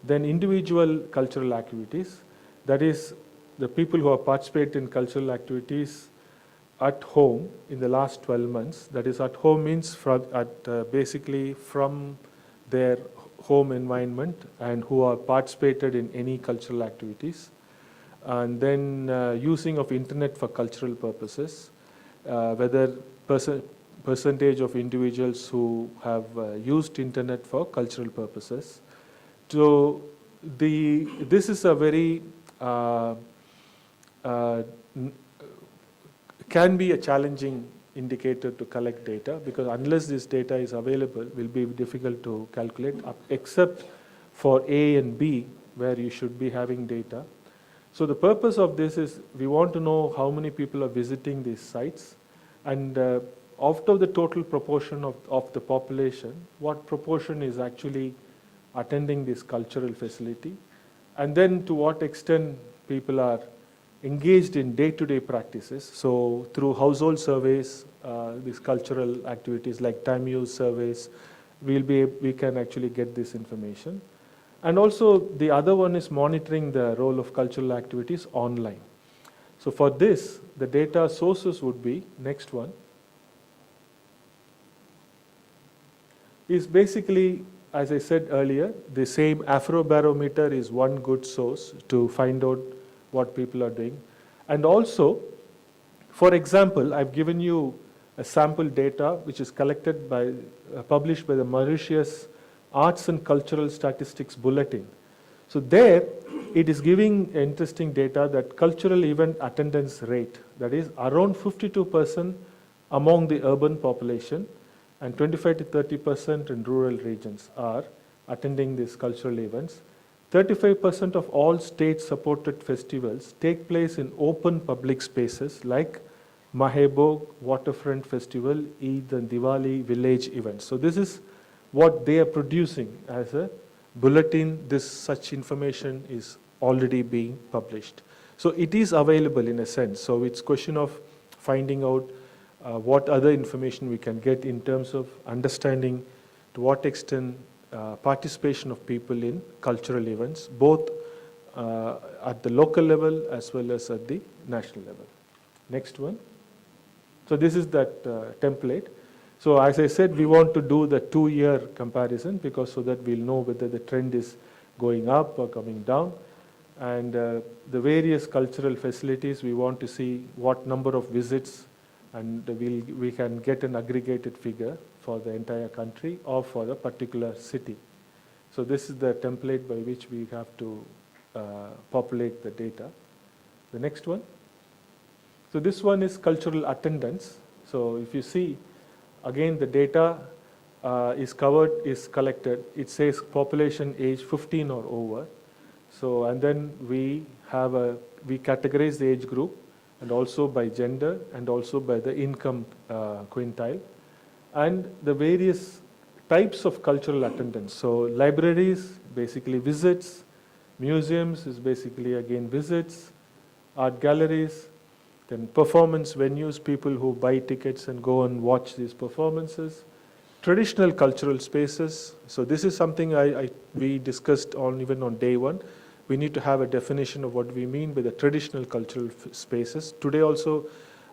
Then individual cultural activities, that is the people who have participated in cultural activities at home in the last 12 months. That is, at home means basically from their home environment and who have participated in any cultural activities. And then using of internet for cultural purposes, whether percentage of individuals who have used internet for cultural purposes. So this is a very can be a challenging indicator to collect data, because unless this data is available, it will be difficult to calculate, except for A and B, where you should be having data. So the purpose of this is we want to know how many people are visiting these sites, and out of the total proportion of the population, what proportion is actually attending this cultural facility, and then to what extent people are engaged in day-to-day practices. So through household surveys, these cultural activities like time use surveys, we can actually get this information. And also the other one is monitoring the role of cultural activities online. So for this, the data sources would be, next one, is basically, as I said earlier, the same Afrobarometer is one good source to find out what people are doing. And also, for example, I've given you a sample data which is collected by, published by the Mauritius Arts and Cultural Statistics Bulletin. So there, it is giving interesting data that cultural event attendance rate, that is around 52% among the urban population and 25 to 30% in rural regions are attending these cultural events. 35% of all state-supported festivals take place in open public spaces like Mahebog, Waterfront Festival, Eid and Diwali village events. So this is what they are producing as a bulletin. Such information is already being published. So it is available in a sense. So it's question of finding out what other information we can get in terms of understanding to what extent participation of people in cultural events, both at the local level as well as at the national level. Next one. So this is that template. So as I said, we want to do the 2-year comparison, because so that we'll know whether the trend is going up or coming down. And the various cultural facilities, we want to see what number of visits, and we can get an aggregated figure for the entire country or for the particular city. So this is the template by which we have to populate the data. The next one. So this one is cultural attendance. So if you see, again the data is collected. It says population age 15 or over. So, and then we categorize the age group, and also by gender, and also by the income quintile, and the various types of cultural attendance. So libraries, basically visits, museums is basically again visits, art galleries, then performance venues, people who buy tickets and go and watch these performances, traditional cultural spaces. So this is something we discussed even on day one. We need to have a definition of what we mean by the traditional cultural spaces. Today also,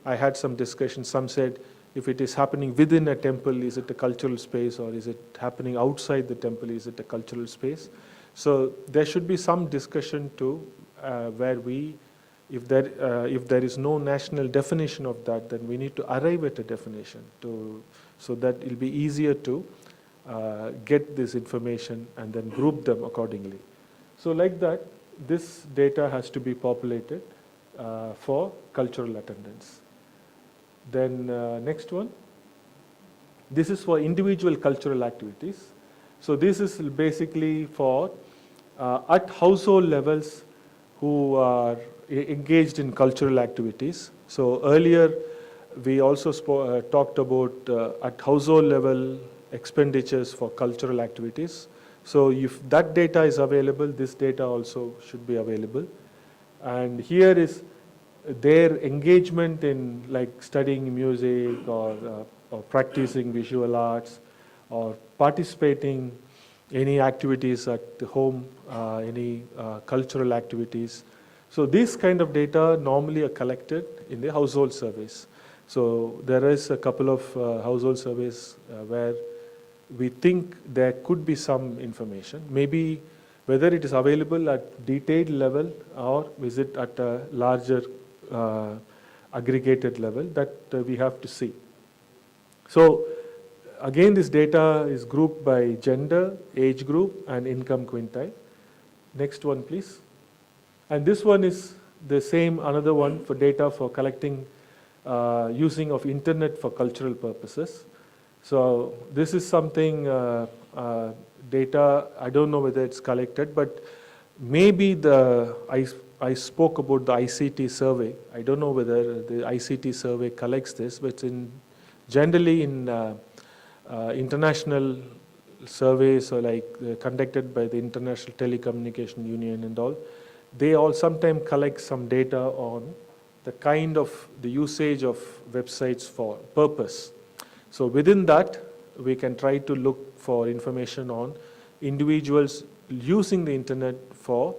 I had some discussion. Some said, if it is happening within a temple, is it a cultural space, or is it happening outside the temple, is it a cultural space? So there should be some discussion too, where if there is no national definition of that, then we need to arrive at a definition so that it will be easier to get this information and then group them accordingly. So like that, this data has to be populated for cultural attendance. Then next one. This is for individual cultural activities. So this is basically for at household levels who are engaged in cultural activities. So earlier we also talked about at household level expenditures for cultural activities. So if that data is available, this data also should be available. And here is their engagement in like studying music or practicing visual arts or participating any activities at home, any cultural activities. So these kind of data normally are collected in the household surveys. So there is a couple of household surveys where we think there could be some information, maybe whether it is available at detailed level or is it at a larger aggregated level, that we have to see. So again, this data is grouped by gender, age group, and income quintile. Next one, please. And this one is the same, another one for data for collecting using of internet for cultural purposes. So this is something data, I don't know whether it's collected, but maybe I spoke about the ICT survey. I don't know whether the ICT survey collects this, but generally in international surveys or like conducted by the International Telecommunication Union and all, they all sometimes collect some data on the kind of the usage of websites for purpose. So within that, we can try to look for information on individuals using the internet for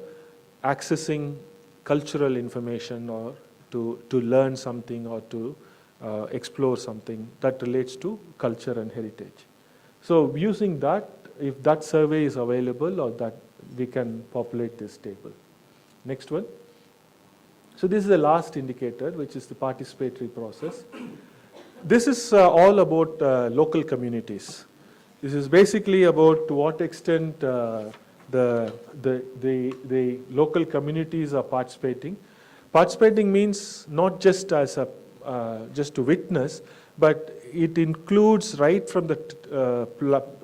accessing cultural information or to learn something or to explore something that relates to culture and heritage. So using that, if that survey is available or that, we can populate this table. Next one. So this is the last indicator, which is the participatory process. This is all about local communities. This is basically about to what extent the local communities are participating. Participating means not just as a just to witness, but it includes right from the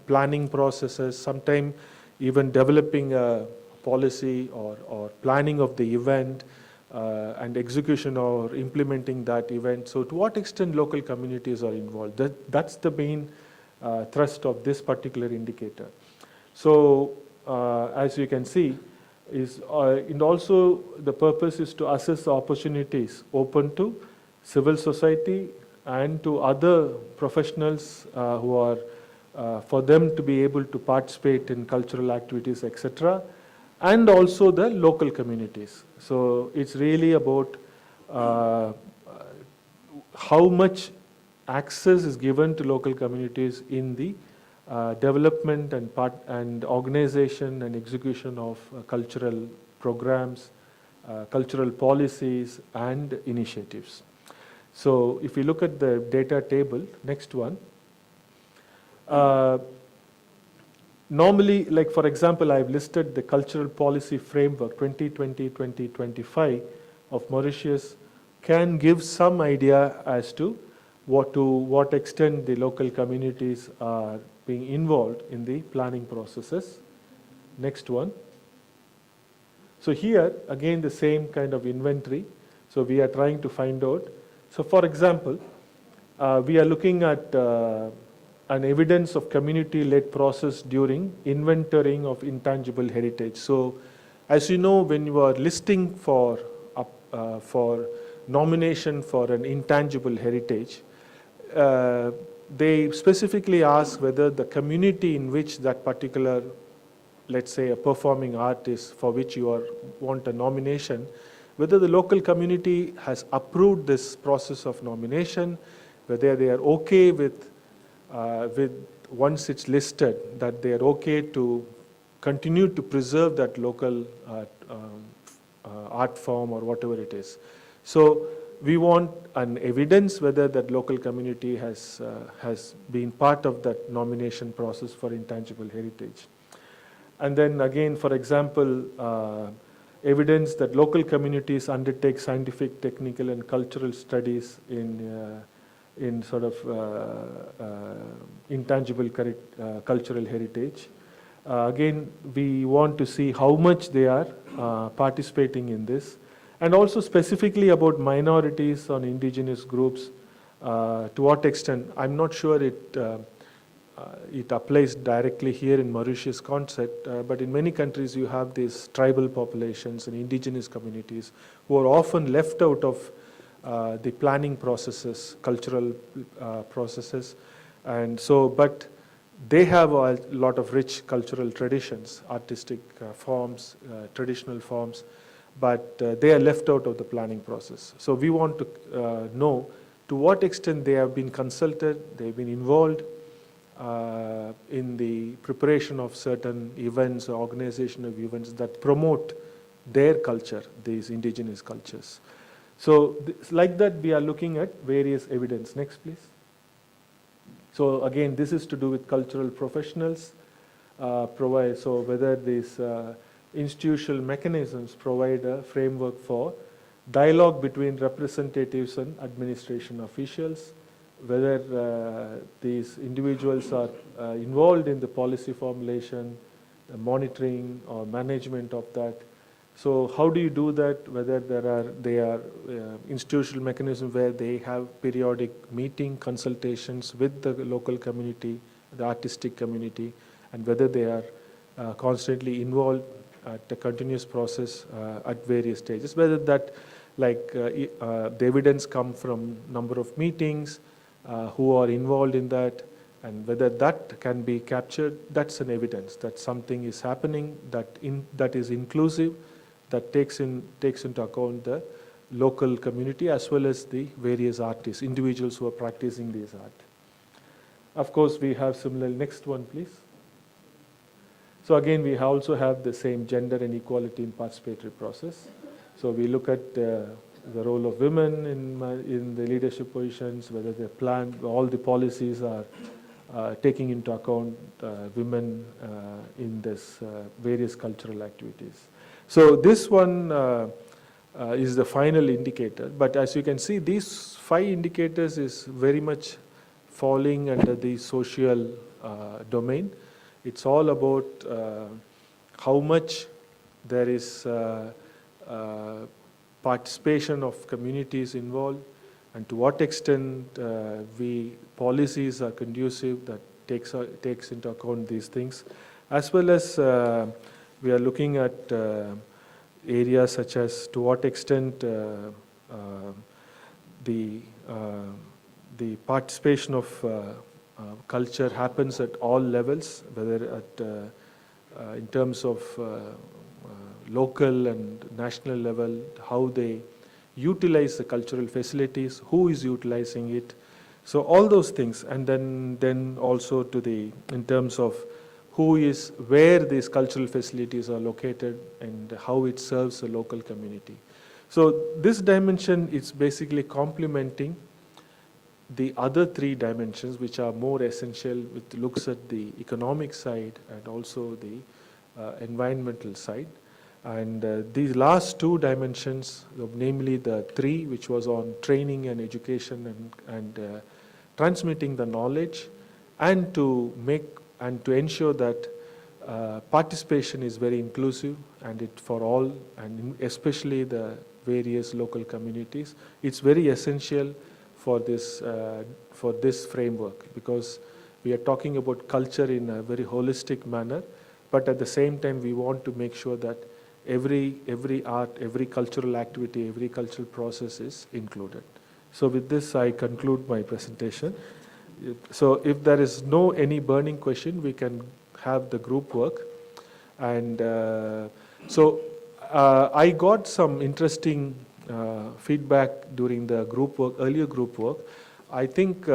planning processes, sometimes even developing a policy or planning of the event and execution or implementing that event. So to what extent local communities are involved? That's the main thrust of this particular indicator. So as you can see, and also the purpose is to assess the opportunities open to civil society and to other professionals who are, for them to be able to participate in cultural activities, etc., and also the local communities. So it's really about how much access is given to local communities in the development and organization and execution of cultural programs, cultural policies and initiatives. So if you look at the data table, next one, normally, like for example, I've listed the cultural policy framework 2020-2025 of Mauritius can give some idea as to what extent the local communities are being involved in the planning processes. Next one. So here, again, the same kind of inventory. So we are trying to find out. So for example, we are looking at an evidence of community-led process during inventorying of intangible heritage. So as you know, when you are listing for nomination for an intangible heritage, they specifically ask whether the community in which that particular, let's say a performing artist for which you want a nomination, whether the local community has approved this process of nomination, whether they are okay with once it's listed, that they are okay to continue to preserve that local art form or whatever it is. So we want an evidence whether that local community has been part of that nomination process for intangible heritage. And then again, for example, evidence that local communities undertake scientific, technical, and cultural studies in sort of intangible cultural heritage. Again, we want to see how much they are participating in this, and also specifically about minorities or indigenous groups, to what extent. I'm not sure it applies directly here in Mauritius concept, but in many countries you have these tribal populations and indigenous communities who are often left out of the planning processes, cultural processes, and so, but they have a lot of rich cultural traditions, artistic forms, traditional forms, but they are left out of the planning process. So we want to know to what extent they have been consulted, they've been involved in the preparation of certain events or organization of events that promote their culture, these indigenous cultures. So like that we are looking at various evidence. Next please. So again, this is to do with cultural professionals, so whether these institutional mechanisms provide a framework for dialogue between representatives and administration officials, whether these individuals are involved in the policy formulation, the monitoring or management of that. So how do you do that? Whether they are institutional mechanisms where they have periodic meeting consultations with the local community, the artistic community, and whether they are constantly involved at a continuous process at various stages. Whether that, like the evidence come from number of meetings, who are involved in that, and whether that can be captured, that's an evidence that something is happening that is inclusive, that takes into account the local community as well as the various artists, individuals who are practicing this art. Of course, we have similar, next one please. So again, we also have the same gender and equality in participatory process. So we look at the role of women in the leadership positions, whether they plan, all the policies are taking into account women in this various cultural activities. So this one is the final indicator, but as you can see, these 5 indicators is very much falling under the social domain. It's all about how much there is participation of communities involved, and to what extent policies are conducive that takes into account these things, as well as we are looking at areas such as to what extent the participation of culture happens at all levels, whether at in terms of local and national level, how they utilize the cultural facilities, who is utilizing it. So all those things, and then also to in terms of where these cultural facilities are located and how it serves the local community. So this dimension is basically complementing the other 3 dimensions, which are more essential, which looks at the economic side and also the environmental side. And these last 2 dimensions, namely the 3, which was on training and education and transmitting the knowledge, and to ensure that participation is very inclusive and it for all, and especially the various local communities. It's very essential for this framework, because we are talking about culture in a very holistic manner, but at the same time we want to make sure that every art, every cultural activity, every cultural process is included. So with this I conclude my presentation. So if there is any burning question, we can have the group work. And I got some interesting feedback during the earlier group work. I think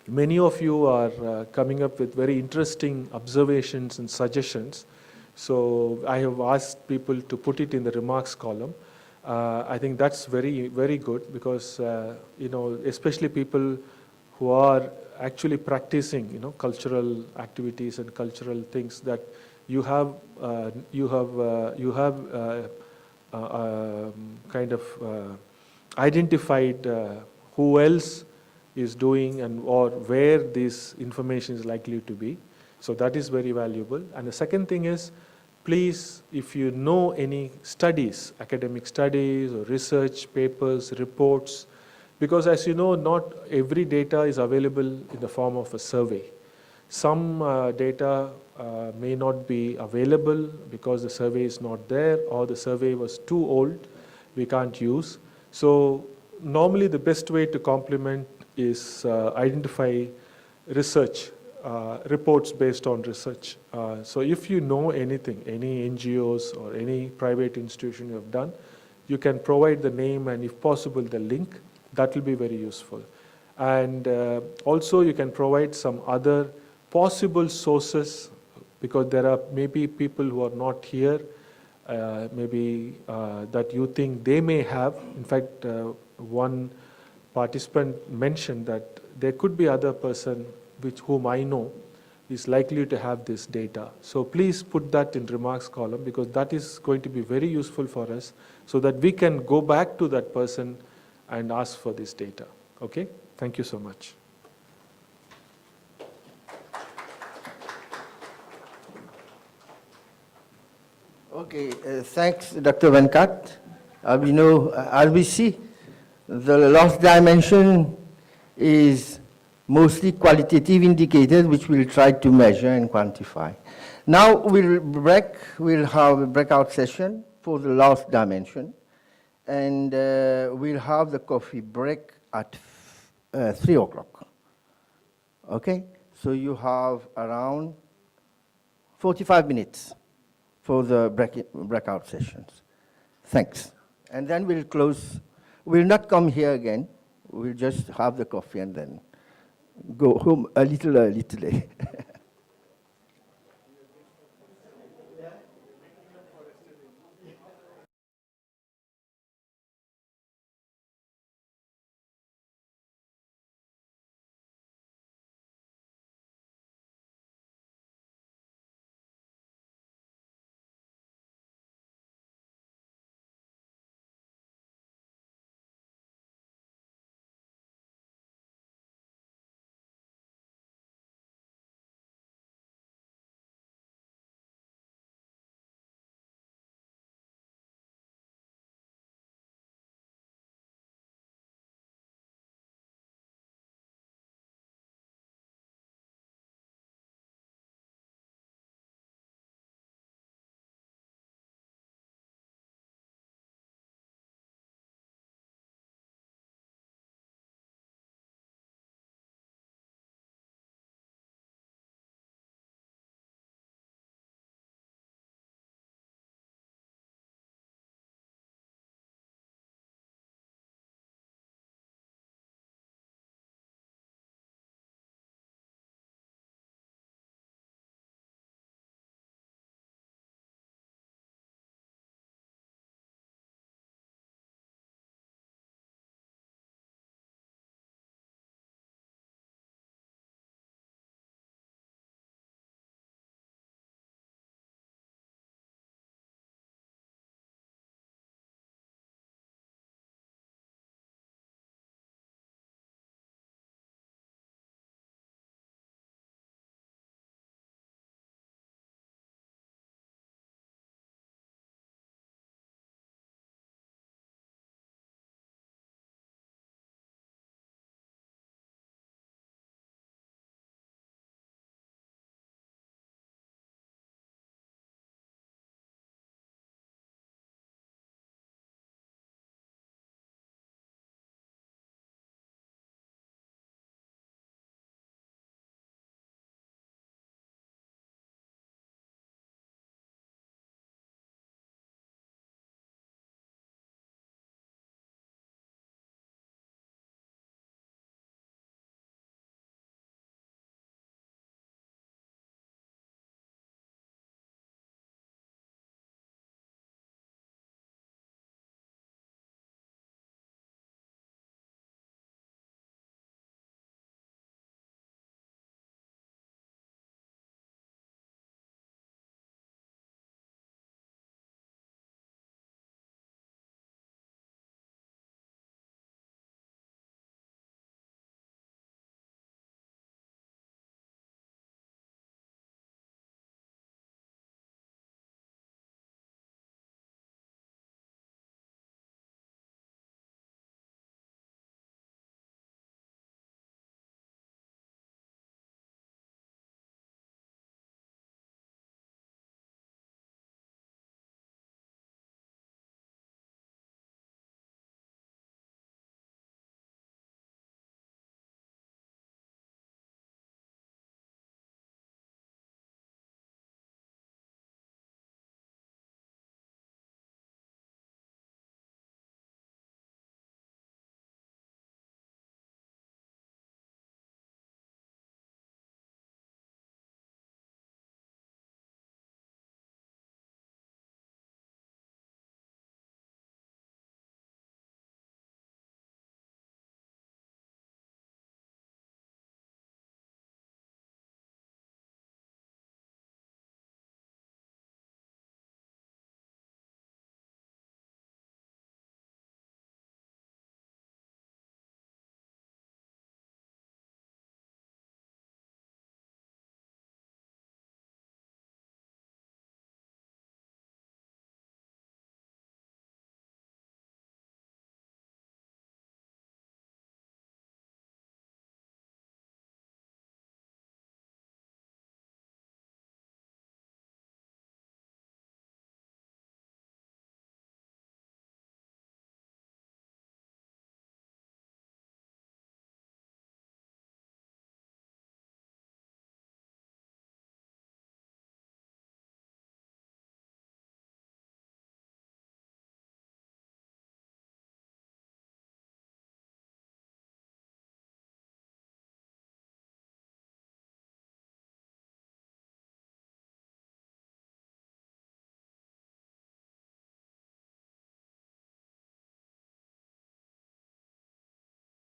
many of you are coming up with very interesting observations and suggestions. So I have asked people to put it in the remarks column. I think that's very, very good, because especially people who are actually practicing cultural activities and cultural things, that you have kind of identified who else is doing or where this information is likely to be. So that is very valuable. And the second thing is, please, if you know any studies, academic studies or research papers, reports, because as you know, not every data is available in the form of a survey. Some data may not be available because the survey is not there, or the survey was too old, we can't use. So normally the best way to complement is identify research, reports based on research. So if you know anything, any NGOs or any private institution you have done, you can provide the name and if possible the link. That will be very useful. And also you can provide some other possible sources, because there are maybe people who are not here, maybe that you think they may have. In fact, one participant mentioned that there could be other person whom I know is likely to have this data. So please put that in remarks column, because that is going to be very useful for us, so that we can go back to that person and ask for this data. Okay? Thank you so much. Okay, thanks, Dr. Venkat. We know, as we see, the loss dimension is mostly qualitative indicators which we'll try to measure and quantify. Now we'll have a breakout session for the loss dimension, and we'll have the coffee break at 3 o'clock. Okay, so you have around 45 minutes for the breakout sessions. Thanks. And then we'll close. We'll not come here again. We'll just have the coffee and then go home a little early today.